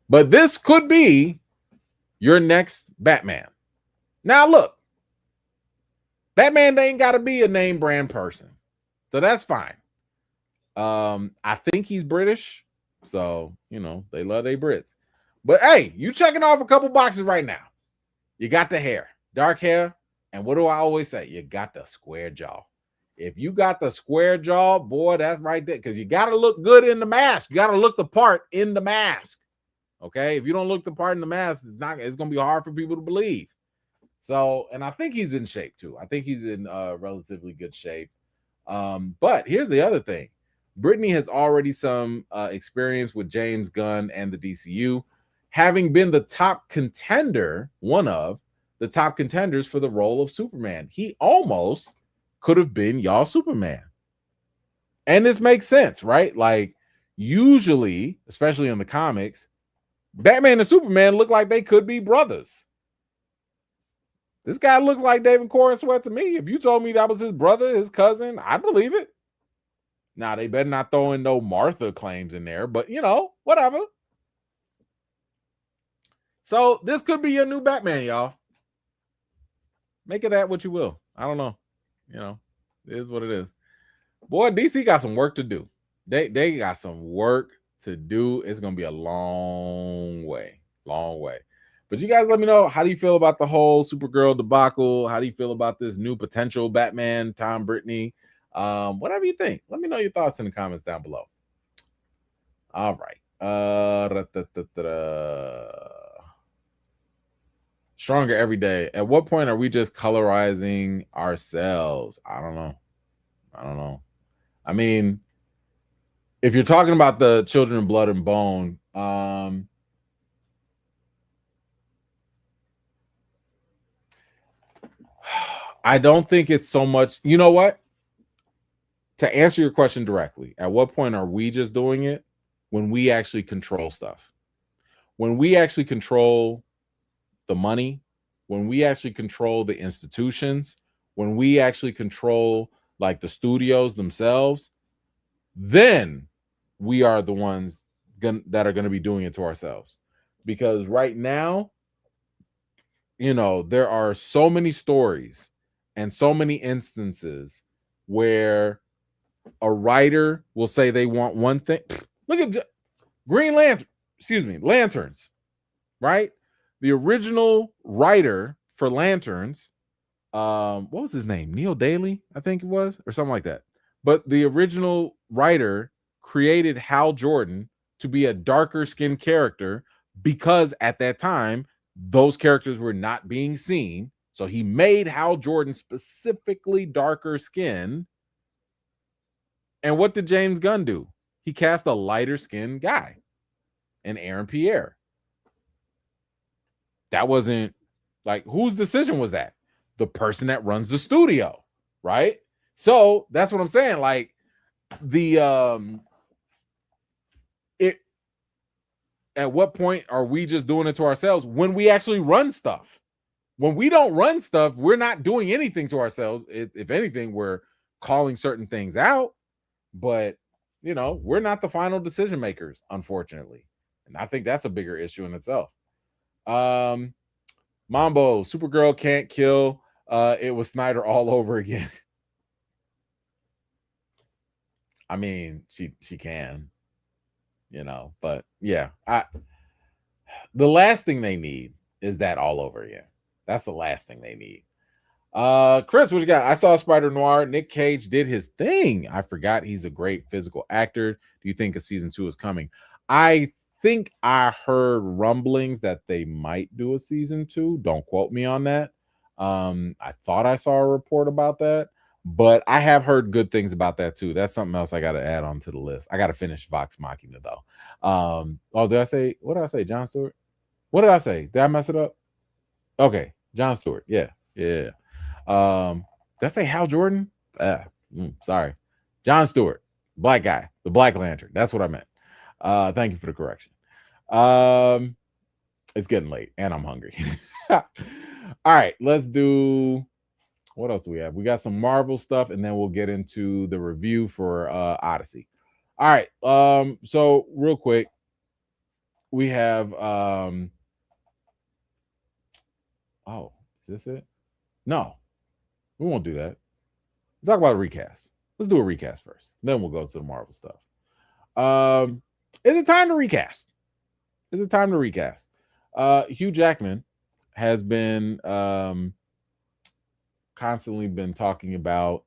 But this could be your next Batman. Now, look, Batman ain't got to be a name brand person. So that's fine. I think he's British. So, you know, they love their Brits. But hey, you checking off a couple boxes right now. You got the hair, dark hair. And what do I always say? You got the square jaw. If you got the square jaw, boy, that's right there. Because you got to look good in the mask. You got to look the part in the mask. Okay? If you don't look the part in the mask, it's going to be hard for people to believe. So, and I think he's in shape too. I think he's in relatively good shape. But here's the other thing. Brittany has already some experience with James Gunn and the DCU, having been the top contender, one of the top contenders for the role of Superman. He almost could have been y'all Superman. And this makes sense, right? Like, usually, especially in the comics, Batman and Superman look like they could be brothers. This guy looks like David Corn Sweat to me. If you told me that was his brother, his cousin, I'd believe it. Now, they better not throw in no Martha claims in there, but, you know, whatever. So this could be your new Batman, y'all. Make of that what you will. I don't know. You know, it is what it is. Boy, DC got some work to do. They got some work to do. It's going to be a long way. Long way. But you guys let me know, how do you feel about the whole Supergirl debacle? How do you feel about this new potential Batman, Tom Brittney? Whatever you think. Let me know your thoughts in the comments down below. All right. Stronger every day. At what point are we just colorizing ourselves? I don't know. I mean, if you're talking about the Children of Blood and Bone, I don't think it's so much. You know what? To answer your question directly, at what point are we just doing it? When we actually control stuff. When we actually control the money, when we actually control the institutions, when we actually control like the studios themselves, then we are the ones that are going to be doing it to ourselves. Because right now, you know, there are so many stories and so many instances where a writer will say they want one thing. Look at Green Lantern, Lanterns, right? The original writer for Lanterns, what was his name? Neil Daly, I think it was, or something like that. But the original writer created Hal Jordan to be a darker skinned character because at that time, those characters were not being seen. So he made Hal Jordan specifically darker skinned. And what did James Gunn do? He cast a lighter skinned guy, and Aaron Pierre. That wasn't like, whose decision was that? The person that runs the studio, right? So that's what I'm saying. Like at what point are we just doing it to ourselves? When we actually run stuff. When we don't run stuff, we're not doing anything to ourselves. If anything, we're calling certain things out, but you know, we're not the final decision makers, unfortunately. And I think that's a bigger issue in itself. Mambo, Supergirl can't kill. It was Snyder all over again. I mean, she can, you know, but yeah, the last thing they need is that all over again. That's the last thing they need. Chris, what you got? I saw Spider Noir. Nick Cage did his thing. I forgot he's a great physical actor. Do you think a season 2 is coming? I think I heard rumblings that they might do a season 2. Don't quote me on that. I thought I saw a report about that, But I have heard good things about that too. That's something else I got to add on to the list. I got to finish Vox Machina though. Oh, did I say what did I say? John Stewart? What did I say? Did I mess it up? Okay, John Stewart. Yeah, yeah. Did I say Hal Jordan? Sorry, John Stewart, black guy, the Black Lantern. That's what I meant. Thank you for the correction. It's getting late and I'm hungry. All right, let's do. What else do we have? We got some Marvel stuff, and then we'll get into the review for Odyssey. All right. So real quick, we have oh, is this it? No, we won't do that. Let's talk about a recast. Let's do a recast first. Then we'll go to the Marvel stuff. Is it time to recast? Is it time to recast? Hugh Jackman has been constantly been talking about,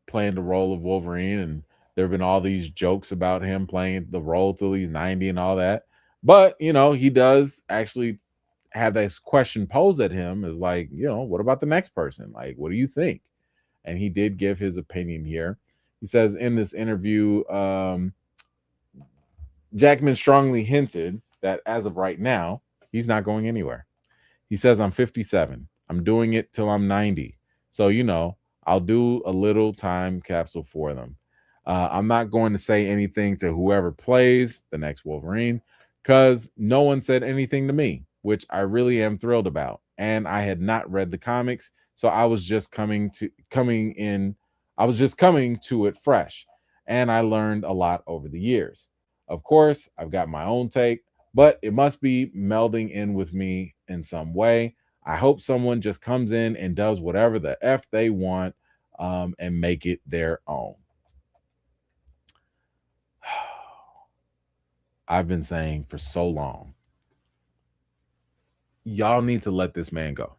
playing the role of Wolverine, and there have been all these jokes about him playing the role till he's 90 and all that. But he does actually have this question posed at him is like, what about the next person? Like, what do you think? And he did give his opinion here. He says in this interview, Jackman strongly hinted that as of right now, he's not going anywhere. He says, I'm 57. I'm doing it till I'm 90. So, I'll do a little time capsule for them. I'm not going to say anything to whoever plays the next Wolverine because no one said anything to me, which I really am thrilled about. And I had not read the comics, so I was just coming to it fresh. And I learned a lot over the years. Of course, I've got my own take, but it must be melding in with me in some way. I hope someone just comes in and does whatever the F they want and make it their own. I've been saying for so long, y'all need to let this man go.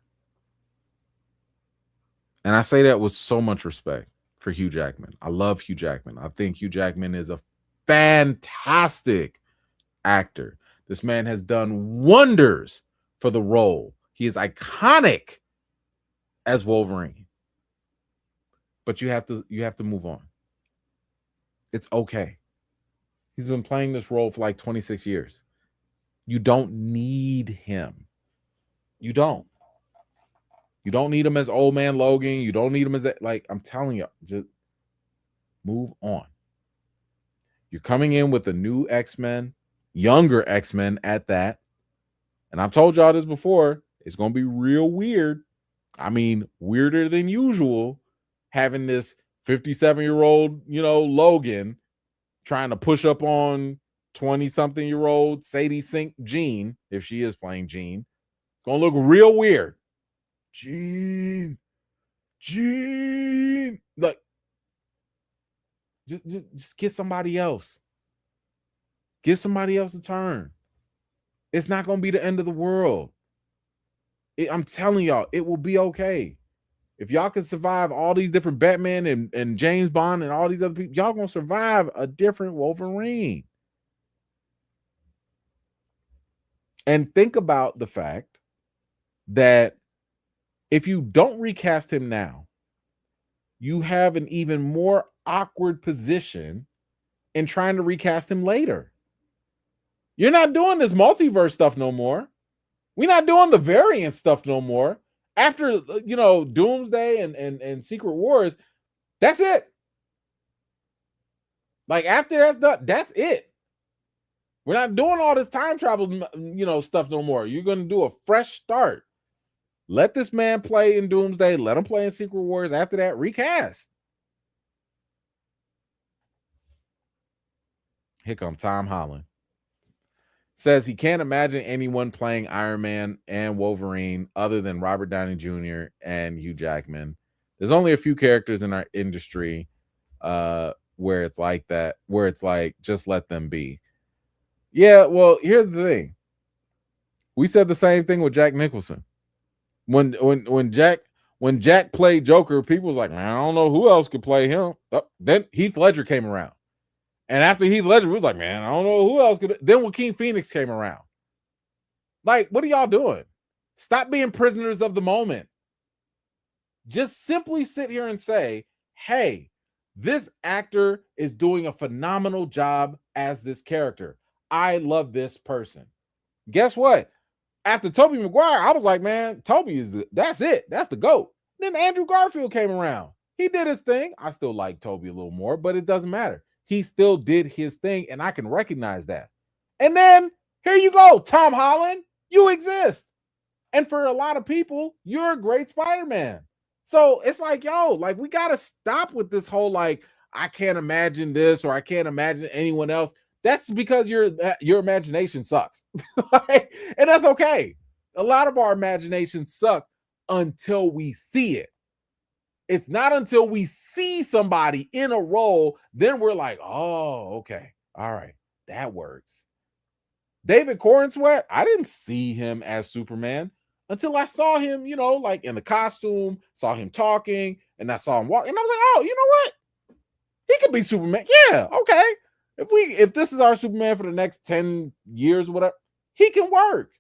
And I say that with so much respect for Hugh Jackman. I love Hugh Jackman. I think Hugh Jackman is a fantastic actor. This man has done wonders for the role. He is iconic as Wolverine. But you have to move on. It's okay. He's been playing this role for like 26 years. You don't need him. You don't. You don't need him as old man Logan. You don't need him as that. Like, I'm telling you, just move on. You're coming in with a new X-Men, younger X-Men at that. And I've told y'all this before. It's going to be real weird. I mean, weirder than usual, having this 57-year-old, Logan trying to push up on 20-something-year-old Sadie Sink Jean, if she is playing Jean. Going to look real weird. Jean. Like, just get somebody else. Give somebody else a turn. It's not going to be the end of the world. I'm telling y'all, it will be okay. If y'all can survive all these different Batman and James Bond and all these other people, y'all going to survive a different Wolverine. And think about the fact that if you don't recast him now, you have an even more awkward position in trying to recast him later. You're not doing this multiverse stuff no more. We're not doing the variant stuff no more. After, Doomsday and Secret Wars, that's it. Like, after that's it. We're not doing all this time travel, stuff no more. You're going to do a fresh start. Let this man play in Doomsday. Let him play in Secret Wars. After that, recast. Here comes Tom Holland. Says he can't imagine anyone playing Iron Man and Wolverine other than Robert Downey Jr. and Hugh Jackman. There's only a few characters in our industry where it's like that, where it's like, just let them be. Yeah, well, here's the thing. We said the same thing with Jack Nicholson. When Jack played Joker, people was like, man, I don't know who else could play him. Then Heath Ledger came around. And after Heath Ledger, we was like, man, I don't know who else could. Then Joaquin Phoenix came around. Like, what are y'all doing? Stop being prisoners of the moment. Just simply sit here and say, hey, this actor is doing a phenomenal job as this character. I love this person. Guess what? After Tobey Maguire, I was like, man, Tobey that's it. That's the GOAT. Then Andrew Garfield came around. He did his thing. I still like Tobey a little more, but it doesn't matter. He still did his thing, and I can recognize that. And then here you go, Tom Holland, you exist. And for a lot of people, you're a great Spider-Man. So it's like, yo, like we got to stop with this whole like, I can't imagine this or I can't imagine anyone else. That's because your imagination sucks. And that's okay. A lot of our imaginations suck until we see it. It's not until we see somebody in a role, then we're like, oh, okay. All right. That works. David Cornsweet, I didn't see him as Superman until I saw him, you know, like in the costume, saw him talking, and I saw him walk. And I was like, oh, you know what? He could be Superman. Yeah, okay. If this is our Superman for the next 10 years or whatever, he can work.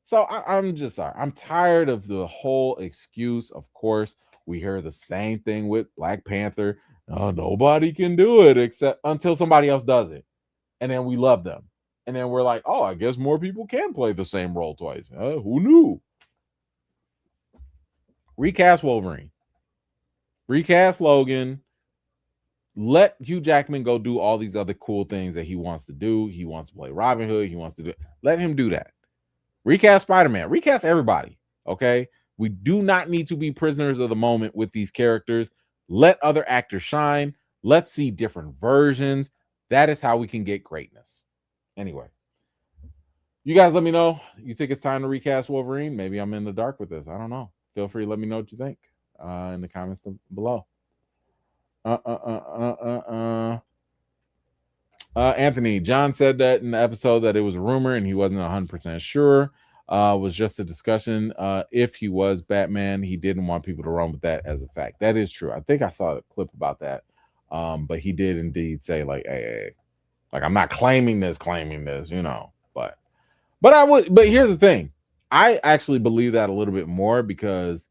So I'm just sorry. I'm tired of the whole excuse. Of course, we hear the same thing with Black Panther. Oh, nobody can do it except until somebody else does it. And then we love them. And then we're like, oh, I guess more people can play the same role twice. Who knew? Recast Wolverine. Recast Logan. Let Hugh Jackman go do all these other cool things that he wants to do. He wants to play Robin Hood. He wants to do. Let him do that. Recast Spider-Man. Recast everybody. Okay. We do not need to be prisoners of the moment with these characters. Let other actors shine. Let's see different versions. That is how we can get greatness. Anyway, you guys let me know. You think it's time to recast Wolverine? Maybe I'm in the dark with this. I don't know. Feel free to let me know what you think in the comments below. Anthony, John said that in the episode that it was a rumor and he wasn't 100% sure. Was just a discussion. If he was Batman, he didn't want people to run with that as a fact. That is true. I think I saw a clip about that. But he did indeed say, like, hey, like, I'm not claiming this, you know. But here's the thing. I actually believe that a little bit more because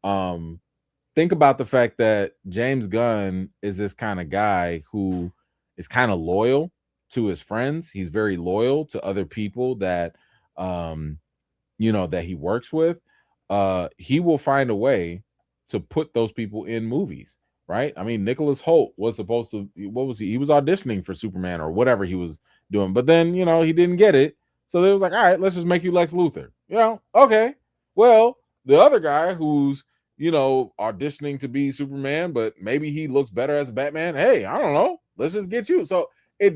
think about the fact that James Gunn is this kind of guy who is kind of loyal to his friends. He's very loyal to other people that you know, that he works with. He will find a way to put those people in movies, right? I mean, Nicholas Hoult was supposed to, what was he? He was auditioning for Superman or whatever he was doing, but then, you know, he didn't get it. So they was like, all right, let's just make you Lex Luthor. You know, okay. Well, the other guy who's, you know, auditioning to be Superman, but maybe he looks better as Batman. Hey, I don't know. Let's just get you. So it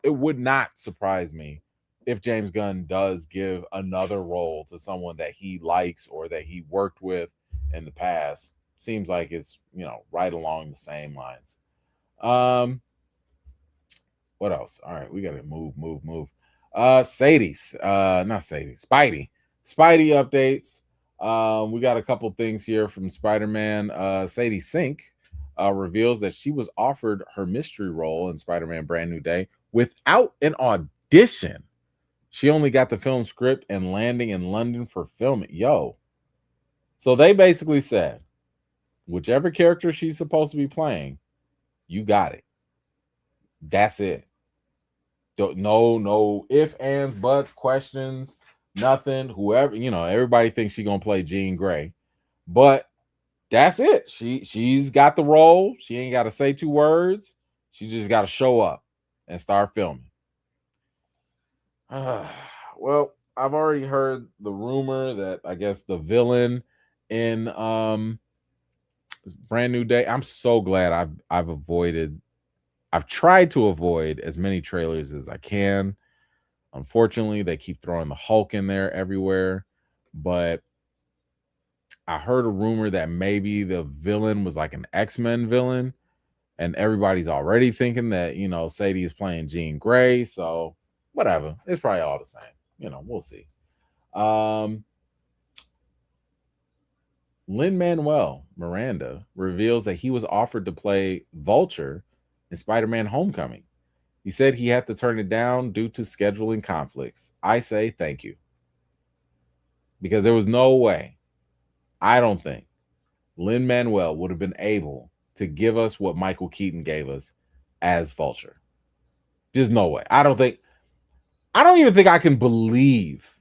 would not surprise me if James Gunn does give another role to someone that he likes or that he worked with in the past. Seems like it's, you know, right along the same lines. What else? All right, we gotta move. Sadie's not Sadie, Spidey updates. We got a couple things here from Spider-Man. Sadie Sink reveals that she was offered her mystery role in Spider-Man Brand New Day without an audition. She only got the film script and landing in London for filming. Yo. So they basically said, whichever character she's supposed to be playing, you got it. That's it. No ifs, ands, buts, questions, nothing. Whoever, you know, everybody thinks she's gonna play Jean Grey, but that's it. She's got the role. She ain't got to say 2 words. She just got to show up and start filming. Well, I've already heard the rumor that I guess the villain in Brand New Day. I'm so glad I've tried to avoid as many trailers as I can. Unfortunately, they keep throwing the Hulk in there everywhere, but I heard a rumor that maybe the villain was like an X-Men villain, and everybody's already thinking that, you know, Sadie is playing Jean Grey, so whatever. It's probably all the same. You know, we'll see. Lin-Manuel Miranda reveals that he was offered to play Vulture in Spider-Man Homecoming. He said he had to turn it down due to scheduling conflicts. I say thank you. Because there was no way, I don't think, Lin-Manuel would have been able to give us what Michael Keaton gave us as Vulture. Just no way. I don't even think I can believe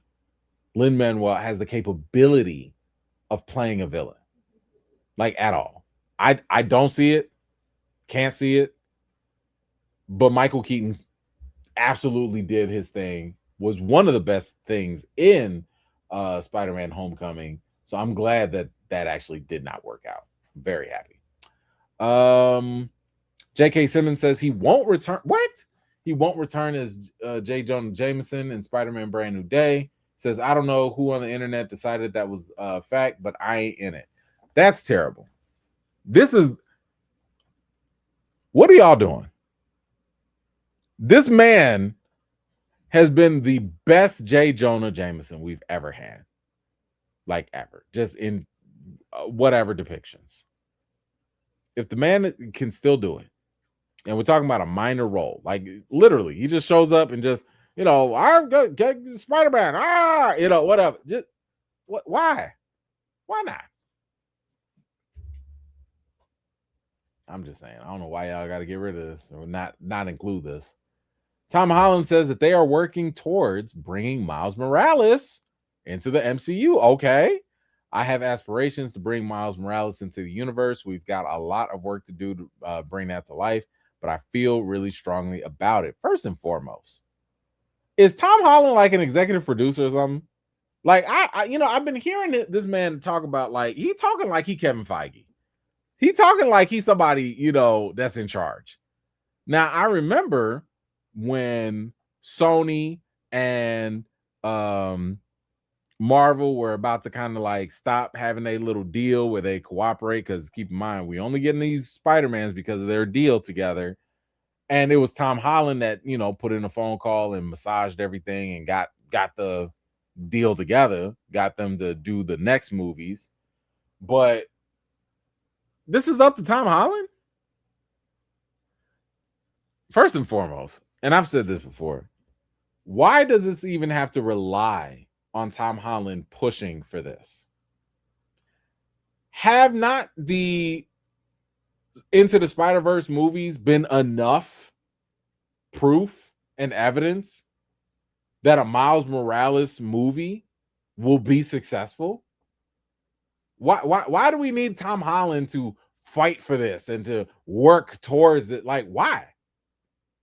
Lin-Manuel has the capability of playing a villain. Like at all. I don't see it. Can't see it. But Michael Keaton absolutely did his thing. Was one of the best things in Spider-Man Homecoming. So I'm glad that actually did not work out. I'm very happy. J.K. Simmons says he won't return. What? He won't return as J. Jonah Jameson in Spider-Man Brand New Day. Says, I don't know who on the internet decided that was a fact, but I ain't in it. That's terrible. What are y'all doing? This man has been the best J. Jonah Jameson we've ever had. Like ever. Just in whatever depictions. If the man can still do it, and we're talking about a minor role, like literally, he just shows up and just, I'm going to get Spider-Man. Whatever. Just why? Why not? I'm just saying. I don't know why y'all got to get rid of this or not include this. Tom Holland says that they are working towards bringing Miles Morales into the MCU. Okay. I have aspirations to bring Miles Morales into the universe. We've got a lot of work to do to bring that to life, but I feel really strongly about it. First and foremost, is Tom Holland like an executive producer or something? Like I've been hearing this man talk about, like, he talking like he Kevin Feige. He talking like he's somebody, that's in charge. Now, I remember when Sony and Marvel were about to kind of like stop having a little deal where they cooperate, because keep in mind, we only getting these Spider-Mans because of their deal together. And it was Tom Holland that, put in a phone call and massaged everything and got the deal together, got them to do the next movies. But this is up to Tom Holland. First and foremost, and I've said this before, why does this even have to rely on Tom Holland pushing for this? Have not the Into the Spider-Verse movies been enough proof and evidence that a Miles Morales movie will be successful? Why do we need Tom Holland to fight for this and to work towards it? Like, why?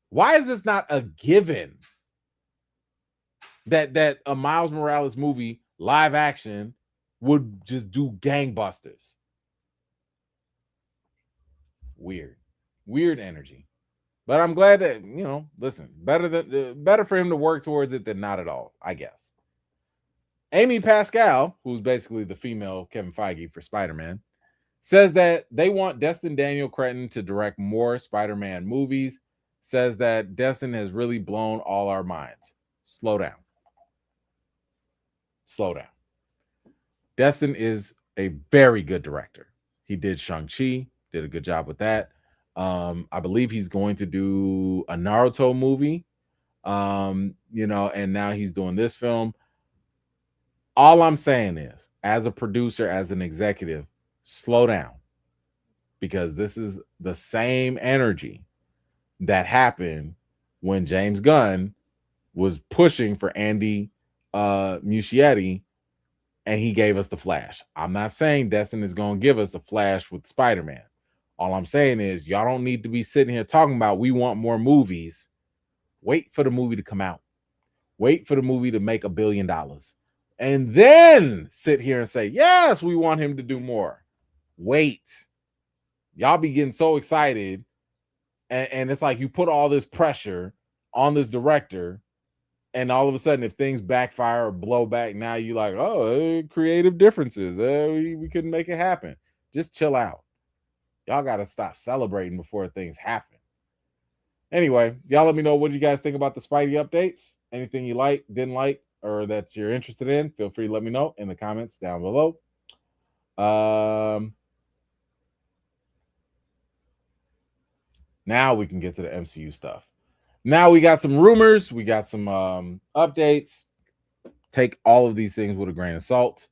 Why is this not a given that a Miles Morales movie live action would just do gangbusters? Weird energy. But I'm glad that, listen, better for him to work towards it than not at all, I guess. Amy Pascal, who's basically the female Kevin Feige for Spider-Man, says that they want Destin Daniel Cretton to direct more Spider-Man movies. Says that Destin has really blown all our minds. Slow down. Destin is a very good director. He did Shang-Chi, did a good job with that. I believe he's going to do a Naruto movie, and now he's doing this film. All I'm saying is, as a producer, as an executive, slow down, because this is the same energy that happened when James Gunn was pushing for Andy Muschietti, and he gave us the Flash. I'm not saying Destin is going to give us a Flash with Spider-Man. All I'm saying is, y'all don't need to be sitting here talking about we want more movies. Wait for the movie to come out. Wait for the movie to make $1 billion. And then sit here and say, yes, we want him to do more. Wait. Y'all be getting so excited. And it's like you put all this pressure on this director, and all of a sudden, if things backfire or blow back, now you like, creative differences. We couldn't make it happen. Just chill out. Y'all got to stop celebrating before things happen. Anyway, y'all let me know what you guys think about the Spidey updates. Anything you like, didn't like, or that you're interested in, feel free to let me know in the comments down below. Now we can get to the MCU stuff. Now we got some rumors. We got some updates. Take all of these things with a grain of salt.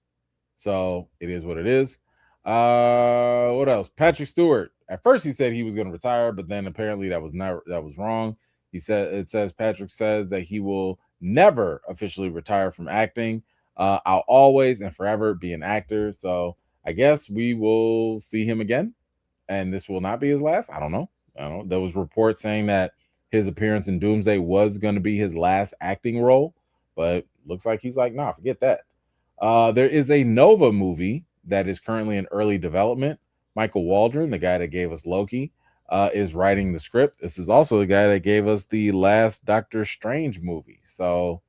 So it is what it is. What else? Patrick Stewart. At first, he said he was going to retire, but then apparently that was wrong. It says Patrick says that he will never officially retire from acting. I'll always and forever be an actor. So I guess we will see him again, and this will not be his last. I don't know. There was reports saying that his appearance in Doomsday was going to be his last acting role, but looks like he's like, nah, forget that. There is a Nova movie that is currently in early development. Michael Waldron, the guy that gave us Loki, is writing the script. This is also the guy that gave us the last Doctor Strange movie. So,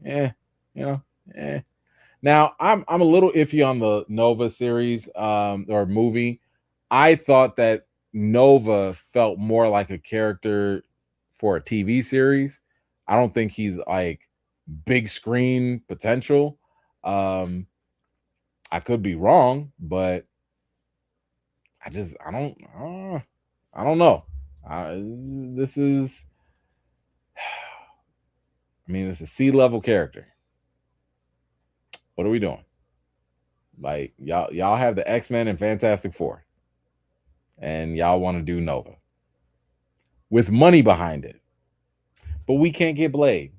you know, eh. Now I'm a little iffy on the Nova series or movie. I thought that Nova felt more like a character for a TV series. I don't think he's like big screen potential. I could be wrong, but I don't know. This is, I mean, it's a C-level character. What are we doing? Like y'all have the X-Men and Fantastic Four, and y'all want to do Nova with money behind it, but we can't get Blade.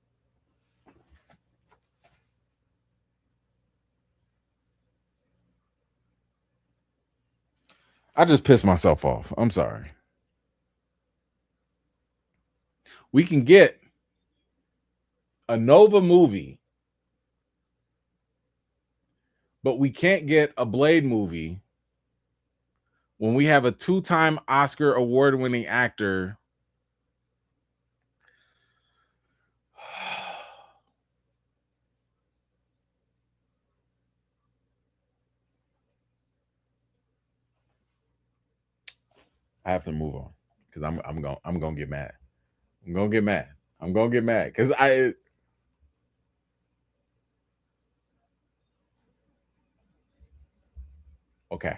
I just pissed myself off. I'm sorry. We can get a Nova movie, but we can't get a Blade movie when we have a 2-time Oscar award-winning actor. I have to move on because I'm gonna get mad. I'm gonna get mad. I'm gonna get mad because okay.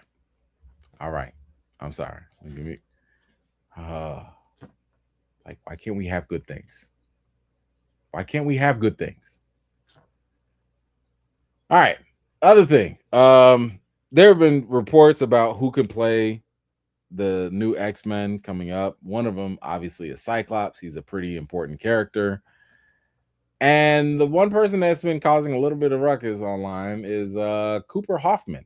All right. I'm sorry. Give me like, why can't we have good things? Why can't we have good things? All right. Other thing. There have been reports about who can play the new X-Men coming up. One of them, obviously, is Cyclops. He's a pretty important character. And the one person that's been causing a little bit of ruckus online is Cooper Hoffman,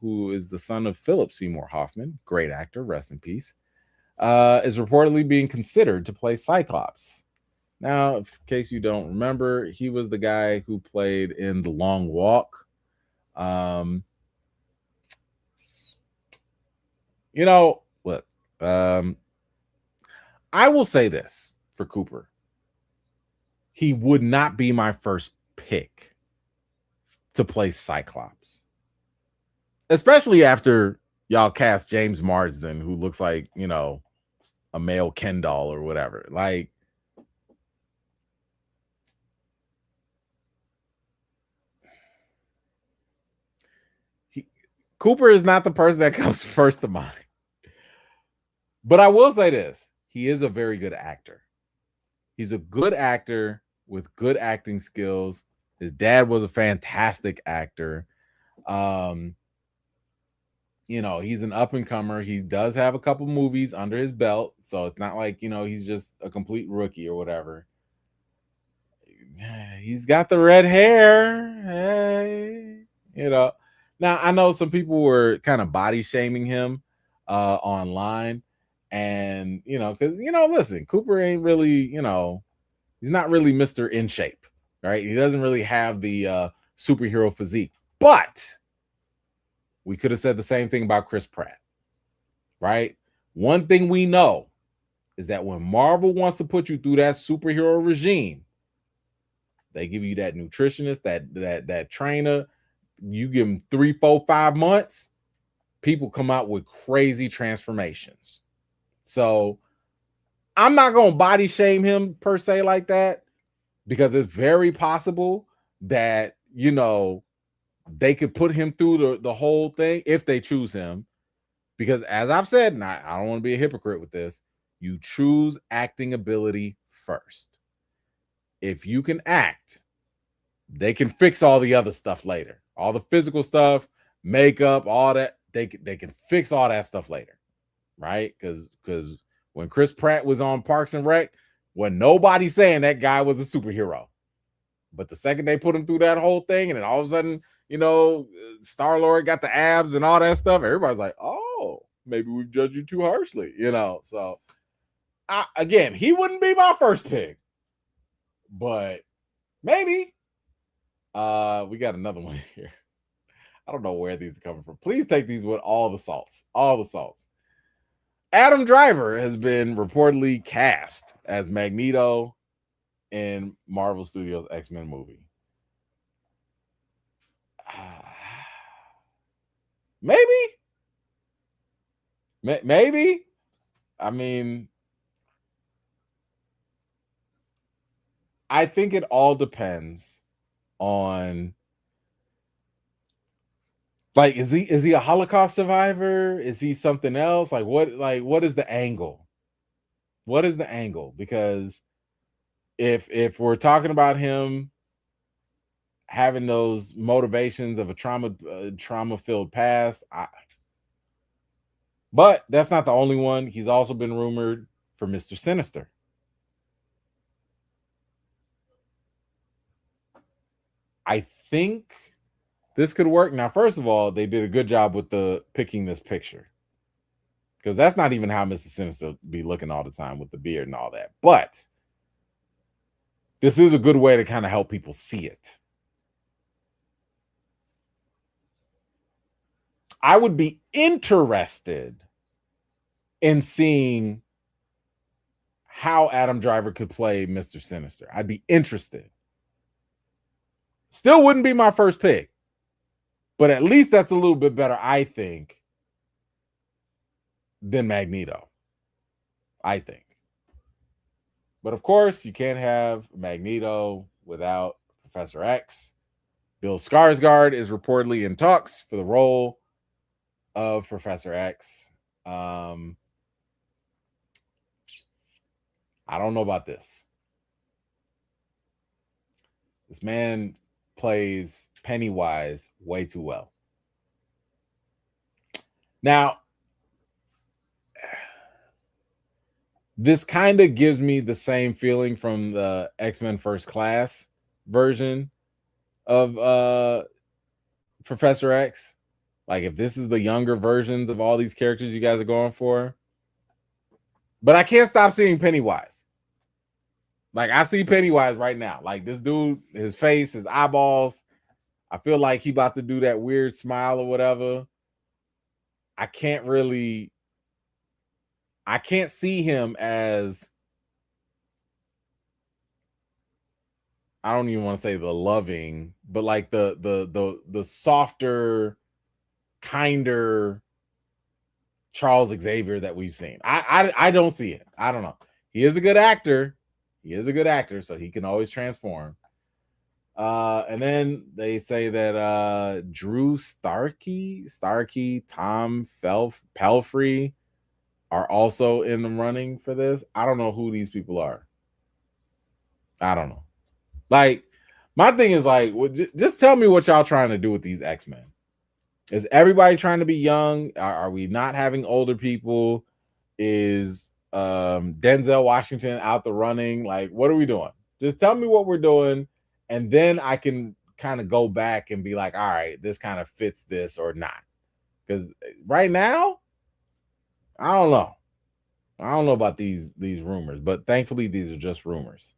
who is the son of Philip Seymour Hoffman, great actor, rest in peace, is reportedly being considered to play Cyclops. Now, in case you don't remember, he was the guy who played in The Long Walk. You know, look, I will say this for Cooper. He would not be my first pick to play Cyclops, especially after y'all cast James Marsden, who looks like, you know, a male Ken doll or whatever. Like, Cooper is not the person that comes first to mind. But I will say this. He is a very good actor. He's a good actor with good acting skills. His dad was a fantastic actor. You know, he's an up-and-comer. He does have a couple movies under his belt, so it's not like, you know, he's just a complete rookie or whatever. He's got the red hair. Hey, you know. Now, I know some people were kind of body shaming him online. And, you know, because, you know, listen, Cooper ain't really, you know, he's not really Mr. In Shape, right? He doesn't really have the superhero physique. But we could have said the same thing about Chris Pratt, right? One thing we know is that when Marvel wants to put you through that superhero regime, they give you that nutritionist, that trainer. You give them 3, 4, 5 months, people come out with crazy transformations. So I'm not going to body shame him per se like that, because it's very possible that, you know, they could put him through the whole thing if they choose him. Because as I've said, and I don't want to be a hypocrite with this, you choose acting ability first. If you can act, they can fix all the other stuff later. All the physical stuff, makeup, all that, they can fix all that stuff later, right? Because when Chris Pratt was on Parks and Rec, when nobody saying that guy was a superhero. But the second they put him through that whole thing, and then all of a sudden, Star-Lord got the abs and all that stuff, everybody's like, oh, maybe we've judged you too harshly, So, again, he wouldn't be my first pick, but maybe. We got another one here. I don't know where these are coming from. Please take these with all the salts. All the salts. Adam Driver has been reportedly cast as Magneto in Marvel Studios' X-Men movie. Maybe. I mean, I think it all depends on, like, is he a Holocaust survivor? Is he something else? What is the angle? What is the angle? Because if we're talking about him having those motivations of a trauma-filled past, but that's not the only one. He's also been rumored for Mr. Sinister. I think this could work. Now, first of all, they did a good job with picking this picture, because that's not even how Mr. Sinister be looking all the time with the beard and all that. But this is a good way to kind of help people see it. I would be interested in seeing how Adam Driver could play Mr. Sinister. I'd be interested. Still wouldn't be my first pick, but at least that's a little bit better, I think, than Magneto. I think. But of course, you can't have Magneto without Professor X. Bill Skarsgård is reportedly in talks for the role of Professor X. I don't know about this. This man plays Pennywise way too well. Now, this kind of gives me the same feeling from the X-Men First Class version of Professor X. Like, if this is the younger versions of all these characters you guys are going for. But I can't stop seeing Pennywise. Like, I see Pennywise right now. Like, this dude, his face, his eyeballs. I feel like he about to do that weird smile or whatever. I can't see him as, I don't even want to say the loving, but like the softer, kinder Charles Xavier that we've seen. I don't see it. I don't know. He is a good actor. So he can always transform. And then they say that Drew Starkey, Tom Pelfrey are also in the running for this. I don't know who these people are. I don't know. Like, my thing is like, just tell me what y'all trying to do with these X-Men. Is everybody trying to be young? Are we not having older people? Is Denzel Washington out the running? Like, what are we doing? Just tell me what we're doing, and then I can kind of go back and be like, all right, this kind of fits this or not. Because right now, I don't know. I don't know about these rumors, but thankfully these are just rumors.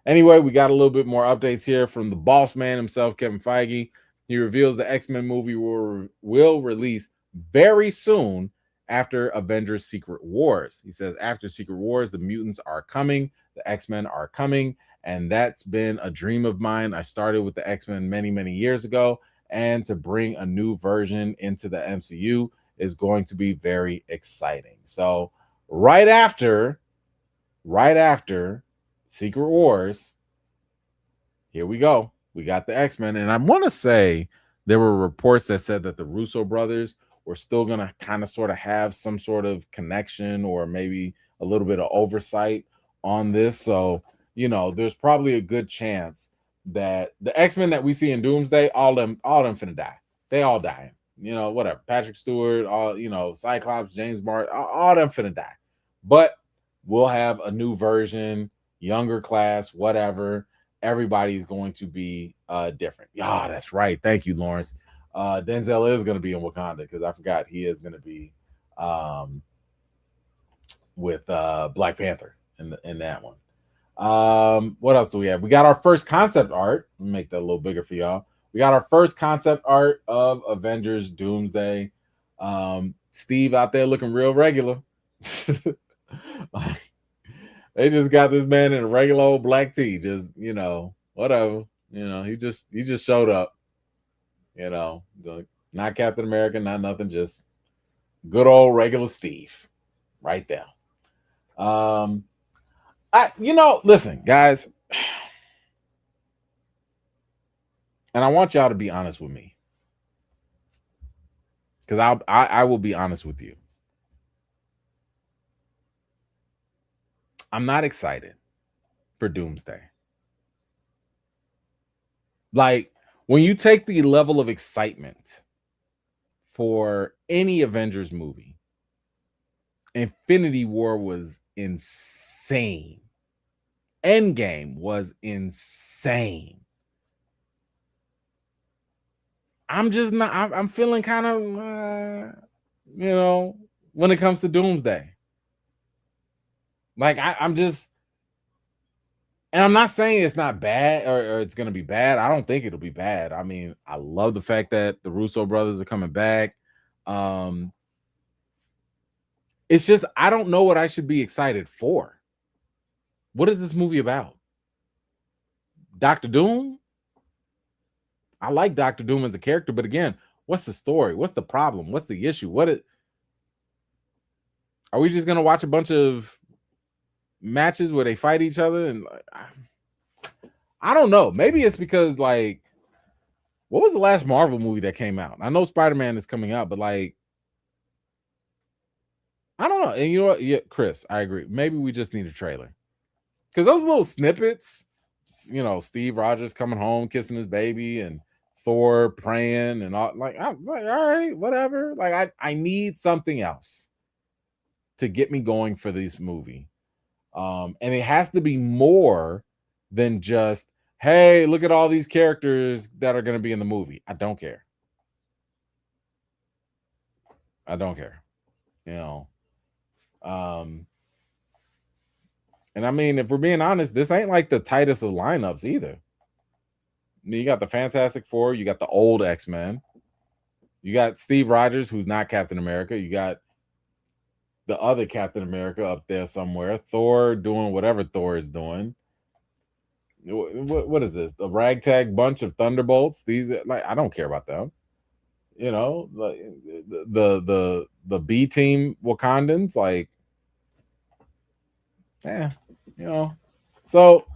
Anyway, we got a little bit more updates here from the boss man himself, Kevin Feige. He reveals the X-Men movie will release very soon after Avengers Secret Wars. He says, after Secret Wars, the mutants are coming, the X-Men are coming, and that's been a dream of mine. I started with the X-Men many, many years ago, and to bring a new version into the MCU is going to be very exciting. So right after Secret Wars, here we go. We got the X-Men, and I want to say there were reports that said that the Russo brothers were still going to kind of sort of have some sort of connection or maybe a little bit of oversight on this. So, there's probably a good chance that the X-Men that we see in Doomsday, all them finna die. They all dying. You know, whatever. Patrick Stewart, all Cyclops, James Martin, all them finna die. But we'll have a new version, younger class, whatever. Everybody's going to be different. Yeah, that's right. Thank you, Lawrence. Denzel is going to be in Wakanda because I forgot he is going to be with Black Panther in that one. What else do we have? We got our first concept art. Let me make that a little bigger for y'all. We got our first concept art of Avengers Doomsday. Steve out there looking real regular. Like, they just got this man in a regular old black tee, just whatever. He just showed up. Not Captain America, not nothing, just good old regular Steve, right there. Listen, guys, and I want y'all to be honest with me, because I will be honest with you. I'm not excited for Doomsday. Like, when you take the level of excitement for any Avengers movie, Infinity War was insane. Endgame was insane. I'm just not. I'm feeling kind of, when it comes to Doomsday. Like I'm just, and I'm not saying it's not bad or it's gonna be bad. I don't think it'll be bad. I mean, I love the fact that the Russo brothers are coming back. It's just I don't know what I should be excited for. What is this movie about? Dr. Doom? I like Dr. Doom as a character, but again, what's the story? What's the problem? What's the issue? Are we just gonna watch a bunch of matches where they fight each other? And I don't know. Maybe it's because, like, what was the last Marvel movie that came out? I know Spider-Man is coming out, but like, I don't know. And you know what? Yeah, Chris, I agree. Maybe we just need a trailer. Because those little snippets, Steve Rogers coming home, kissing his baby, and Thor praying, and all, like, I'm like, all right, whatever. Like, I need something else to get me going for this movie. And it has to be more than just, hey, look at all these characters that are going to be in the movie. I don't care. I don't care. And I mean, if we're being honest, this ain't like the tightest of lineups either. You got the Fantastic Four, you got the old X-Men, you got Steve Rogers, who's not Captain America, you got the other Captain America up there somewhere, Thor doing whatever Thor is doing. What is this? A ragtag bunch of Thunderbolts? These, like, I don't care about them. Like the B team Wakandans, like, So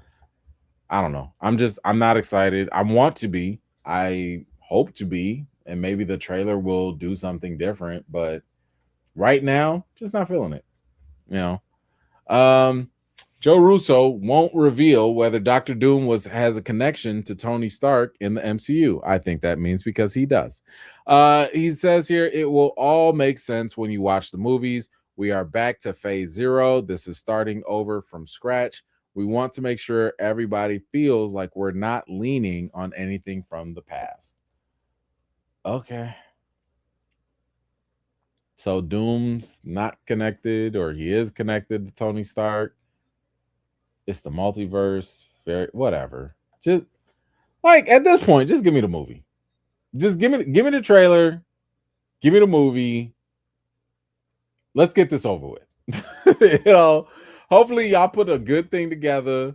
I don't know. I'm not excited. I want to be. I hope to be, and maybe the trailer will do something different, but right now, just not feeling it. Joe Russo won't reveal whether Dr. Doom has a connection to Tony Stark in the MCU. I think that means because he does. He says here, it will all make sense when you watch the movies. We are back to phase 0. This is starting over from scratch. We want to make sure everybody feels like we're not leaning on anything from the past. Okay. So Doom's not connected, or he is connected to Tony Stark. It's the multiverse. Whatever. Just, like, at this point, just give me the movie. Just give me the trailer. Give me the movie. Let's get this over with. Hopefully y'all put a good thing together.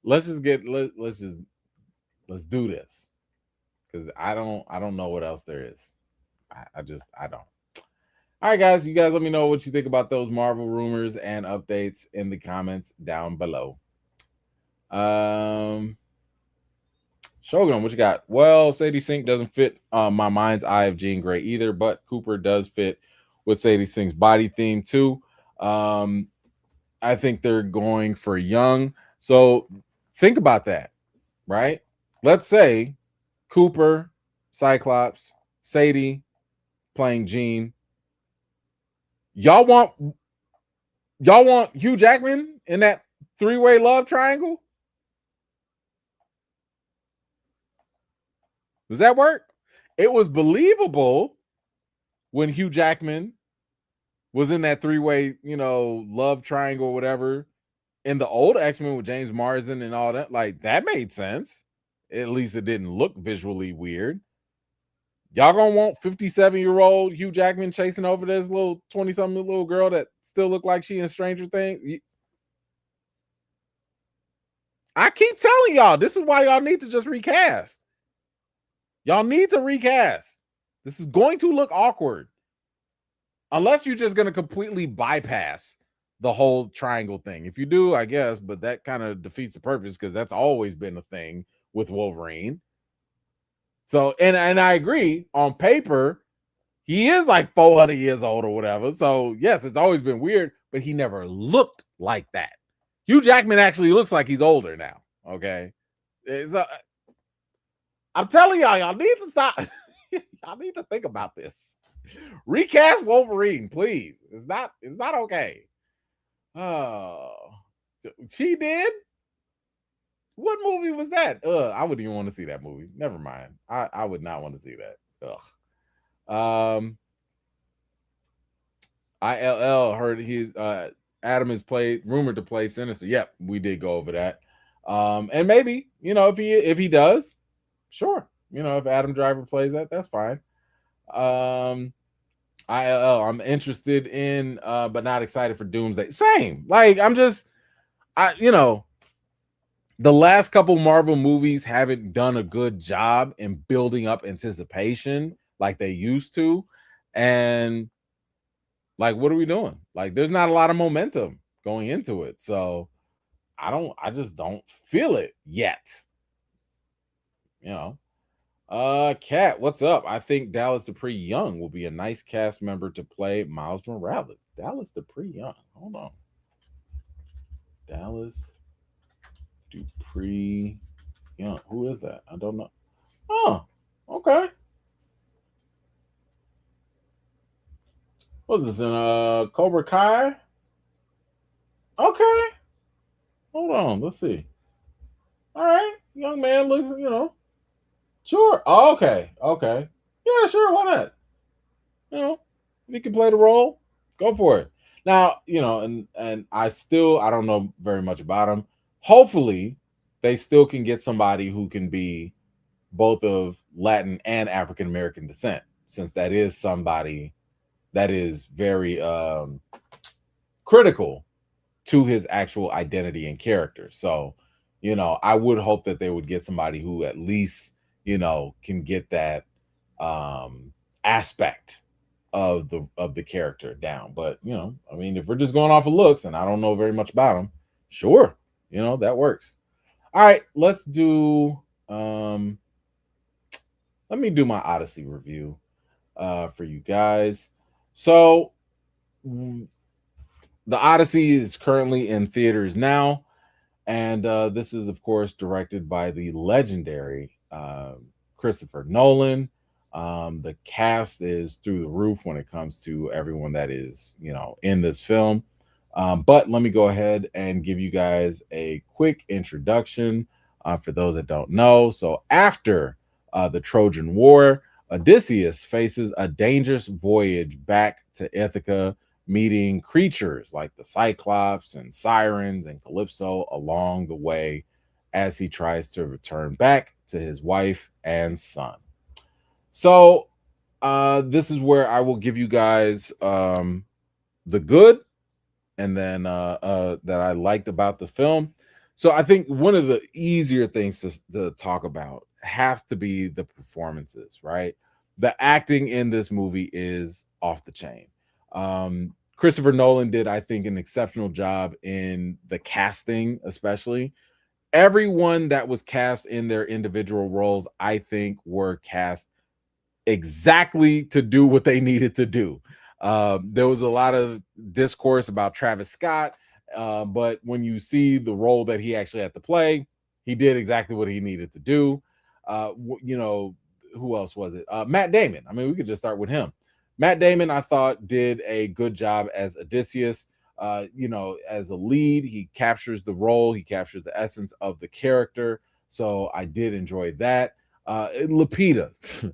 Let's do this. Because I don't know what else there is. I don't. All right, guys. You guys let me know what you think about those Marvel rumors and updates in the comments down below. Shogun, what you got? Well, Sadie Sink doesn't fit my mind's eye of Jean Grey either, but Cooper does fit with Sadie Sink's body theme too. I think they're going for young. So think about that, right? let's say Cooper, Cyclops, Sadie playing Jean. Y'all want Hugh Jackman in that three-way love triangle? Does that work? It was believable when Hugh Jackman was in that three-way, love triangle or whatever in the old X-Men with James Marsden and all that. Like, that made sense. At least it didn't look visually weird. Y'all gonna want 57-year-old Hugh Jackman chasing over this little 20-something little girl that still look like she in Stranger Things? I keep telling y'all, this is why y'all need to just recast. Y'all need to recast. This is going to look awkward. Unless you're just going to completely bypass the whole triangle thing. If you do, I guess, but that kind of defeats the purpose because that's always been a thing with Wolverine. So, and I agree, on paper, he is like 400 years old or whatever. So, yes, it's always been weird, but he never looked like that. Hugh Jackman actually looks like he's older now. Okay. I'm telling y'all need to stop. Y'all need to think about this. Recast Wolverine, please. It's not okay. Oh, she did? What movie was that? I wouldn't even want to see that movie. Never mind. I would not want to see that. ILL heard he's Adam is rumored to play Sinister. Yep, we did go over that. And maybe, if he does, sure. If Adam Driver plays that, that's fine. ILL, I'm interested in, but not excited for Doomsday. Same. Like, the last couple Marvel movies haven't done a good job in building up anticipation like they used to. And like, what are we doing? Like, there's not a lot of momentum going into it. So I just don't feel it yet. Kat, what's up? I think Dallas Dupree Young will be a nice cast member to play Miles Morales. Dallas Dupree Young. Hold on. Dallas Dupree Young. Who is that? I don't know. Oh, okay. What's this in Cobra Kai? Okay. Hold on. Let's see. All right. Young man looks, Sure. Oh, okay. Okay. Yeah, sure. Why not? If he can play the role, go for it. Now, and I don't know very much about him. Hopefully, they still can get somebody who can be both of Latin and African American descent, since that is somebody that is very critical to his actual identity and character. So, I would hope that they would get somebody who at least, can get that aspect of the character down. But if we're just going off of looks and I don't know very much about him, sure, that works. All right, let's do let me do my Odyssey review for you guys. So the Odyssey is currently in theaters now, and this is of course directed by the legendary Christopher Nolan. The cast is through the roof when it comes to everyone that is, in this film. But let me go ahead and give you guys a quick introduction for those that don't know. So after the Trojan War, Odysseus faces a dangerous voyage back to Ithaca, meeting creatures like the Cyclops and Sirens and Calypso along the way as he tries to return back to his wife and son. So this is where I will give you guys the good and then that I liked about the film. So I think one of the easier things to talk about has to be the performances, right? The acting in this movie is off the chain. Christopher Nolan did, I think, an exceptional job in the casting, especially. Everyone that was cast in their individual roles, I think, were cast exactly to do what they needed to do. There was a lot of discourse about Travis Scott, but when you see the role that he actually had to play, he did exactly what he needed to do. You know, who else was it? Matt Damon. I mean, we could just start with him. Matt Damon, I thought, did a good job as Odysseus. You know, as a lead, he captures the role, he captures the essence of the character. So I did enjoy that. Lupita, we're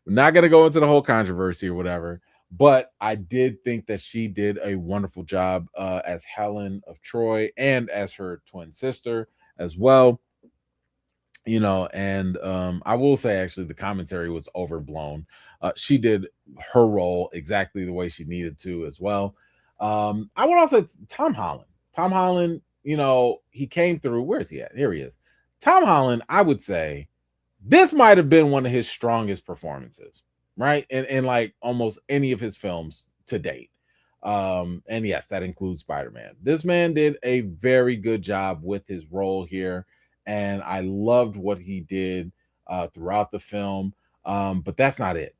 not going to go into the whole controversy or whatever, but I did think that she did a wonderful job as Helen of Troy and as her twin sister as well. You know, and I will say actually the commentary was overblown. She did her role exactly the way she needed to as well. I would also Tom Holland. Tom Holland, you know, he came through. Where is he at? Here he is. Tom Holland, I would say this might have been one of his strongest performances, right? In like almost any of his films to date. And yes, that includes Spider-Man. This man did a very good job with his role here, and I loved what he did throughout the film. But that's not it.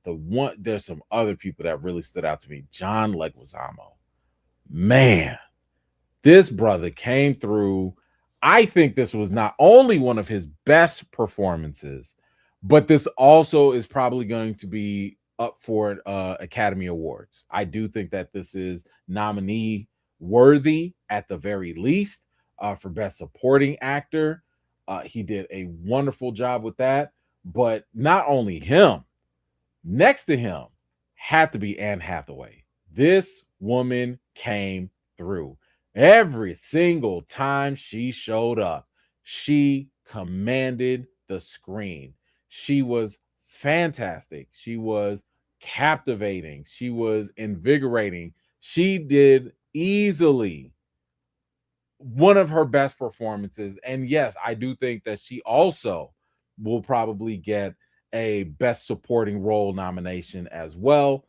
There's some other people that really stood out to me. John Leguizamo, man, this brother came through. I think this was not only one of his best performances, but this also is probably going to be up for Academy Awards. I do think that this is nominee worthy at the very least for Best Supporting Actor. He did a wonderful job with that. But not only him, next to him had to be Anne Hathaway. This woman came through. Every single time she showed up, she commanded the screen. She was fantastic. She was captivating. She was invigorating. She did easily one of her best performances. And yes, I do think that she also will probably get a best supporting role nomination as well.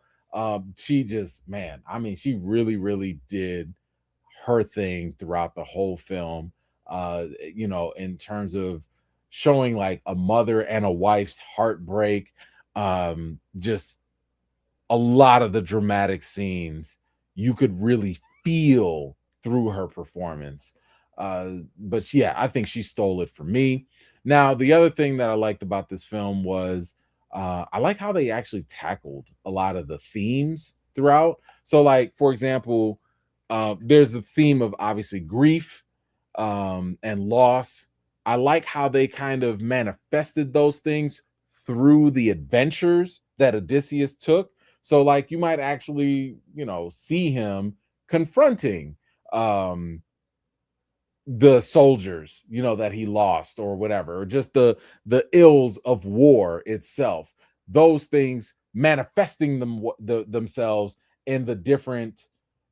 She just, man, I mean, she really, really did her thing throughout the whole film. You know, in terms of showing like a mother and a wife's heartbreak, just a lot of the dramatic scenes you could really feel through her performance. But yeah, I think she stole it for me. Now, the other thing that I liked about this film was I like how they actually tackled a lot of the themes throughout. So, like, for example, there's the theme of obviously grief and loss. I like how they kind of manifested those things through the adventures that Odysseus took. So, like, you might actually, you know, see him confronting the soldiers, you know, that he lost or whatever, or just the ills of war itself. Those things manifesting themselves in the different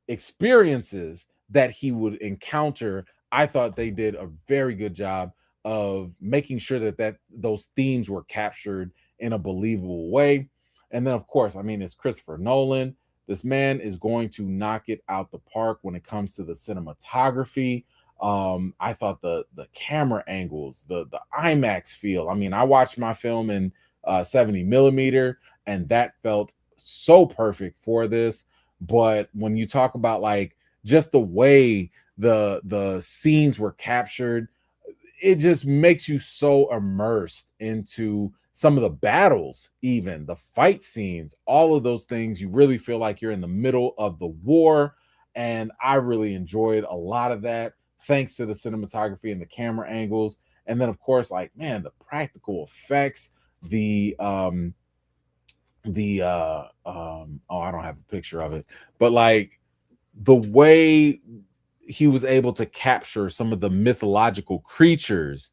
experiences that he would encounter. I thought they did a very good job of making sure that those themes were captured in a believable way. And then, of course, I mean, it's Christopher Nolan. This man is going to knock it out the park when it comes to the cinematography. I thought the camera angles, the IMAX feel. I mean, I watched my film in 70 millimeter, and that felt so perfect for this. But when you talk about like just the way the scenes were captured, it just makes you so immersed into some of the battles, even the fight scenes, all of those things. You really feel like you're in the middle of the war. And I really enjoyed a lot of that thanks to the cinematography and the camera angles. And then, of course, like, man, the practical effects, oh, I don't have a picture of it, but like the way he was able to capture some of the mythological creatures,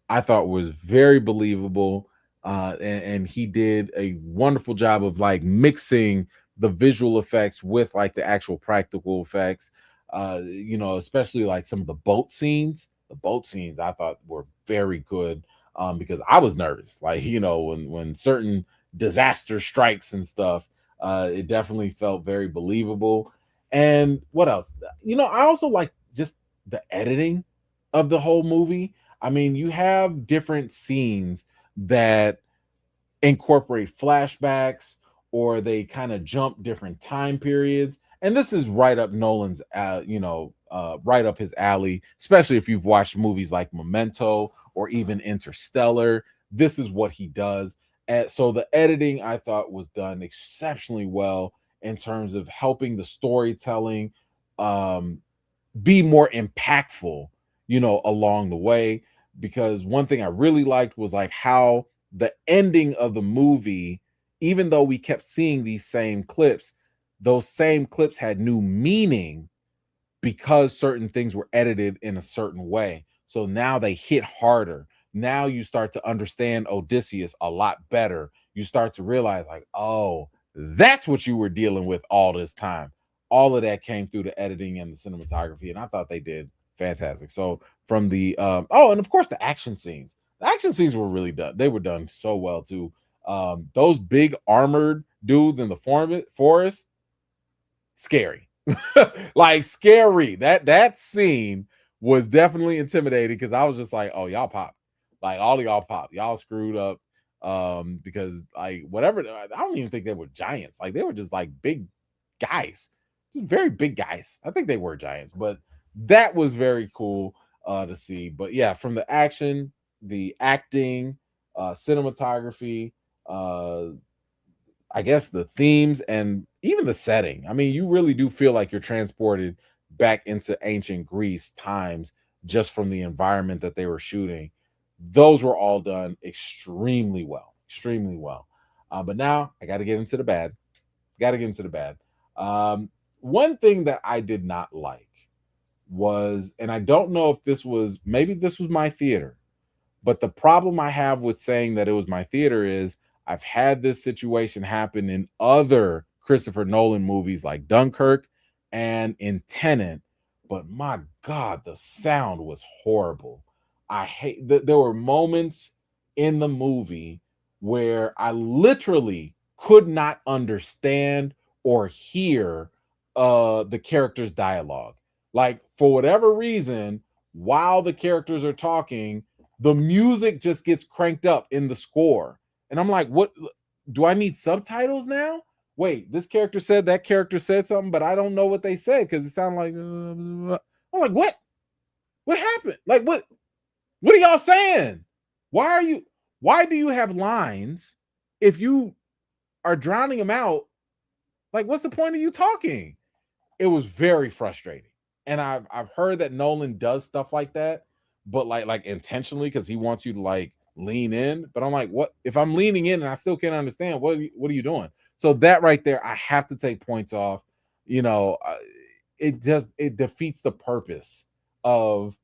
I thought was very believable. And he did a wonderful job of like mixing the visual effects with like the actual practical effects. You know, especially like some of the boat scenes. The boat scenes I thought were very good because I was nervous. Like, you know, when certain disaster strikes and stuff, it definitely felt very believable. And what else? You know, I also like just the editing of the whole movie. I mean, you have different scenes that incorporate flashbacks or they kind of jump different time periods. And this is right up Nolan's, right up his alley, especially if you've watched movies like Memento or even Interstellar. this is what he does. And so the editing I thought was done exceptionally well in terms of helping the storytelling um, be more impactful, along the way. Because one thing I really liked was like how the ending of the movie, even though we kept seeing these same clips, those same clips had new meaning because certain things were edited in a certain way. So now they hit harder. Now you start to understand Odysseus a lot better. You start to realize, like, oh, that's what you were dealing with all this time. All of that came through the editing and the cinematography, and I thought they did fantastic. So from the and of course the action scenes. The action scenes were really done. They were done so well too. Those big armored dudes in the forest, scary. Like scary. That scene was definitely intimidating because I was just like, oh, y'all pop. Like all of y'all pop. Y'all screwed up. Because like whatever, I don't even think they were giants. Like they were just like big guys, just very big guys. I think they were giants, but that was very cool to see. But yeah, from the action, the acting, cinematography, I guess the themes and even the setting. I mean, you really do feel like you're transported back into ancient Greece times just from the environment that they were shooting. Those were all done extremely well, extremely well. But now I got to get into the bad. Got to get into the bad. One thing that I did not like was, and I don't know if maybe this was my theater, but the problem I have with saying that it was my theater is I've had this situation happen in other Christopher Nolan movies like Dunkirk and in Tenet, but my God, the sound was horrible. I hate that there were moments in the movie where I literally could not understand or hear the characters' dialogue. Like for whatever reason, while the characters are talking, the music just gets cranked up in the score. And I'm like, what do I need subtitles now? Wait, this character said that character said something, but I don't know what they said because it sounded like I'm like, what? What happened? Like what are y'all saying? Why do you have lines if you are drowning them out? Like, what's the point of you talking? It was very frustrating. And I've heard that Nolan does stuff like that, but like intentionally because he wants you to like lean in. But I'm like, what if I'm leaning in and I still can't understand? What are you doing? So that right there, I have to take points off. You know, it defeats the purpose of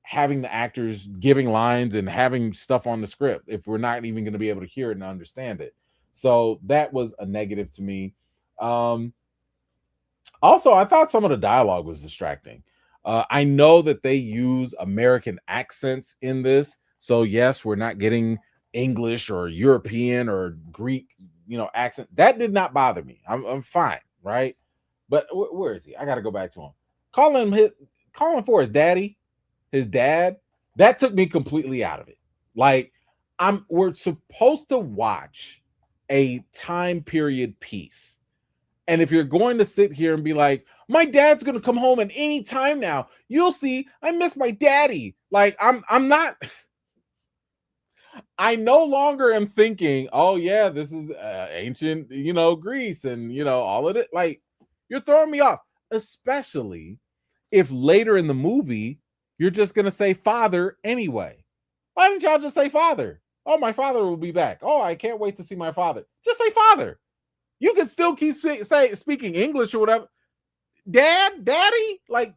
having the actors giving lines and having stuff on the script if we're not even going to be able to hear it and understand it. So that was a negative to me. Also, I thought some of the dialogue was distracting. I know that they use American accents in this. So, yes, we're not getting English or European or Greek, accent. That did not bother me. I'm fine, right? But where is he? I got to go back to him. Calling for his dad. That took me completely out of it. Like, we're supposed to watch a time period piece. And if you're going to sit here and be like, my dad's going to come home at any time now, you'll see I miss my daddy. Like I'm not I no longer am thinking, oh yeah, this is ancient, Greece and all of it. Like you're throwing me off, especially if later in the movie you're just going to say father anyway. Why didn't y'all just say father? Oh, my father will be back. Oh, I can't wait to see my father. Just say father. You can still keep speaking English or whatever. Daddy, like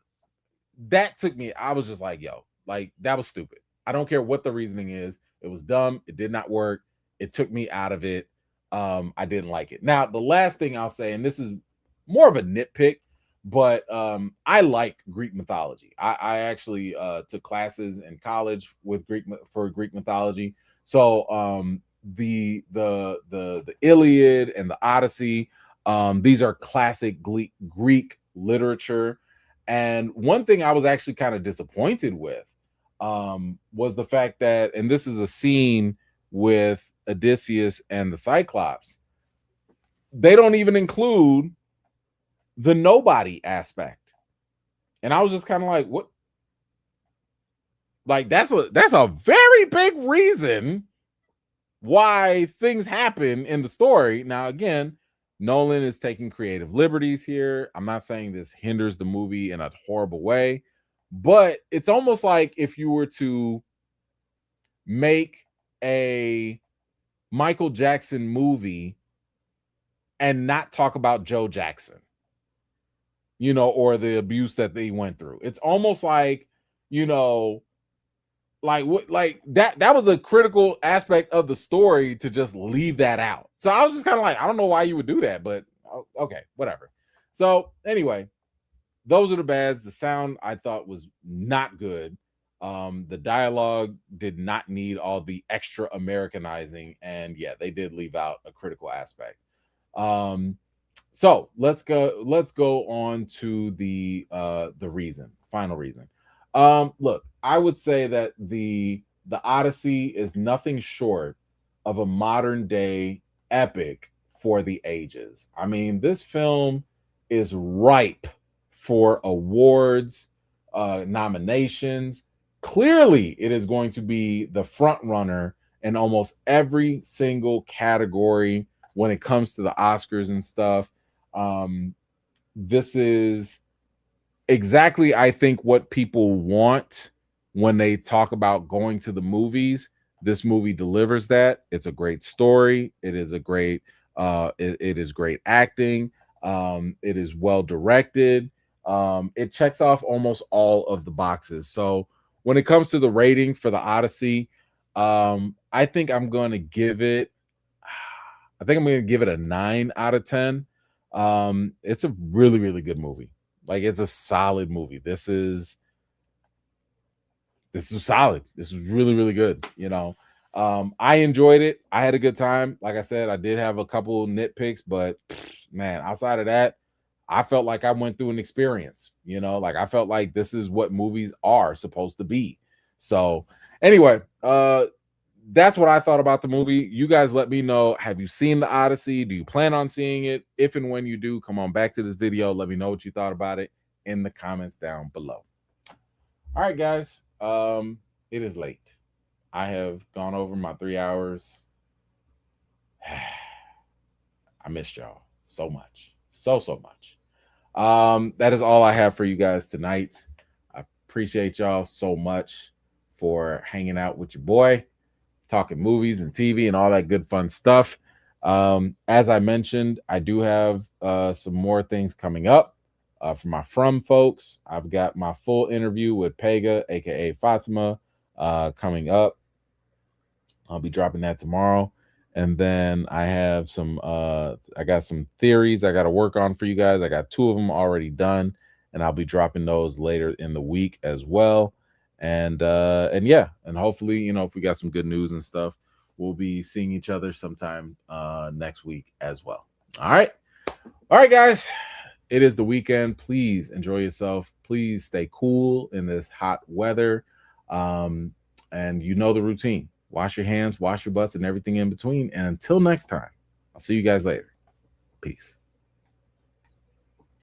that took me. I was just like, yo, like that was stupid. I don't care what the reasoning is. It was dumb. It did not work. It took me out of it. I didn't like it. Now, the last thing I'll say, and this is more of a nitpick, but I like Greek mythology. I actually took classes in college with Greek mythology. So the Iliad and the Odyssey. These are classic Greek literature. And one thing I was actually kind of disappointed with was the fact that, and this is a scene with Odysseus and the Cyclops, they don't even include the nobody aspect. And I was just kind of like, what? Like that's a very big reason why things happen in the story. Now, again, Nolan is taking creative liberties here. I'm not saying this hinders the movie in a horrible way, but it's almost like if you were to make a Michael Jackson movie and not talk about Joe Jackson, you know, or the abuse that they went through. It's almost like, you know, like what, like that was a critical aspect of the story to just leave that out. So I was just kind of like, I don't know why you would do that, but okay, whatever. So anyway, those are the bads. The sound I thought was not good. The dialogue did not need all the extra Americanizing, and yeah, they did leave out a critical aspect. Um, so let's go on to the final reason. Look, I would say that the Odyssey is nothing short of a modern day epic for the ages. I mean, this film is ripe for awards, nominations. Clearly, it is going to be the front runner in almost every single category when it comes to the Oscars and stuff. This is exactly, I think, what people want when they talk about going to the movies. This movie delivers that. It's a great story. It is a great it is great acting. It is well directed. It checks off almost all of the boxes. So when it comes to the rating for the Odyssey, I think I'm going to give it a 9 out of 10. It's a really, really good movie. Like, it's a solid movie. This is solid. This is really, really good. You know, I enjoyed it. I had a good time. Like I said, I did have a couple nitpicks, but man, outside of that, I felt like I went through an experience. You know, like I felt like this is what movies are supposed to be. So anyway, that's what I thought about the movie. You guys let me know. Have you seen the Odyssey? Do you plan on seeing it? If and when you do, come on back to this video. Let me know what you thought about it in the comments down below. All right, guys. It is late. I have gone over my 3 hours. I missed y'all so much. So much. That is all I have for you guys tonight. I appreciate y'all so much for hanging out with your boy, talking movies and TV and all that good fun stuff. As I mentioned, I do have some more things coming up for my From folks. I've got my full interview with Pega, aka Fatima, coming up. I'll be dropping that tomorrow. And then I have I got some theories I got to work on for you guys. I got 2 of them already done, and I'll be dropping those later in the week as well. And yeah, and hopefully, you know, if we got some good news and stuff, we'll be seeing each other sometime next week as well. All right, guys. It is the weekend. Please enjoy yourself. Please stay cool in this hot weather. And you know the routine. Wash your hands, wash your butts, and everything in between. And until next time, I'll see you guys later. Peace.